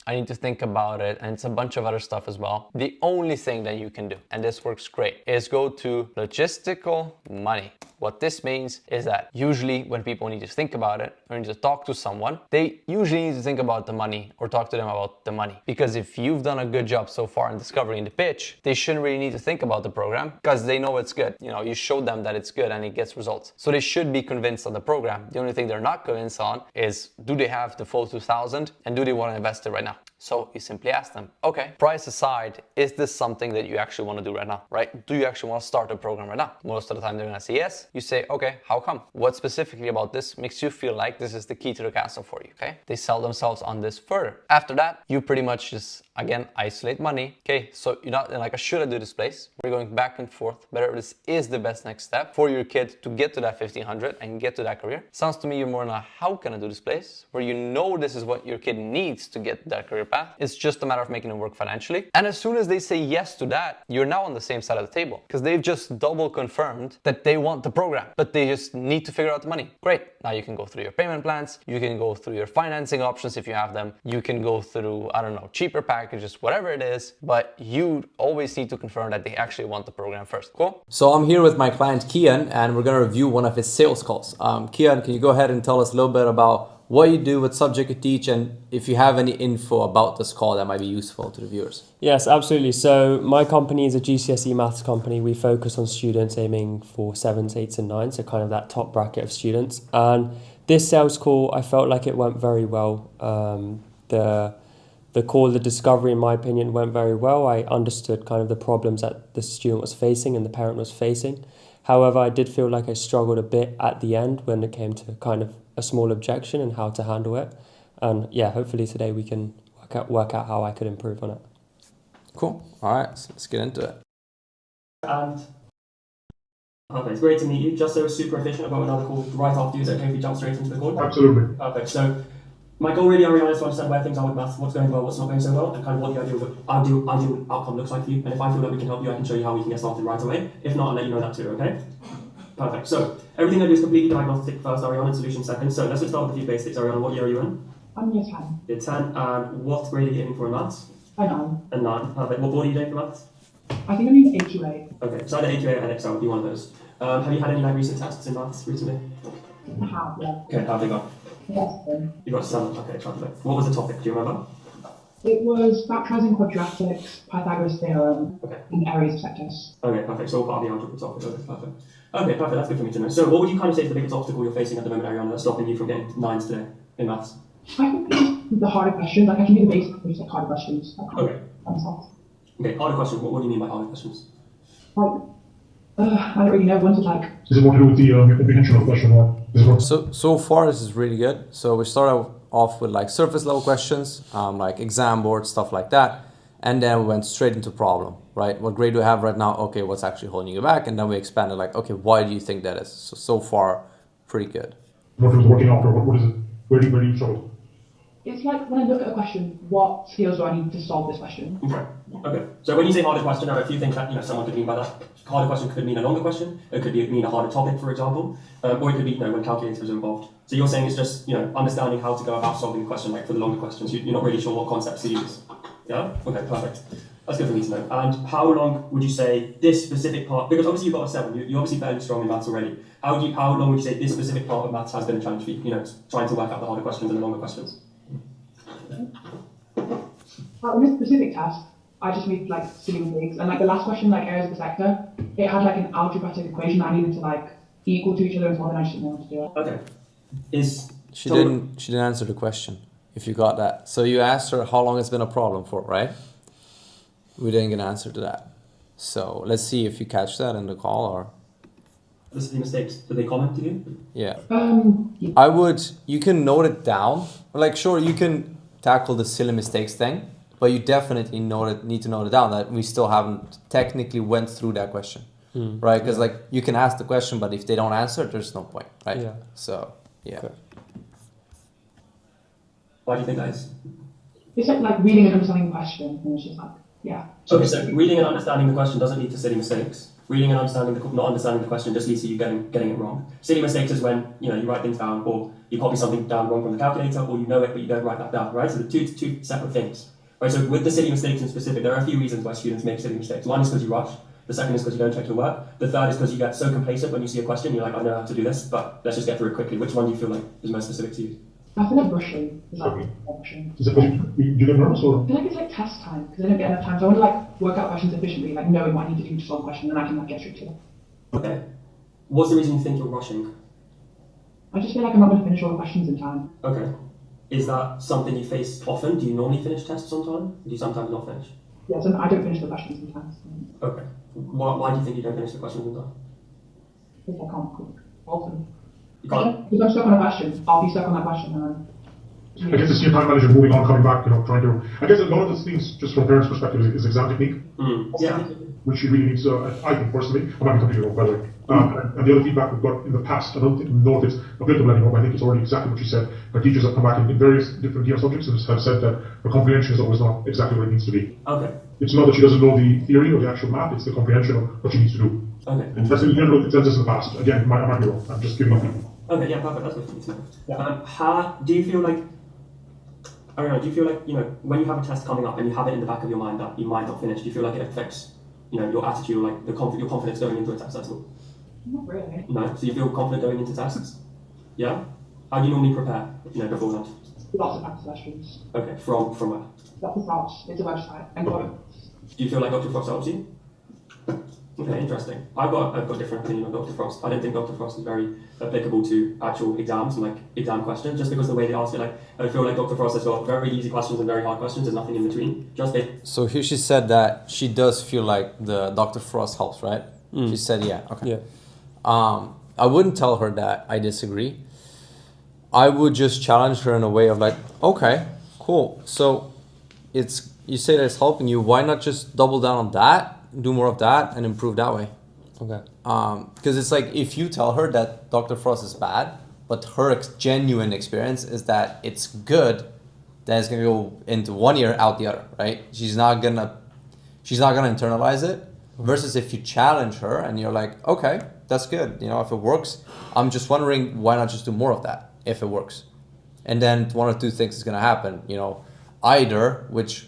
A: I need to think about it, and it's a bunch of other stuff as well. The only thing that you can do, and this works great, is go to logistical money. What this means is that usually when people need to think about it or need to talk to someone, they usually need to think about the money or talk to them about the money. Because if you've done a good job so far in discovering the pitch, they shouldn't really need to think about the program because they know it's good. You showed them that it's good and it gets results. So they should be convinced on the program. The only thing they're not convinced on is, do they have the full 2000 and do they want to invest it right now? So you simply ask them, okay, price aside, is this something that you actually want to do right now, right? Do you actually want to start a program right now? Most of the time they're going to say yes. You say, okay, how come? What specifically about this makes you feel like this is the key to the castle for you, okay? They sell themselves on this further. After that, you pretty much just, again, isolate money. Okay, so you're not like, should I do this place? We're going back and forth, whether this is the best next step for your kid to get to that 1500 and get to that career. Sounds to me you're more in a how can I do this place, where this is what your kid needs to get to that career path. It's just a matter of making it work financially. And as soon as they say yes to that, you're now on the same side of the table because they've just double confirmed that they want the program, but they just need to figure out the money. Great. Now you can go through your payment plans. You can go through your financing options if you have them. You can go through, cheaper packages, whatever it is, but you always need to confirm that they actually want the program first. Cool?
B: So I'm here with my client Kian, and we're going to review one of his sales calls. Kian, can you go ahead and tell us a little bit about what you do, what subject you teach, and if you have any info about this call that might be useful to the viewers?
C: Yes, absolutely. So my company is a GCSE maths company. We focus on students aiming for 7s, 8s and 9s, so kind of that top bracket of students. And this sales call, I felt like it went very well. The call, the discovery, in my opinion, went very well. I understood kind of the problems that the student was facing and the parent was facing. However, I did feel like I struggled a bit at the end when it came to kind of a small objection and how to handle it. And yeah, hopefully today we can work out how I could improve on it.
B: Cool. All right, so let's get into it.
C: And okay, it's great to meet you. Just so it's super efficient, I've got another call right after you. Is it okay if we jump straight into the call?
F: Absolutely.
C: Perfect. So my goal really, Ariana, is to understand where things are with maths, what's going well, what's not going so well, and kind of what the ideal outcome looks like for you. And if I feel that we can help you, I can show you how we can get started right away. If not, I'll let you know that too, okay? Perfect. So everything I do is completely diagnostic first, Ariana, and solution second. So let's just start with a few basics. Ariana, what year are you in?
F: I'm year 10.
C: Year 10. And what grade are you aiming for in maths?
F: A 9.
C: A 9. Perfect. What board are you doing for maths?
F: I think I'm in AQA.
C: Okay, so either AQA or Excel would be one of those.
F: Have you had any like recent tests in maths recently?
G: I have, yeah.
F: Okay, how have they gone?
G: Yes.
F: You got some. Okay, perfect. What was the topic? Do you remember?
G: It was factorizing quadratics, Pythagoras theorem,
F: Okay.
G: and areas of set tests.
F: Okay, perfect. So all part of the algebra topic. Okay, perfect. Okay, perfect. That's good for me to know. So what would you kind of say is the biggest obstacle you're facing at the moment, Ariana, that's stopping you from getting 9s today in maths?
G: I think it's just the harder questions. Like I can do the basics, but just like harder questions. I can't
F: Okay.
G: understand.
F: Okay, harder questions. What do you mean by harder questions?
G: Like, I don't really know. Ones with like.
H: Is it more to do with the comprehension of the question, or is it more?
B: So far this is really good. So we started off with like surface level questions, like exam board, stuff like that. And then we went straight into problem, right? What grade do we have right now? Okay, what's actually holding you back? And then we expanded like, okay, why do you think that is? So far, pretty good.
H: What was working out, or what is it? Where do you struggle?
G: It's like when I look at a question, what skills do I need to solve this question?
F: Okay. Okay. So when you say harder question, there are a few things that someone could mean by that. Harder question could mean a longer question. It could mean a harder topic, for example, or it could be when calculators are involved. So you're saying it's just understanding how to go about solving the question, like for the longer questions. You're not really sure what concepts to use. Yeah. Okay. Perfect. That's good for me to know. And how long would you say this specific part? Because obviously you've got a 7. You're obviously fairly strong in maths already. How long would you say this specific part of maths has been a challenge for you? Trying to work out the harder questions and the longer questions.
G: In this specific task, I just made like silly mistakes, and like the last question, like areas of the sector, it had like an algebraic equation that I needed to like equal to each other and so on, and I just didn't know how to do it.
F: Okay.
B: She didn't answer the question, if you got that. So you asked her how long it's been a problem for, right? We didn't get an answer to that. So let's see if you catch that in the call or...
F: The silly mistakes, did they comment to you?
B: Yeah.
G: Yeah.
B: You can note it down. Like, sure, you can tackle the silly mistakes thing, but you definitely need to note it down that we still haven't technically went through that question, right? Because like you can ask the question, but if they don't answer, there's no point, right?
C: Yeah.
B: So, yeah.
C: Okay.
F: Why do you think that is?
G: It's like reading and understanding the question, and it's just like, yeah.
F: Okay, so reading and understanding the question doesn't lead to silly mistakes. Reading and not understanding the question just leads to you getting it wrong. Silly mistakes is when you write things down, or you copy something down wrong from the calculator, or you know it but you don't write that down, right? So the two separate things, right? So with the silly mistakes in specific, there are a few reasons why students make silly mistakes. One is because you rush. The second is because you don't check your work. The third is because you get so complacent when you see a question, you're like, I know how to do this, but let's just get through it quickly. Which one do you feel like is most specific to you?
G: I feel like rushing is like rushing.
H: Is it because you get nervous, or?
G: I feel like it's like test time because I don't get enough time. So I want to like work out questions efficiently, like knowing what I need to do to solve a question, and I can like get straight to it.
F: Okay. What's the reason you think you're rushing?
G: I just feel like I'm not going to finish all the questions in time.
F: Okay. Is that something you face often? Do you normally finish tests on time? Do you sometimes not finish?
G: Yeah, so I don't finish the questions in time. So
F: Okay. Why do you think you don't finish the questions on time?
G: because I can't solve them.
F: You can't.
G: If I'm stuck on a question, I'll be stuck on that question, and
H: I guess the senior time manager moving on, coming back, trying to. I guess a lot of those things, just from parents' perspective, is exam technique,
F: Yeah.
H: which she really needs. I think personally, I might be completely wrong, by the way. And the other feedback we've got in the past, I don't know if it's applicable anymore, but I think it's already exactly what she said. Her teachers have come back in various different subjects and have said that her comprehension is always not exactly where it needs to be.
F: Okay.
H: It's not that she doesn't know the theory or the actual math; it's the comprehension of what she needs to do.
F: Okay.
H: And that's the general consensus in the past. Again, I might be wrong. I'm just giving up.
F: Okay, yeah, perfect. That's good for me to know. How do you feel like? I don't know. Do you feel like when you have a test coming up and you have it in the back of your mind that you might not finish? Do you feel like it affects your attitude or like your confidence going into a test at all?
G: not really.
F: No. So you feel confident going into tests? Yeah. How do you normally prepare? Beforehand.
G: Lots of practice questions.
F: Okay. From where?
G: That's the Frost. It's a website. And
F: Okay. Do you feel like Dr. Frost helps you? Okay, interesting. I've got a different opinion on Dr. Frost. I don't think Dr. Frost is very applicable to actual exams and like exam questions, just because the way they ask it, like I feel like Dr. Frost has got very easy questions and very hard questions. There's nothing in between.
B: So here she said that she does feel like the Dr. Frost helps, right? She said, yeah, okay.
C: Yeah.
B: I wouldn't tell her that I disagree. I would just challenge her in a way of like, okay, cool. So you say that it's helping you. Why not just double down on that, do more of that, and improve that way?
C: Okay.
B: Because it's like if you tell her that Dr. Frost is bad, but her genuine experience is that it's good, then it's gonna go into one ear, out the other, right? She's not gonna internalize it. Versus if you challenge her and you're like, okay, that's good. If it works, I'm just wondering why not just do more of that if it works, and then one or two things is gonna happen. Either, which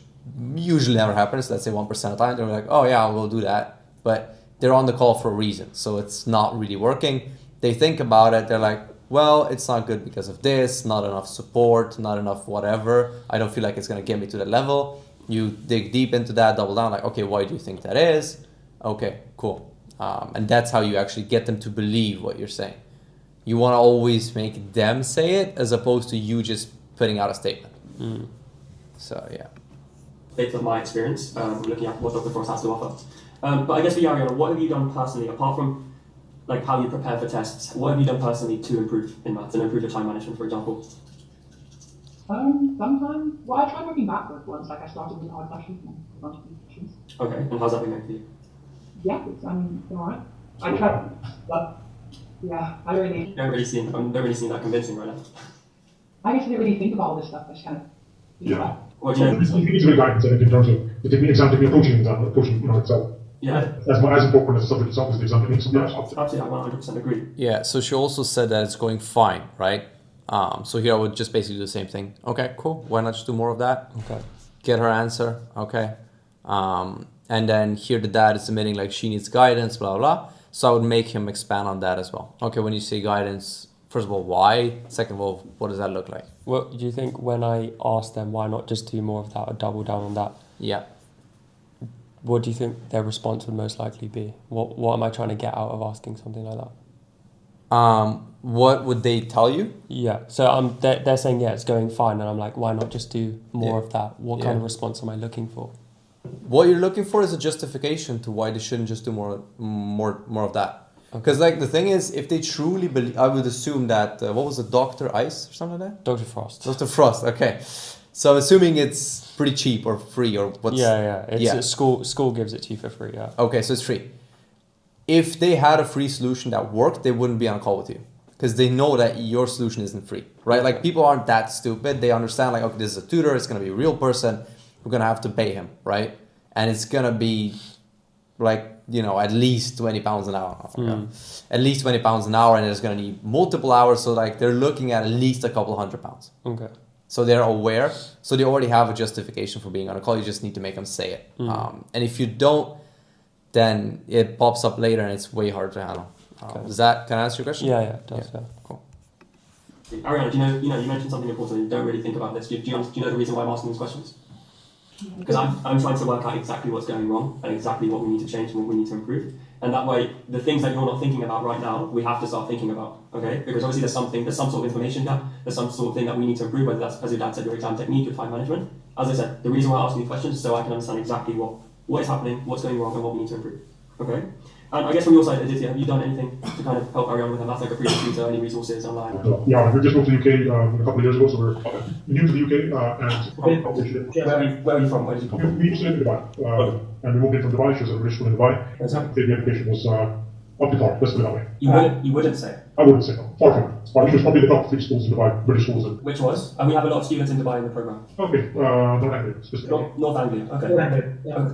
B: usually never happens, let's say 1% of the time, they're like, oh yeah, we'll do that. But they're on the call for a reason. So it's not really working. They think about it. They're like, well, it's not good because of this, not enough support, not enough whatever. I don't feel like it's going to get me to that level. You dig deep into that, double down, like, okay, why do you think that is? Okay, cool. And that's how you actually get them to believe what you're saying. You want to always make them say it as opposed to you just putting out a statement. So, yeah.
F: Based on my experience, looking at what Dr. Frost has to offer. But I guess for you, Ariana, what have you done personally, apart from like how you prepare for tests, what have you done personally to improve in maths and improve your time management, for example?
G: Sometimes, well, I tried working backwards once, like I started with hard questions and gone to easy questions.
F: Okay, and how's that been going for you?
G: Yeah, it's alright. I tried, but yeah, I don't really.
F: Don't really seem that convincing right now.
G: I guess I didn't really think about all this stuff. I just kind of.
H: Yeah.
F: Well, you know,
H: It's a bit of guidance, I think, in terms of the technique, approaching itself.
F: yeah,
H: As important as the subject itself is the exam technique.
F: absolutely, I 100% agree.
B: Yeah, so she also said that it's going fine, right? So here I would just basically do the same thing. Okay, cool. Why not just do more of that?
C: Okay.
B: Get her answer. Okay. And then here the dad is admitting like she needs guidance, blah, blah. So I would make him expand on that as well. Okay, when you say guidance, first of all, why? Second of all, what does that look like?
C: What do you think when I ask them why not just do more of that or double down on that?
B: Yeah.
C: What do you think their response would most likely be? What am I trying to get out of asking something like that?
B: What would they tell you?
C: Yeah, so they're saying, yeah, it's going fine. And I'm like, why not just do more of that? What kind of response am I looking for?
B: What you're looking for is a justification to why they shouldn't just do more of that. Because like the thing is, if they truly believe, I would assume that, what was it, Dr. Ice or something like that?
C: Dr. Frost.
B: Dr. Frost, okay. So I'm assuming it's pretty cheap or free or what's...
C: Yeah. It's school gives it to you for free, yeah.
B: Okay, so it's free. If they had a free solution that worked, they wouldn't be on a call with you. Because they know that your solution isn't free, right? Like people aren't that stupid. They understand like, okay, this is a tutor. It's going to be a real person. We're going to have to pay him, right? And it's going to be like, at least £20 an hour. At least £20 an hour, and it's going to need multiple hours. So like they're looking at least a couple £100.
C: Okay.
B: So they're aware. So they already have a justification for being on a call. You just need to make them say it. And if you don't, then it pops up later and it's way harder to handle. Can I answer your question?
C: Yeah, it does. Yeah.
B: Cool.
F: Ariana, you mentioned something important. You don't really think about this. Do you know the reason why I'm asking these questions? Because I'm trying to work out exactly what's going wrong and exactly what we need to change and what we need to improve. And that way, the things that you're not thinking about right now, we have to start thinking about, okay? Because obviously there's some sort of information gap, there's some sort of thing that we need to improve, whether that's, as your dad said, your exam technique, your time management. As I said, the reason why I'm asking these questions is so I can understand exactly what is happening, what's going wrong, and what we need to improve, okay? And I guess from your side, Aditya, have you done anything to kind of help Ariana with her math, like a previous tutor, any resources online?
H: Yeah, we just moved to the UK a couple of years ago, so we're new to the UK,
F: Where are you from? Where did you come from?
H: we used to live in Dubai, and we moved in from Dubai. She was at a British school in Dubai. The education was up to par, let's put it that way.
F: You wouldn't say?
H: I wouldn't say no, far from it. But it was probably the top 3 schools in Dubai, British schools.
F: Which was? And we have a lot of students in Dubai in the program.
H: Okay, North Anglia, specifically.
F: North Anglia, okay. Okay,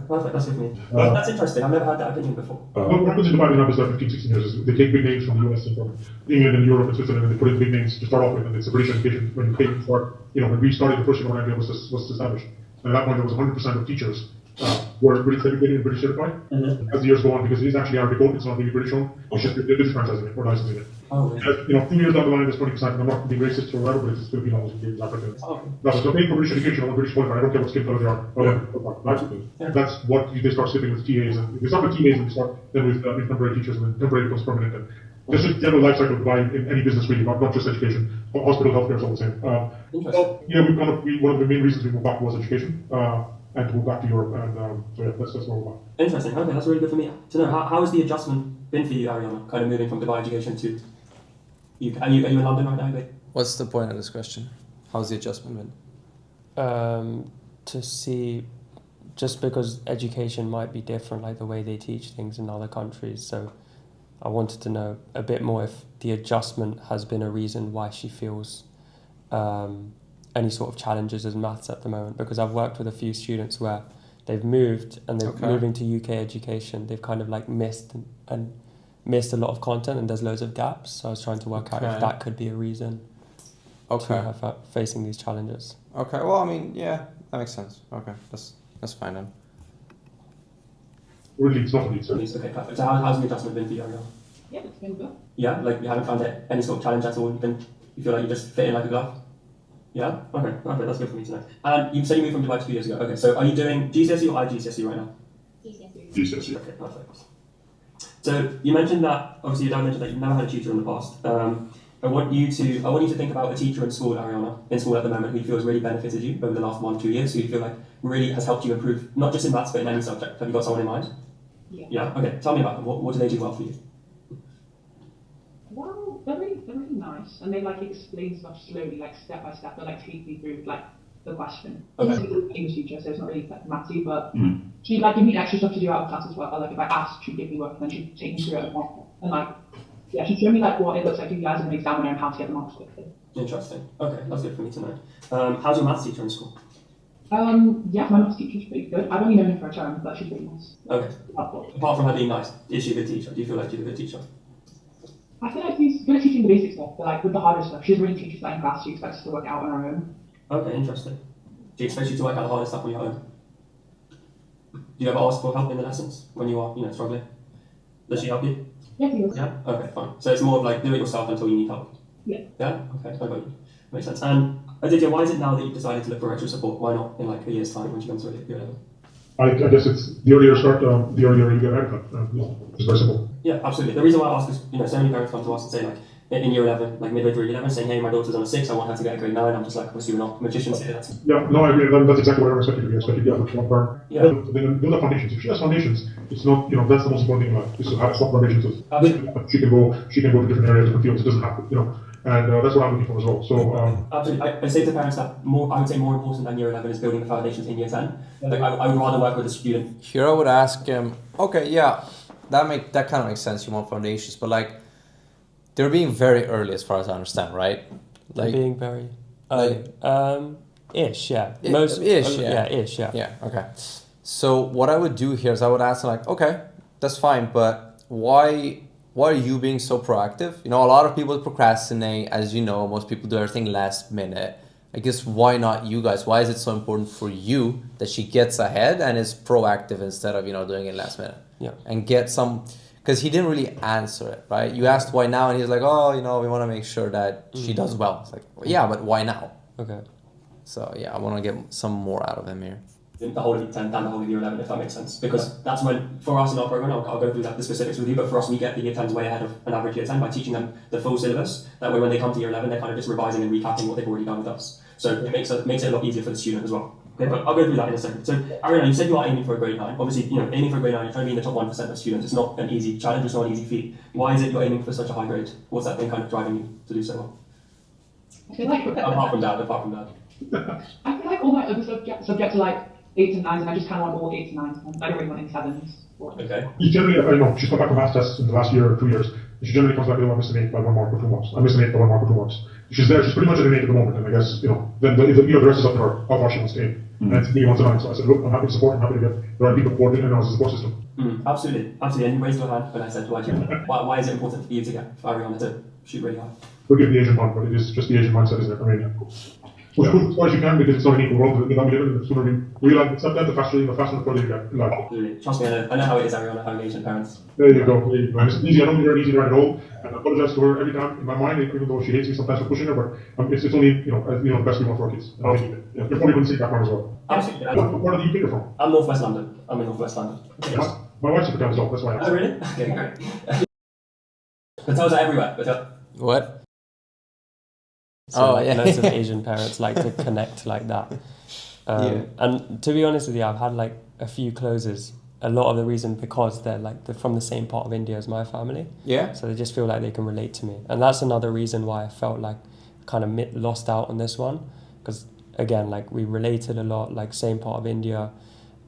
F: perfect, that's good for me. That's interesting, I've never had that opinion before.
H: What happens in Dubai, we have this 15, 16 years, is they take big names from the US and from England and Europe and Switzerland, and they put in big names to start off with, and it's a British education. When you pay for, when we started, the first year North Anglia was established. And at that point, there was 100% of teachers were British educated and British certified. As the years go on, because it is actually Arabic owned, it's not really British owned, it's just they're disfranchising it or licensing it.
F: Oh, really?
H: 2 years down the line, there's 20%, and I'm not being racist or whatever, but it's still being almost the opportunity. No, so paying for British education or British qualified, I don't care what skin color they are. That's what they start slipping with TAs, and they start with TAs and they start then with temporary teachers, and then temporary becomes permanent. And just the general life cycle of Dubai in any business really, not just education. Hospital, healthcare is all the same. So, one of the main reasons we moved back was education. And to move back to Europe, and so yeah, that's where we're back.
F: Interesting. Okay, that's really good for me to know. How has the adjustment been for you, Ariana? Kind of moving from Dubai education to UK. Are you in London right now?
B: What's the point of this question? How's the adjustment been?
C: To see, just because education might be different, like the way they teach things in other countries. So, I wanted to know a bit more if the adjustment has been a reason why she feels. Any sort of challenges as maths at the moment, because I've worked with a few students where they've moved and they're moving to UK education. They've kind of like missed a lot of content, and there's loads of gaps. So I was trying to work out if that could be a reason to have facing these challenges.
B: Okay, well, I mean, yeah, that makes sense. Okay, that's fine then.
H: Really, it's not a lead.
F: Okay, perfect. So how's the adjustment been for you, Ariel?
G: Yeah, it's been good.
F: Yeah, like you haven't found it any sort of challenge at all. You feel like you just fit in like a glove. Yeah. Okay. That's good for me to know. And you said you moved from Dubai 2 years ago. Okay. So are you doing GCSE or IGCSE right now?
H: GCSE.
F: Okay. Perfect. So you mentioned that obviously your dad mentioned that you've never had a tutor in the past. I want you to think about a teacher in school, Ariana, in school at the moment, who you feel has really benefited you over the last 1-2 years, who you feel like really has helped you improve, not just in maths, but in any subject. Have you got someone in mind?
G: Yeah.
F: Yeah. Okay. Tell me about them. What do they do well for you?
G: Well, they're really nice, and they like explain stuff slowly, like step by step. They like take me through like the question.
F: Okay.
G: She's an English teacher, so it's not really like mathsy, but she'd like give me extra stuff to do out of class as well. Like if I asked, she'd give me work, and then she'd take me through it at once. And like, yeah, she'd show me like what it looks like to you guys in an examiner and how to get the marks quickly.
F: Interesting. Okay, that's good for me to know. How's your maths teacher in school?
G: Yeah, my maths teacher's pretty good. I've only known her for a term, but she's really nice.
F: Okay. Apart from her being nice, is she a good teacher? Do you feel like she's a good teacher?
G: I feel like she's good at teaching the basic stuff, but like with the harder stuff, she doesn't really teach us that in class. She expects us to work out on our own.
F: Okay, interesting. Do you expect you to work out the harder stuff on your own? Do you ever ask for help in the lessons when you are, struggling? Does she help you?
G: Yeah, she does.
F: Yeah? Okay, fine. So it's more of like do it yourself until you need help?
G: Yeah.
F: Yeah? Okay, I got you. Makes sense. And Aditya, why is it now that you've decided to look for extra support? Why not in like a year's time when she comes to year 11?
H: I guess it's the earlier you start, the earlier you get ahead. It's very simple.
F: Yeah, absolutely. The reason why I ask is, so many parents come to us and say like, in year 11, like midway through year 11, saying, hey, my daughter's on a 6, I want her to get a grade 9. I'm just like, obviously we're not magicians here.
H: Yeah, no, I agree. That's exactly what I expected to be. I expected to get a firm.
F: Yeah.
H: Then build up foundations. If she has foundations, it's not, that's the most important thing in life, is to have strong foundations.
F: Absolutely.
H: She can go to different areas, different fields. It doesn't have to, and that's what I'm looking for as well. So,
F: absolutely. I say to parents that I would say more important than year 11 is building the foundations in year 10. Like, I would rather work with a student.
B: Here I would ask him, okay, yeah, that kind of makes sense. You want foundations, but like, they're being very early as far as I understand, right? Like
C: being very early. Ish, yeah. Ish, yeah.
B: Yeah, okay. So what I would do here is I would ask them like, okay, that's fine, but why are you being so proactive? A lot of people procrastinate, as you know, most people do everything last minute. I guess why not you guys? Why is it so important for you that she gets ahead and is proactive instead of, doing it last minute?
C: Yeah.
B: And get some, because he didn't really answer it, right? You asked why now, and he was like, oh, we want to make sure that she does well. It's like, well, yeah, but why now?
C: Okay.
B: So yeah, I want to get some more out of him here.
F: The whole of year 10 and the whole of year 11, if that makes sense. Because that's when, for us in our program, I'll go through the specifics with you, but for us, we get the year 10s way ahead of an average year 10 by teaching them the full syllabus. That way, when they come to year 11, they're kind of just revising and recapping what they've already done with us. So it makes it a lot easier for the student as well. Okay, but I'll go through that in a second. So, Ariana, you said you are aiming for a grade 9. Obviously, aiming for a grade 9, you're trying to be in the top 1% of students. It's not an easy challenge, it's not an easy feat. Why is it you're aiming for such a high grade? What's that thing kind of driving you to do so well?
G: I feel like
F: Apart from that.
G: I feel like all my other subjects are like 8s and 9s, and I just kind of want all 8s and 9s. I don't really want any 7s.
F: Okay.
H: Generally, she's come back from maths tests in the last year or 2 years. And she generally comes back, I'm missing 8 by 1 mark or 2 marks. I'm missing 8 by 1 mark or 2 marks. She's there, she's pretty much at an 8 at the moment, and I guess, then the rest is up to her, how far she wants to aim. And it's me wants to 9. So I said, look, I'm happy to support, I'm happy to get the right people supporting, and now it's a support system.
F: Absolutely. And you raised your hand when I said, why is it important for you to get Ariana to shoot really high?
H: Forgive the Asian one, but it is just the Asian mindset, isn't it? I mean, push as far as you can, because it's not an equal world that we live in. The sooner we realize accept that, the faster the further you get in life.
F: Absolutely. Trust me, I know how it is, Ariana, having Asian parents.
H: There you go. And it's easy. I don't think you're easy right at all. And I apologize to her every time in my mind, even though she hates me sometimes for pushing her. But it's only the best we want for our kids. You're probably going to see that one as well.
F: Absolutely.
H: What part of the UK are you from?
F: I'm Northwest London. I'm in Northwest London.
H: Okay. My wife's from as well. That's why I asked.
F: Oh really? Okay, great. Hotels are everywhere.
B: What?
C: So lots of Asian parents like to connect like that. And to be honest with you, I've had like a few closes. A lot of the reason because they're from the same part of India as my family.
B: Yeah.
C: So they just feel like they can relate to me, and that's another reason why I felt like kind of lost out on this one, because again, we related a lot, same part of India.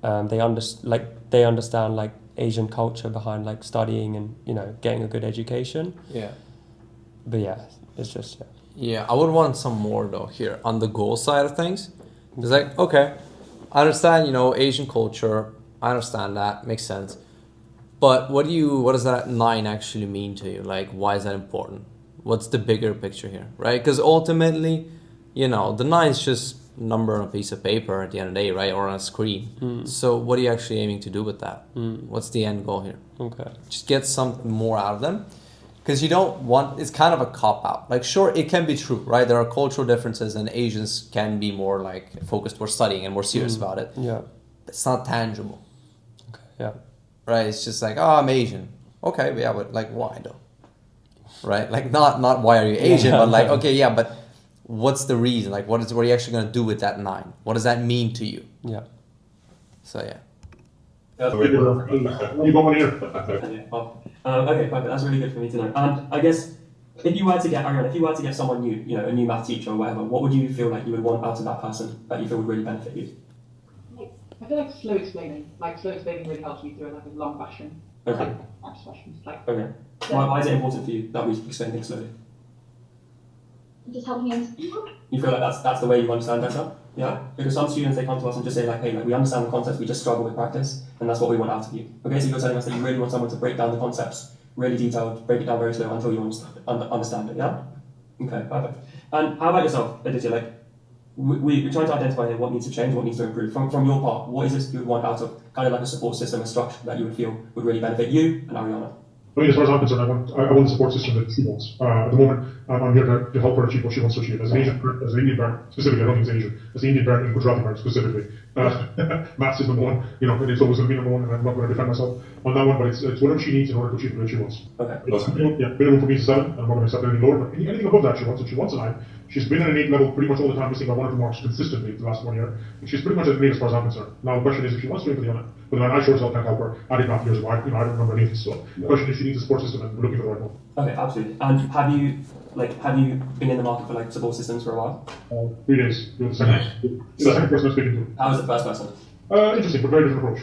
C: They understand Asian culture behind studying and getting a good education.
B: Yeah.
C: But yeah, it's just
B: Yeah, I would want some more though here on the goal side of things. It's okay, I understand, Asian culture, I understand that, makes sense. But what does that 9 actually mean to you? Why is that important? What's the bigger picture here, right? Because ultimately, the 9 is just number on a piece of paper at the end of the day, right? Or on a screen. So what are you actually aiming to do with that? What's the end goal here?
C: Okay.
B: Just get something more out of them. Because you don't want, it's kind of a cop-out. Like, sure, it can be true, right? There are cultural differences and Asians can be more like focused towards studying and more serious about it.
C: Yeah.
B: It's not tangible.
C: Okay. Yeah.
B: Right? It's just like, oh, I'm Asian. Okay, yeah, but like, why though? Right? Like, not why are you Asian, but like, okay, yeah, but what's the reason? Like, what are you actually going to do with that 9? What does that mean to you?
C: Yeah.
B: So, yeah.
H: You go on here.
F: Okay, perfect. That's really good for me to know. And I guess if you were to get someone new, you know, a new math teacher or whatever, what would you feel like you would want out of that person that you feel would really benefit you?
G: I feel like slow explaining. Like slow explaining really helps me through it, like a long fashion.
F: Okay.
G: Like questions. Like
F: Okay. Why is it important for you that we explain things slowly?
I: Just helping you understand.
F: You feel like that's the way you understand better? Yeah? Because some students, they come to us and just say like, hey, like we understand the concepts, we just struggle with practice, and that's what we want out of you. Okay, so you're telling us that you really want someone to break down the concepts, really detailed, break it down very slow until you understand it, yeah? Okay, perfect. And how about yourself, Aditya? Like, we're trying to identify here what needs to change, what needs to improve. From your part, what is it you would want out of kind of like a support system, a structure that you would feel would really benefit you and Ariana?
H: I mean, as far as I'm concerned, I want the support system that she wants. At the moment, I'm here to help her achieve what she wants to achieve. As an Asian, as an Indian parent, specifically, I don't think it's Asian. As an Indian parent and Gujarati parent, specifically, maths is number one. You know, and it's always going to be number one, and I'm not going to defend myself on that one. But it's whatever she needs in order to achieve what she wants.
F: Okay.
H: Yeah, minimum for me is 7. I'm not going to accept anything lower. But anything above that, she wants. If she wants a 9, she's been at an 8 level pretty much all the time, missing by 1 or 2 marks consistently the last 1 year. And she's pretty much at an 8 as far as I'm concerned. Now the question is, if she wants to aim for the 9, but then I sure as hell can't help her. I did math years ago. I don't remember anything. So the question is, she needs a support system, and we're looking for the right one.
F: Okay, absolutely. And have you been in the market for like support systems for a while?
H: 3 days. You're the second person I'm speaking to.
F: How was the first person?
H: Interesting, but very different approach.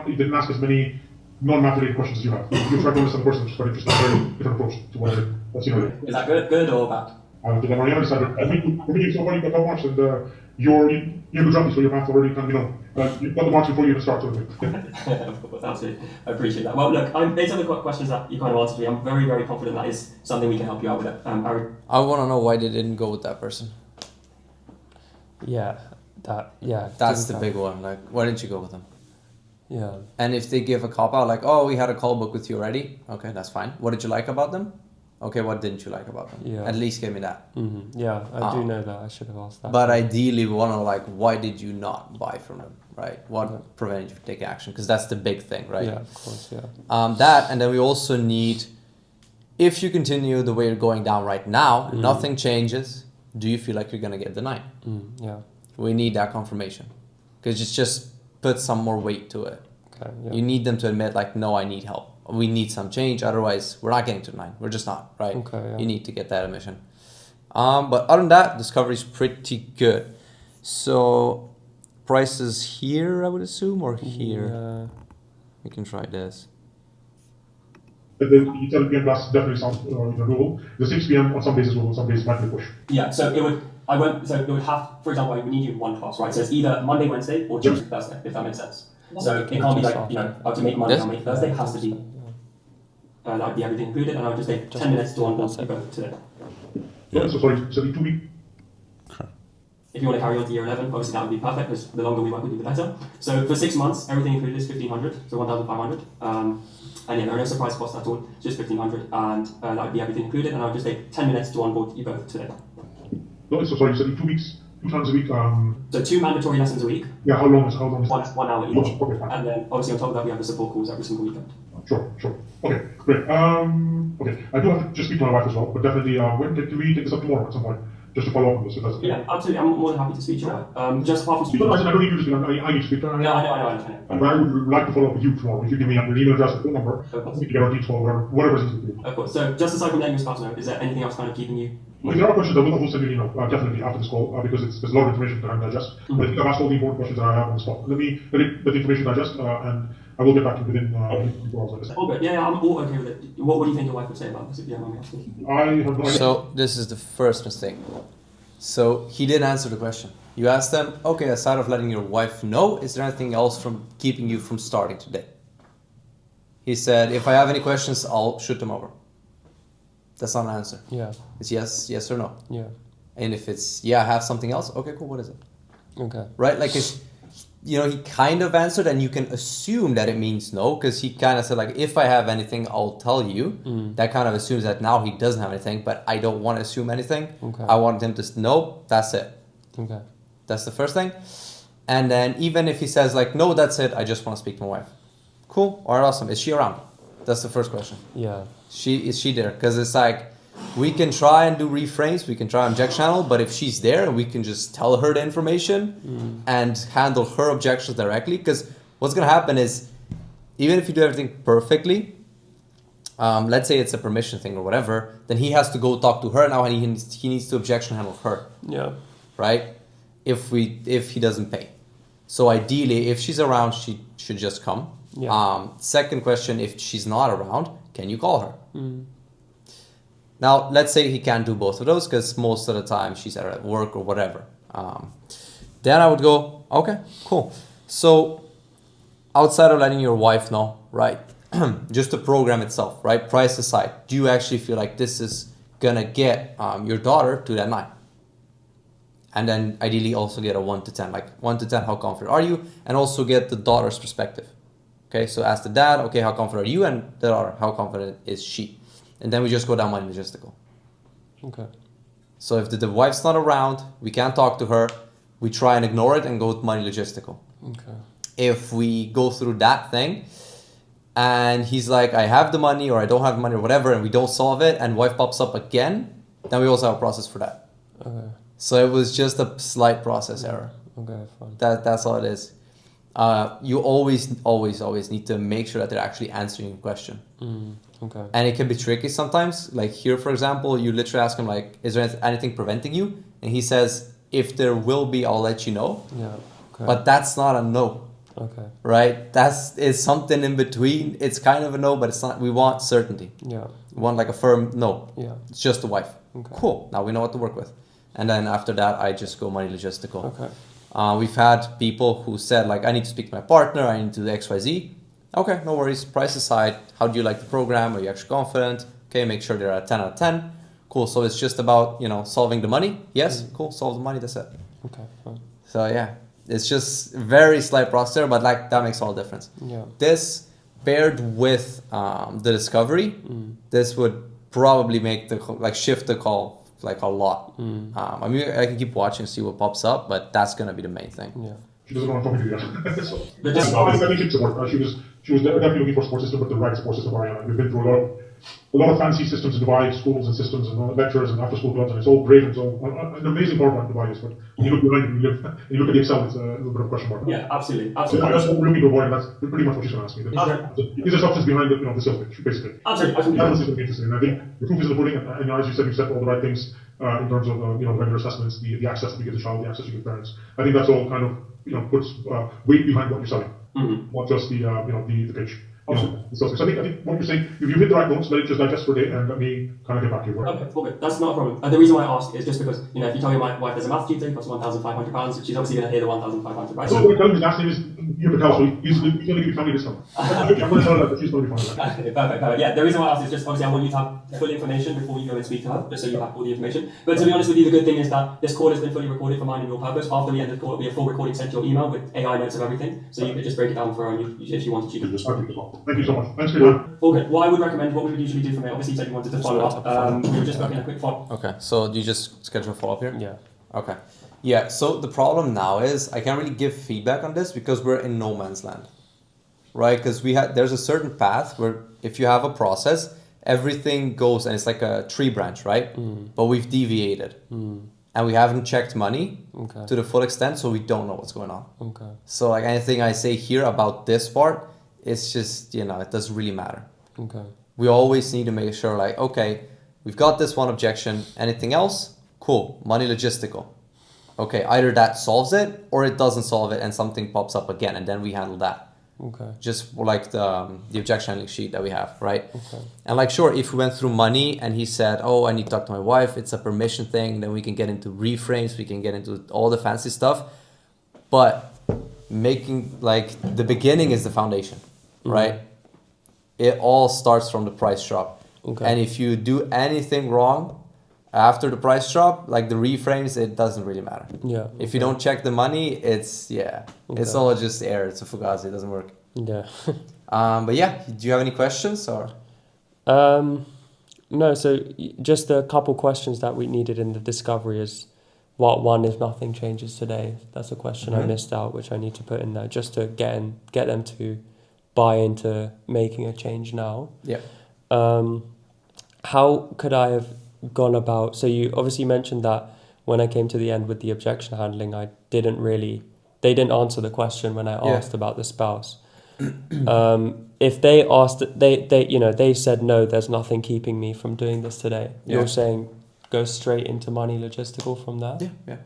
H: It didn't ask as many non-math related questions as you have. You try to understand the person, which is quite interesting. Very different approach to what I did. That's, you know.
F: Is that good or bad?
H: I think Mariana decided. I think for me, it's already got top marks, and you're good job, so your math already kind of, you know, you've got the marks before you even start. Sort of thing.
F: Of course, absolutely. I appreciate that. Well, look, based on the questions that you kind of answered me, I'm very, very confident that is something we can help you out with. Ari?
B: I want to know why they didn't go with that person.
C: Yeah.
B: That's the big one. Like, why didn't you go with them?
C: Yeah.
B: And if they give a cop out, like, oh, we had a call book with you already. Okay, that's fine. What did you like about them? Okay, what didn't you like about them?
C: Yeah.
B: At least give me that.
C: Mm-hmm. Yeah, I do know that. I should have asked that.
B: But ideally, we want to know, like, why did you not buy from them, right? What prevented you from taking action? Because that's the big thing, right?
C: Yeah, of course, yeah.
B: That, and then we also need, if you continue the way you're going down right now, nothing changes, do you feel like you're going to get the 9?
C: Yeah.
B: We need that confirmation. Because it's just put some more weight to it.
C: Okay, yeah.
B: You need them to admit, like, no, I need help. We need some change, otherwise we're not getting to 9. We're just not, right?
C: Okay, yeah.
B: You need to get that admission. But other than that, Discovery is pretty good. So prices here, I would assume, or here?
C: Yeah.
B: We can try this.
H: The 7 p.m. class definitely sounds doable. The 6 p.m. on some days is doable, some days might be a push.
F: Yeah, so it would have, for example, we need you in one class, right? So it's either Monday, Wednesday, or Tuesday, Thursday, if that makes sense. So it can't be like, you know, to make Monday, I'll make Thursday, it has to be, that would be everything included, and I would just take 10 minutes to onboard you both today.
H: Yeah. So sorry, so the 2 week.
F: If you want to carry on to year 11, obviously that would be perfect, because the longer we work with you, the better. So for 6 months, everything included is 1,500, so 1,500. And yeah, there are no surprise costs at all, just 1,500, and that would be everything included, and I would just take 10 minutes to onboard you both today.
H: No, so sorry, you said 2 weeks, 2 times a week.
F: So 2 mandatory lessons a week.
H: Yeah, how long is
F: 1 hour each.
H: Okay, fine.
F: And then obviously on top of that we have the support calls every single weekend.
H: Sure. Okay, great. Okay, I do have to just speak to my wife as well, but definitely, when can we take this up tomorrow at some point? Just to follow up on this, if that's okay.
F: Yeah, absolutely. I'm more than happy to speak to you. Just apart from speaking.
H: I don't need you to speak. I need to speak to her.
F: Yeah, I know.
H: But I would like to follow up with you tomorrow. If you give me your email address and phone number, we can get our details, whatever is easy.
F: Of course. So just aside from letting your spouse know, is there anything else kind of keeping you?
H: If there are questions, I will send you an email definitely after this call because there's a lot of information that I'm digest. But I think I've asked all the important questions that I have on the spot. Let me let the information digest and I will get back to you within 24 hours like this.
F: All good. Yeah, I'm all okay with it. What do you think your wife would say about this? If you don't mind me asking.
H: I have no idea.
B: So this is the first mistake. So he didn't answer the question. You asked them, okay, aside of letting your wife know, is there anything else from keeping you from starting today? He said, if I have any questions, I'll shoot them over. That's not an answer.
C: Yeah.
B: It's yes or no.
C: Yeah.
B: And if it's, yeah, I have something else. Okay, cool. What is it?
C: Okay.
B: Right? Like, it's, you know, he kind of answered, and you can assume that it means no, because he kind of said, like, if I have anything, I'll tell you. That kind of assumes that now he doesn't have anything, but I don't want to assume anything.
C: Okay.
B: I want him to no, that's it.
C: Okay.
B: That's the first thing. And then even if he says, like, no, that's it, I just want to speak to my wife. Cool. All right, awesome. Is she around? That's the first question.
C: Yeah.
B: Is she there? Because it's like, we can try and do reframes, we can try objection handle, but if she's there, we can just tell her the information and handle her objections directly. Because what's going to happen is, even if you do everything perfectly, let's say it's a permission thing or whatever, then he has to go talk to her now, and he needs to objection handle her.
C: Yeah.
B: Right? If he doesn't pay. So ideally, if she's around, she should just come.
C: Yeah.
B: Second question, if she's not around, can you call her? Now, let's say he can't do both of those, because most of the time she's at work or whatever. Then I would go, okay, cool. So outside of letting your wife know, right? Just the program itself, right? Price aside, do you actually feel like this is gonna get your daughter to that 9? And then ideally also get a 1 to 10, like 1 to 10, how confident are you? And also get the daughter's perspective. Okay, so ask the dad, okay, how confident are you? And the daughter, how confident is she? And then we just go down money logistical.
C: Okay.
B: So if the wife's not around, we can't talk to her, we try and ignore it and go with money logistical.
C: Okay.
B: If we go through that thing and he's like, I have the money or I don't have money or whatever, and we don't solve it and wife pops up again, then we also have a process for that.
C: Okay.
B: So it was just a slight process error.
C: Okay, fine.
B: That's all it is. You always need to make sure that they're actually answering your question.
C: Okay.
B: And it can be tricky sometimes. Like here, for example, you literally ask him, like, is there anything preventing you? And he says, if there will be, I'll let you know.
C: Yeah. Okay.
B: But that's not a no.
C: Okay.
B: Right? It's something in between. It's kind of a no, but it's not. We want certainty.
C: Yeah.
B: We want like a firm no.
C: Yeah.
B: It's just the wife.
C: Okay.
B: Cool. Now we know what to work with. And then after that, I just go money logistical.
C: Okay.
B: We've had people who said, like, I need to speak to my partner, I need to do XYZ. Okay, no worries. Price aside, how do you like the program? Are you actually confident? Okay, make sure they're at 10 out of 10. Cool, so it's just about, solving the money. Yes, cool, solve the money, that's it.
C: Okay, fine.
B: So yeah, it's just very slight process, but like that makes all the difference.
C: Yeah.
B: This paired with the discovery, this would probably make shift the call like a lot. I mean, I can keep watching, see what pops up, but that's gonna be the main thing.
C: Yeah.
H: She doesn't want to talk to you yet. So, I think she'd support. She was definitely looking for a support system, but the right support system for Ariana. We've been through a lot of fancy systems in Dubai, schools and systems and lectures and after school clubs, and it's all great and it's all an amazing PowerPoint Dubai is, but when you look behind it, and you look at the Excel, it's a little bit of a question mark.
F: Yeah, absolutely.
H: So that's what we're looking to avoid, and that's pretty much what she's going to ask me. Is there substance behind the sales pitch, basically?
F: Absolutely.
H: That was interesting, and I think the proof is in the pudding, and as you said, you've said all the right things in terms of vendor assessments, the access that you give the child, the access you give parents. I think that's all kind of puts weight behind what you're selling, not just the pitch. So I think what you're saying, if you hit the right notes, let it just digest for a day and let me kind of get back to you.
F: Okay, well, good. That's not a problem. The reason why I ask is just because, if you tell your wife there's a math tutor, it costs £1,500, she's obviously going to hear the £1,500, right?
H: So what you're telling me, his last name is, you can tell, so he's going to give you family discount. I'm going to tell her that she's going to be fine.
F: Okay, perfect. Yeah, the reason why I ask is just, obviously, I want you to have full information before you go and speak to her, just so you have all the information. But to be honest with you, the good thing is that this call has been fully recorded for mine and your purpose. After we end the call, it'll be a full recording sent to your email with AI notes of everything, so you could just break it down for her if you wanted to.
H: Thank you so much. Thanks.
F: Okay, what I would recommend, what we would usually do from here, obviously you said you wanted to follow up, we were just booking a quick follow-up.
B: Okay, so do you just schedule a follow-up here?
C: Yeah.
B: Okay. Yeah, so the problem now is I can't really give feedback on this because we're in no man's land, right? Because there's a certain path where if you have a process, everything goes, and it's like a tree branch, right? But we've deviated. And we haven't checked money to the full extent, so we don't know what's going on.
C: Okay.
B: So like anything I say here about this part, it's just, it doesn't really matter.
C: Okay.
B: We always need to make sure, like, okay, we've got this one objection. Anything else? Cool. Money logistical. Okay, either that solves it or it doesn't solve it and something pops up again, and then we handle that.
C: Okay.
B: Just like the objection handling sheet that we have, right?
C: Okay.
B: And like, sure, if we went through money and he said, oh, I need to talk to my wife, it's a permission thing, then we can get into reframes, we can get into all the fancy stuff. But making, like, the beginning is the foundation, right? It all starts from the price drop.
C: Okay.
B: And if you do anything wrong, After the price drop, like the reframes, it doesn't really matter.
C: Yeah.
B: If you don't check the money, it's it's all just air. It's a fugazi. It doesn't work.
C: Yeah.
B: But yeah, do you have any questions or?
C: No. So just a couple questions that we needed in the discovery is, what one if nothing changes today? That's a question I missed out, which I need to put in there just to get them to buy into making a change now.
B: Yeah.
C: How could I have gone about? So you obviously mentioned that when I came to the end with the objection handling, they didn't answer the question when I asked about the spouse. If they asked, they said no, there's nothing keeping me from doing this today.
B: Yeah.
C: You're saying go straight into money logistical from there?
B: Yeah.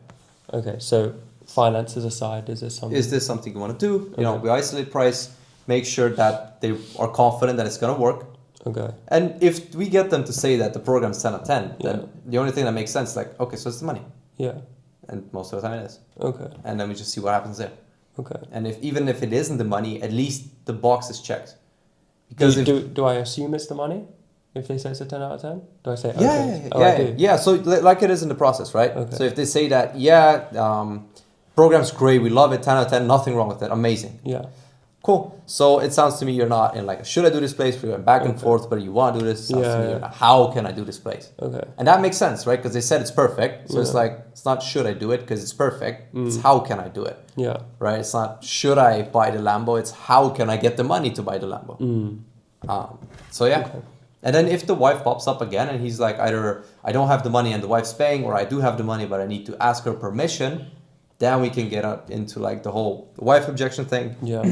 C: Okay, so finances aside, is this something
B: you want to do? You know, we isolate price, make sure that they are confident that it's going to work.
C: Okay.
B: And if we get them to say that the program's 10 out of 10, then the only thing that makes sense is like, okay, so it's the money.
C: Yeah.
B: And most of the time it is.
C: Okay.
B: And then we just see what happens there.
C: Okay.
B: And even if it isn't the money, at least the box is checked. Because
C: do I assume it's the money? If they say it's a 10 out of 10? Do I say okay?
B: Yeah. So like it is in the process, right?
C: Okay.
B: So if they say that, program's great, we love it, 10 out of 10, nothing wrong with it, amazing.
C: Yeah.
B: Cool. So it sounds to me you're not in like, should I do this place? We're going back and forth, but you want to do this. Sounds to me you're not, how can I do this place?
C: Okay.
B: And that makes sense, right? Because they said it's perfect. So it's like, it's not should I do it because it's perfect. It's how can I do it?
C: Yeah.
B: Right? It's not should I buy the Lambo? It's how can I get the money to buy the Lambo? So yeah. Okay. And then if the wife pops up again and he's like, either I don't have the money and the wife's paying, or I do have the money but I need to ask her permission, then we can get up into like the whole wife objection thing.
C: Yeah.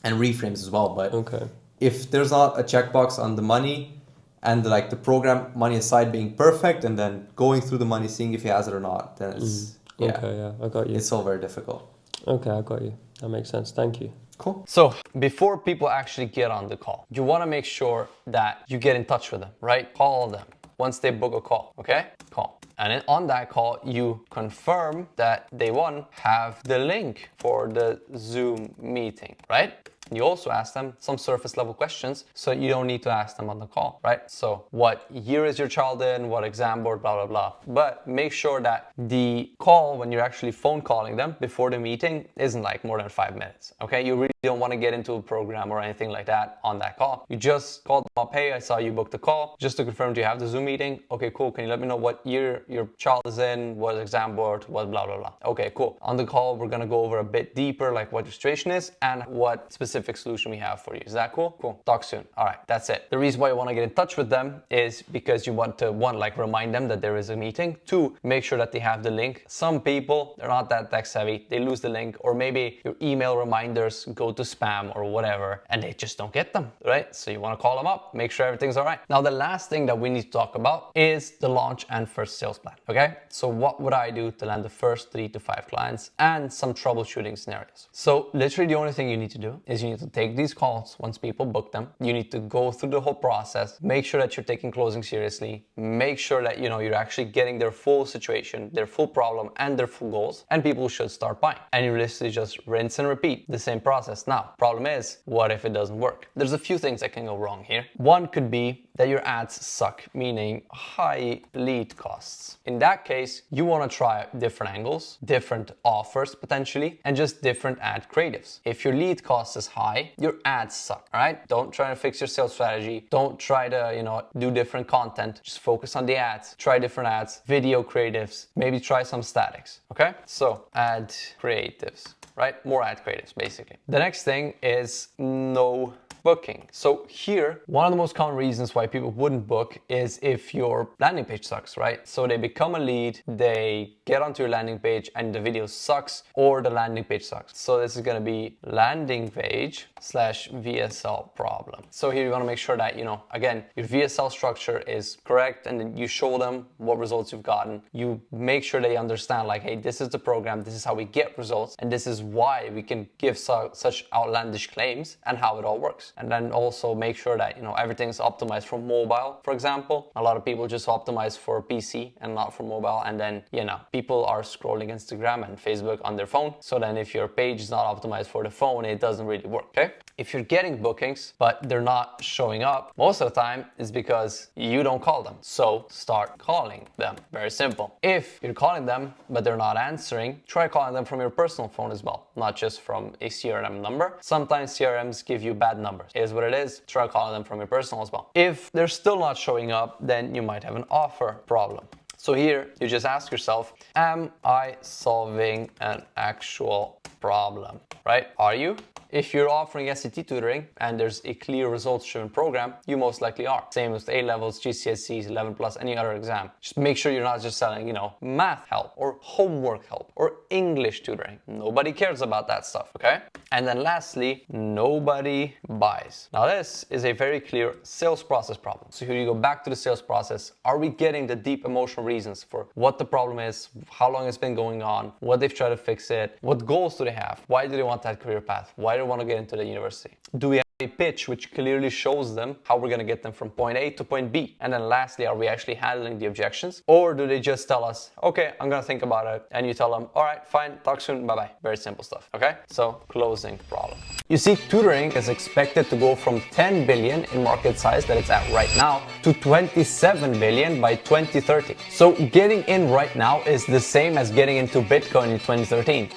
B: And reframes as well. But
C: okay.
B: If there's not a checkbox on the money and like the program money aside being perfect and then going through the money, seeing if he has it or not, then it's
C: okay, I got you.
B: It's all very difficult.
C: Okay, I got you. That makes sense. Thank you.
B: Cool.
A: So before people actually get on the call, you want to make sure that you get in touch with them, right? Call them once they book a call, okay? Call. And on that call, you confirm that they, have the link for the Zoom meeting, right? You also ask them some surface level questions, so you don't need to ask them on the call, right? So what year is your child in, what exam board, blah, blah, blah. But make sure that the call, when you're actually phone calling them before the meeting, isn't like more than 5 minutes, okay? You really don't want to get into a program or anything like that on that call. You just call them up, hey, I saw you booked the call, just to confirm, do you have the Zoom meeting? Okay, cool, can you let me know what year your child is in, what exam board, what blah, blah, blah. Okay, cool. On the call, we're gonna go over a bit deeper, like what your situation is and what specific solution we have for you. Is that cool? Cool. Talk soon. All right, that's it. The reason why you want to get in touch with them is because you want to, one, like remind them that there is a meeting. Two, make sure that they have the link. Some people, they're not that tech savvy. They lose the link, or maybe your email reminders go to spam or whatever, and they just don't get them, right? So you want to call them up, make sure everything's all right. Now, the last thing that we need to talk about is the launch and first sales plan, okay? So what would I do to land the first 3 to 5 clients and some troubleshooting scenarios? So literally the only thing you need to do is you need to take these calls once people book them. You need to go through the whole process, make sure that you're taking closing seriously, make sure that you're actually getting their full situation, their full problem and their full goals, and people should start buying. And you literally just rinse and repeat the same process. Now, problem is, what if it doesn't work? There's a few things that can go wrong here. One could be that your ads suck, meaning high lead costs. In that case, you want to try different angles, different offers potentially, and just different ad creatives. If your lead cost is high, your ads suck, all right? Don't try to fix your sales strategy. Don't try to, do different content. Just focus on the ads. Try different ads, video creatives, maybe try some statics, okay? So ad creatives, right? More ad creatives, basically. The next thing is no booking. So here, one of the most common reasons why people wouldn't book is if your landing page sucks, right? So they become a lead, they get onto your landing page and the video sucks or the landing page sucks. So this is gonna be landing page / VSL problem. So here you wanna make sure that, again, your VSL structure is correct, and then you show them what results you've gotten. You make sure they understand like, hey, this is the program, this is how we get results, and this is why we can give such outlandish claims and how it all works. works. And then also make sure that, you know, everything's optimized for mobile, for example. A lot of people just optimize for PC and not for mobile. And then, you know, people are scrolling Instagram and Facebook on their phone. So then if your page is not optimized for the phone, it doesn't really work, okay? If you're getting bookings, but they're not showing up, most of the time is because you don't call them. So start calling them. Very simple. If you're calling them, but they're not answering, try calling them from your personal phone as well, not just from a CRM number. Sometimes CRMs give you bad numbers. It is what it is. Try calling them from your personal as well. If they're still not showing up, then you might have an offer problem. So here you just ask yourself, am I solving an actual problem, right? Are you? If you're offering SAT tutoring and there's a clear results-driven program, you most likely are. Same with A-levels, GCSEs, 11 plus, any other exam. Just make sure you're not just selling, you know, math help or homework help or English tutoring. Nobody cares about that stuff, okay? And then lastly, nobody buys. Now this is a very clear sales process problem. So here you go back to the sales process. Are we getting the deep emotional reasons for what the problem is, how long it's been going on, what they've tried to fix it, what goals do they have, why do they want that career path, why do they want to get into the university? Do we have a pitch which clearly shows them how we're going to get them from point A to point B? And then lastly, are we actually handling the objections? Or do they just tell us, okay, I'm going to think about it. And you tell them, all right, fine, talk soon, bye-bye. Very simple stuff, okay? So closing problem. You see, tutoring is expected to go from 10 billion in market size that it's at right now to 27 billion by 2030. So getting in right now is the same as getting into Bitcoin in 2013.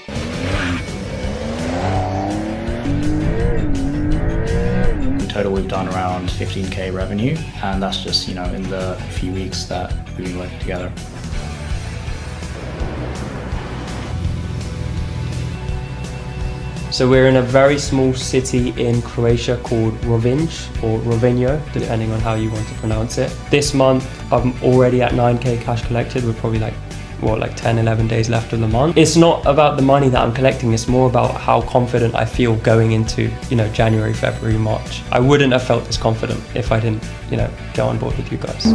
J: Total, we've done around 15k revenue, and that's just, you know, in the few weeks that we've been working together.
C: So we're in a very small city in Croatia called Rovinj or Rovinjo, depending on how you want to pronounce it. This month, I'm already at 9k cash collected. We're probably like 10, 11 days left of the month. It's not about the money that I'm collecting, it's more about how confident I feel going into, you know, January, February, March. I wouldn't have felt this confident if I didn't, you know, get on board with you guys.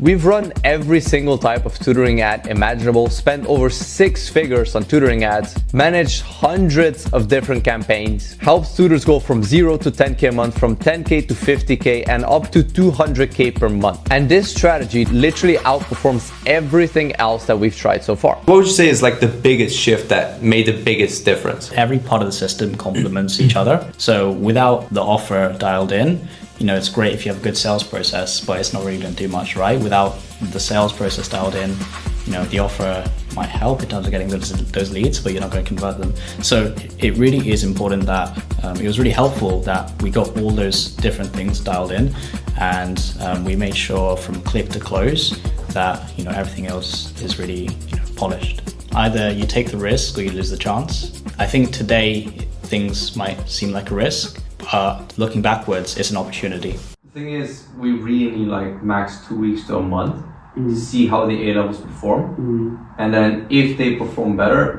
A: We've run every single type of tutoring ad imaginable, spent over 6 figures on tutoring ads, managed hundreds of different campaigns, helped tutors go from 0 to 10k a month, from 10k to 50k, and up to 200k per month. And this strategy literally outperforms everything else that we've tried so far.
B: What would you say is like the biggest shift that made the biggest difference?
J: Every part of the system complements each other. So without the offer dialed in, you know, it's great if you have a good sales process, but it's not really going to do much, right? Without the sales process dialed in, you know, the offer might help in terms of getting those leads, but you're not going to convert them. So it really is important that, it was really helpful that we got all those different things dialed in, and we made sure from click to close that, you know, everything else is really, you know, polished. Either you take the risk or you lose the chance. I think today things might seem like a risk, looking backwards, it's an opportunity.
B: The thing is, we really need like max 2 weeks to a month to see how the A-levels perform. And then if they perform better,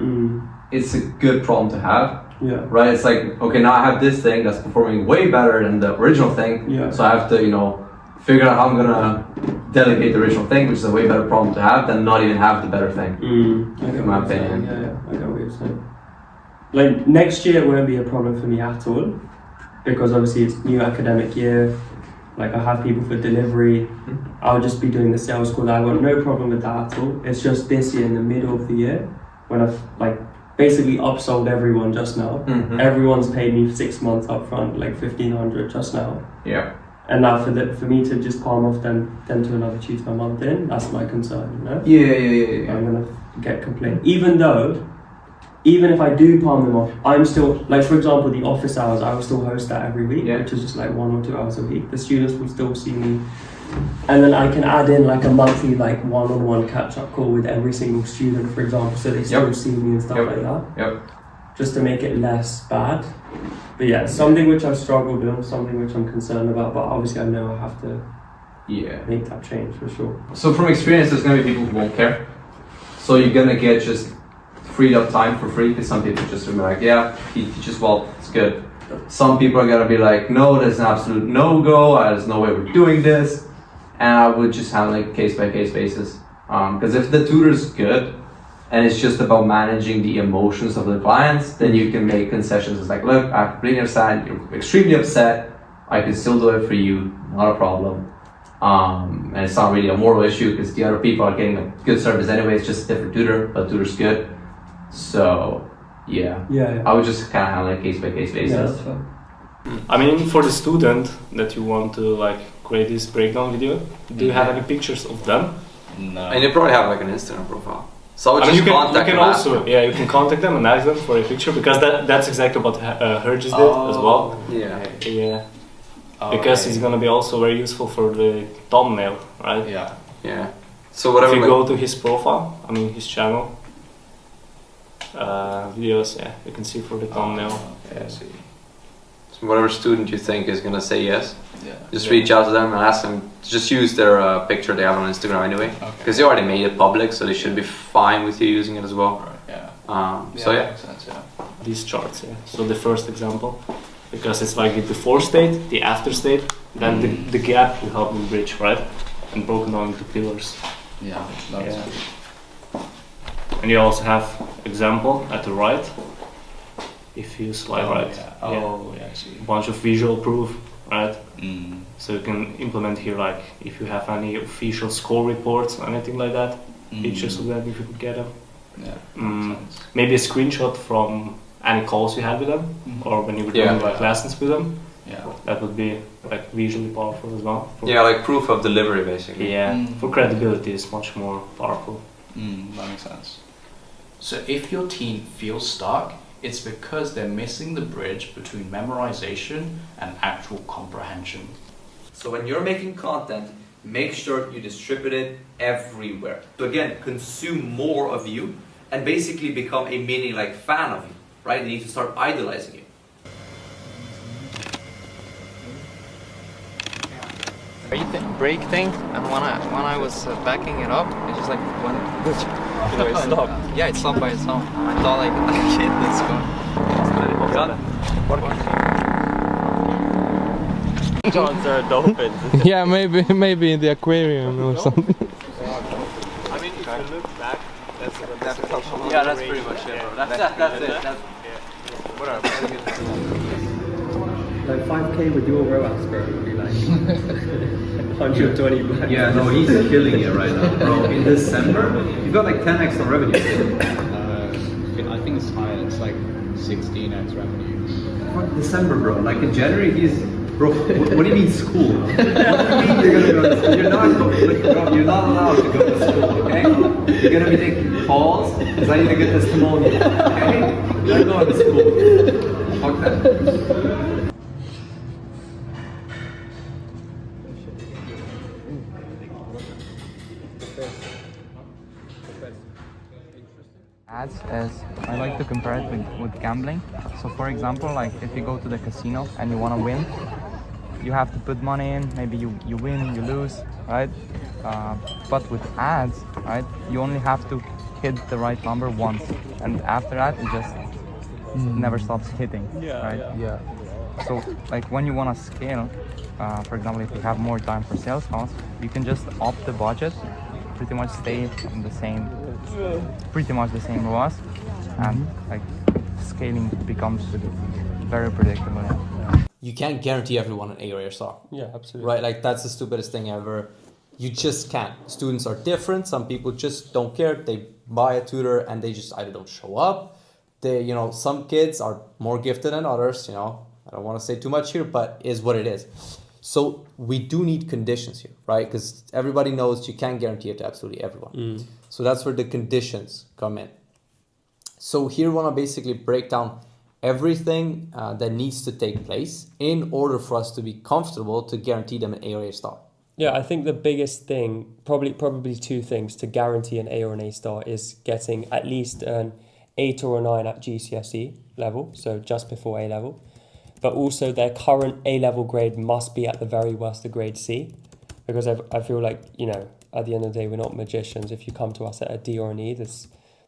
B: it's a good problem to have.
C: Yeah.
B: Right? It's like, okay, now I have this thing that's performing way better than the original thing. Yeah. So I have to, you know, figure out how I'm gonna delegate the original thing, which is a way better problem to have than not even have the better thing. In my opinion.
C: Yeah, I get what you're saying. Like next year won't be a problem for me at all, because obviously it's new academic year. Like I have people for delivery. I'll just be doing the sales call. I got no problem with that at all. It's just this year in the middle of the year when I've like basically upsold everyone just now. Everyone's paid me 6 months up front, like 1,500 just now.
B: Yeah.
C: And now for me to just palm off them to another tutor a month in, that's my concern, you know?
B: Yeah.
C: I'm gonna get complaint. Even if I do palm them off, I'm still, like for example, the office hours, I will still host that every week, which is just like 1 or 2 hours a week. The students will still see me. And then I can add in like a monthly like one-on-one catch-up call with every single student, for example, so they still see me and stuff like that. Just to make it less bad. But yeah, something which I've struggled with, something which I'm concerned about, but obviously I know I have to make that change for sure.
B: So from experience, there's gonna be people who won't care. So you're gonna get just freed up time for free, because some people just will be like, yeah, he teaches well, it's good. Some people are gonna be like, no, there's an absolute no-go, there's no way we're doing this. And I would just handle it case by case basis. Because if the tutor's good,
K: and it's just about managing the emotions of the clients, then you can make concessions. It's like, look, I completely understand, you're extremely upset, I can still do it for you, not a problem. And it's not really a moral issue because the other people are getting a good service anyway, it's just a different tutor, but tutor's good. So yeah. I would just kind of handle it case by case basis.
C: Yeah, that's fine.
L: I mean, for the student that you want to like create this breakdown video, do you have any pictures of them?
M: No. And you probably have like an Instagram profile. So
L: I mean, you can
M: them
L: also, yeah, you can contact them and ask them for a picture because that's exactly what Herges did as well.
M: Yeah.
L: Yeah. Because it's gonna be also very useful for the thumbnail, right?
M: Yeah. Yeah. So whatever.
L: If you go to his profile, I mean his channel, videos, yeah, you can see for the thumbnail.
M: Okay, I see. So whatever student you think is gonna say yes, just reach out to them and ask them to just use their picture they have on Instagram anyway, because they already made it public, so they should be fine with you using it as well. So yeah.
J: Makes sense, yeah.
L: These charts, yeah. So the first example, because it's like the before state, the after state, then the gap will help me bridge, right? And broken down into pillars.
J: Yeah, that makes sense.
L: And you also have example at the right. If you slide right,
J: I see.
L: a bunch of visual proof, right? So you can implement here, like if you have any official score reports or anything like that, pictures of them if you could get them.
J: Yeah.
L: Maybe a screenshot from any calls you had with them, or when you were doing like lessons with them.
J: Yeah.
L: That would be like visually powerful as well.
M: Yeah, like proof of delivery basically.
L: Yeah, for credibility is much more powerful.
J: That makes sense. So if your team feels stuck, it's because they're missing the bridge between memorization and actual comprehension.
K: So when you're making content, make sure you distribute it everywhere. So again, consume more of you and basically become a mini like fan of you, right? They need to start idolizing you.
N: Brake thing, and when I was backing it up, it just like went.
L: It stopped.
N: Yeah, it stopped by itself. I thought like, shit, let's go.
L: Johns are dolphins.
O: Yeah, maybe in the aquarium or something.
L: I mean, if you look back, that's
K: yeah, that's pretty much it, bro. That's it. Whatever.
C: Like 5k with dual ROAS, bro, would be like 120 bucks.
K: Yeah, no, he's killing it right now, bro. In December, you've got like 10x on revenue.
P: I think it's higher. It's like 16x revenue.
K: Fuck December, bro. Like in January, he's bro. What do you mean school? What do you mean you're gonna go to school? You're not allowed to go to school, okay? You're gonna be taking calls because I need to get testimonial, okay? You're not going to school. Fuck that.
Q: Ads is, I like to compare it with gambling. So for example, like if you go to the casino and you want to win, you have to put money in, maybe you win, you lose, right? But with ads, right, you only have to hit the right number once, and after that it just never stops hitting, right?
O: Yeah.
Q: So like when you want to scale, for example, if you have more time for sales costs, you can just up the budget, pretty much stay on the same, pretty much the same ROAS, and like scaling becomes very predictable.
B: You can't guarantee everyone an A or A star.
C: Yeah, absolutely.
B: Right, like that's the stupidest thing ever. You just can't. Students are different. Some people just don't care. They buy a tutor and they just either don't show up. They, you know, some kids are more gifted than others, you know. I don't want to say too much here, but is what it is. So we do need conditions here, right? Because everybody knows you can't guarantee it to absolutely everyone. So that's where the conditions come in. So here we want to basically break down everything that needs to take place in order for us to be comfortable to guarantee them an A or A star.
C: Yeah, I think the biggest thing, probably two things to guarantee an A or an A star is getting at least an 8 or a 9 at GCSE level, so just before A level. But also their current A level grade must be at the very worst a grade C, because I feel like, you know, at the end of the day, we're not magicians. If you come to us at a D or an E, the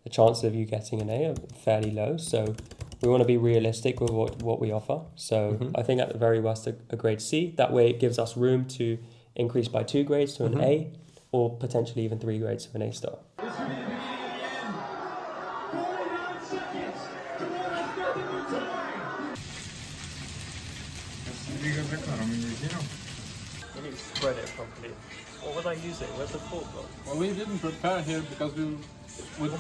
C: chances of you getting an A are fairly low. So we want to be realistic with what we offer. So I think at the very worst a grade C. That way it gives us room to increase by 2 grades to an A, or potentially even 3 grades to an A star. spread it properly. What was I using? Where's the fork gone?
O: Well, we didn't prepare here because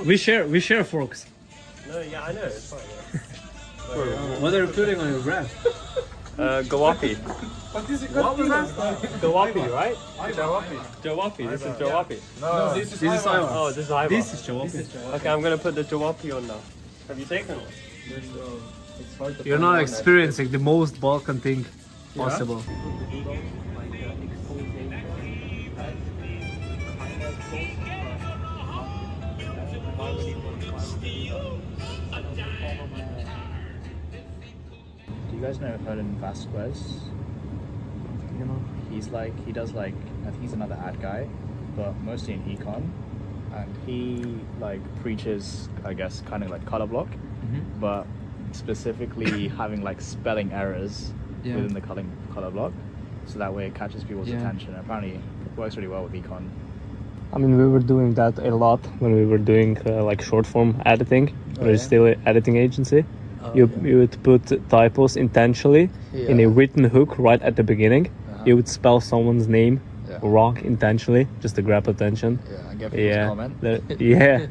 L: We share forks.
C: No, yeah, I know, it's fine. Yeah.
L: What are you putting on your bread?
C: Gawapi.
O: What is it?
C: What was that? Gawapi, right?
O: Jawapi.
C: Jawapi. This is Jawapi.
O: No, this is Ivan.
C: Oh, this is Ivan.
L: This is Jawapi.
C: Okay, I'm gonna put the Jawapi on now. Have you taken one?
L: You're not experiencing the most Balkan thing possible.
J: Do you guys know Hernan Vasquez? You know, he does like, I think he's another ad guy, but mostly in econ, and he like preaches, I guess, kind of like color block, but specifically having like spelling errors within the color block, so that way it catches people's attention. Apparently, it works really well with econ.
L: I mean, we were doing that a lot when we were doing like short form editing. We're still an editing agency. You would put typos intentionally in a written hook right at the beginning. You would spell someone's name wrong intentionally just to grab attention.
J: And get people's comment.
L: Yeah.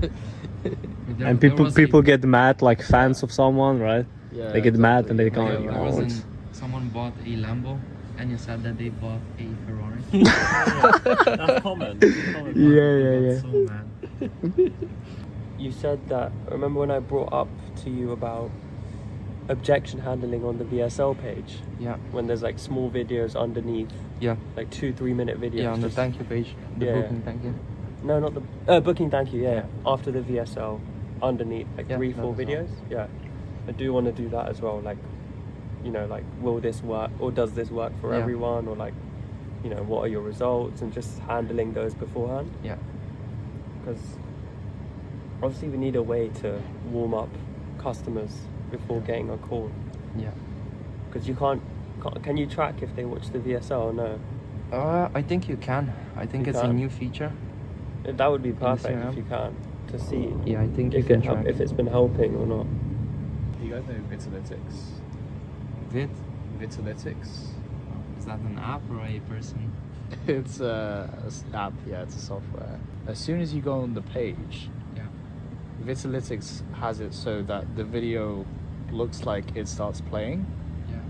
L: And people get mad, like fans of someone, right?
J: Yeah,
L: they get mad and they can't.
N: Someone bought a Lambo and you said that they bought a Ferrari.
C: That's common.
L: Yeah.
N: So mad.
C: You said that, remember when I brought up to you about objection handling on the VSL page?
N: Yeah.
C: When there's like small videos underneath.
N: Yeah.
C: Like 2-3 minute videos.
N: Yeah, on the thank you page. The booking thank you.
C: No, not the booking thank you, yeah. After the VSL, underneath, like 3-4 videos. Yeah. I do want to do that as well, like, you know, like, will this work, or does this work for everyone, or like, you know, what are your results, and just handling those beforehand.
N: Yeah.
C: Because obviously we need a way to warm up customers before getting a call.
N: Yeah.
C: Because you can you track if they watch the VSL or no?
N: I think you can. I think it's a new feature.
C: That would be perfect if you can, to see.
N: Yeah, I think
C: if if it's been helping or not.
J: Do you guys know Vitalytics? Vitalytics.
N: Is that an app or a person?
J: It's a app. Yeah, it's a software. As soon as you go on the page, Vitalytics has it so that the video looks like it starts playing,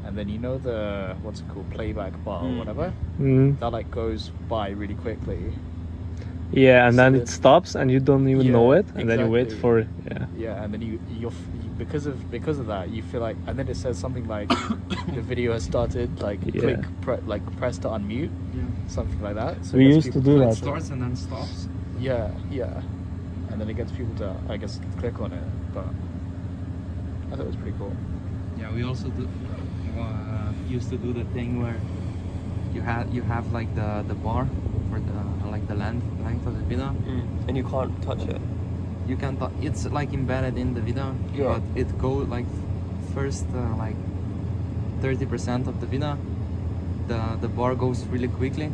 J: and then you know the what's it called, playback bar or whatever, that like goes by really quickly.
L: Yeah, and then it stops and you don't even know it, and then you wait for it.
J: Yeah, and then you because of that you feel like, and then it says something like the video has started, like press to unmute, something like that. So
L: we used to do that.
N: It starts and then stops.
J: Yeah, and then it gets people to, I guess, click on it. But I thought it was pretty cool.
N: Yeah, we also used to do the thing where you have like the bar for the like the length of the video,
C: and you can't touch it.
N: You can it's like embedded in the video, but it goes like first like 30% of the video. The bar goes really quickly,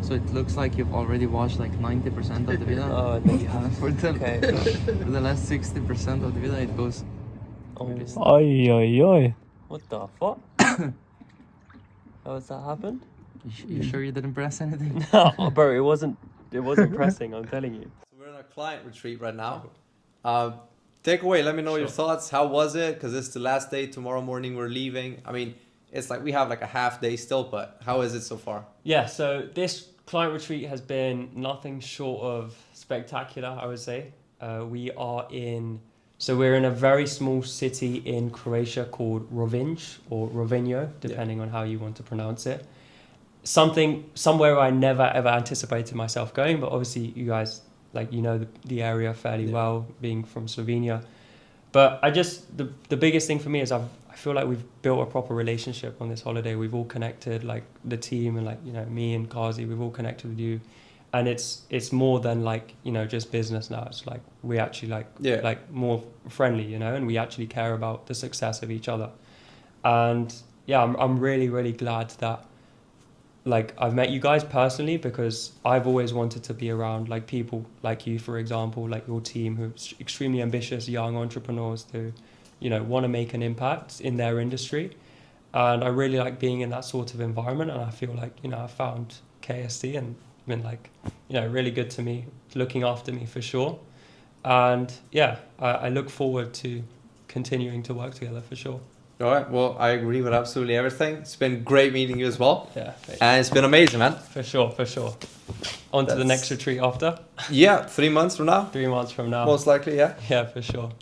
N: so it looks like you've already watched like 90% of the video.
C: Oh, and then you have
N: for the last 60% of the video it goes. Really slow.
L: Oi.
C: What the fuck? How has that happened?
N: You sure you didn't press anything?
C: No, bro, it wasn't pressing, I'm telling you.
B: So we're in a client retreat right now. Take away, let me know your thoughts. How was it? Because it's the last day. Tomorrow morning we're leaving. I mean, it's like we have like a half day still, but how is it so far?
C: Yeah, so this client retreat has been nothing short of spectacular, I would say. We're in a very small city in Croatia called Rovinj, or Rovinjo, depending on how you want to pronounce it. Somewhere I never ever anticipated myself going, but obviously you guys, like, you know the area fairly well, being from Slovenia. But the biggest thing for me is I feel like we've built a proper relationship on this holiday. We've all connected, like the team, and like, you know, me and Kazi, we've all connected with you. And it's more than like, you know, just business now. It's like we actually like more friendly, you know, and we actually care about the success of each other. And yeah, I'm really, really glad that like I've met you guys personally, because I've always wanted to be around like people like you, for example, like your team, who's extremely ambitious young entrepreneurs who, you know, want to make an impact in their industry. And I really like being in that sort of environment, and I feel like, you know, I found KSC and been like, you know, really good to me, looking after me for sure. And yeah, I look forward to continuing to work together for sure.
B: All right. Well, I agree with absolutely everything. It's been great meeting you as well.
C: Yeah.
B: And it's been amazing, man.
C: For sure, for sure. On to the next retreat after.
B: Yeah, 3 months from now.
C: 3 months from now.
B: Most likely, yeah.
C: Yeah, for sure.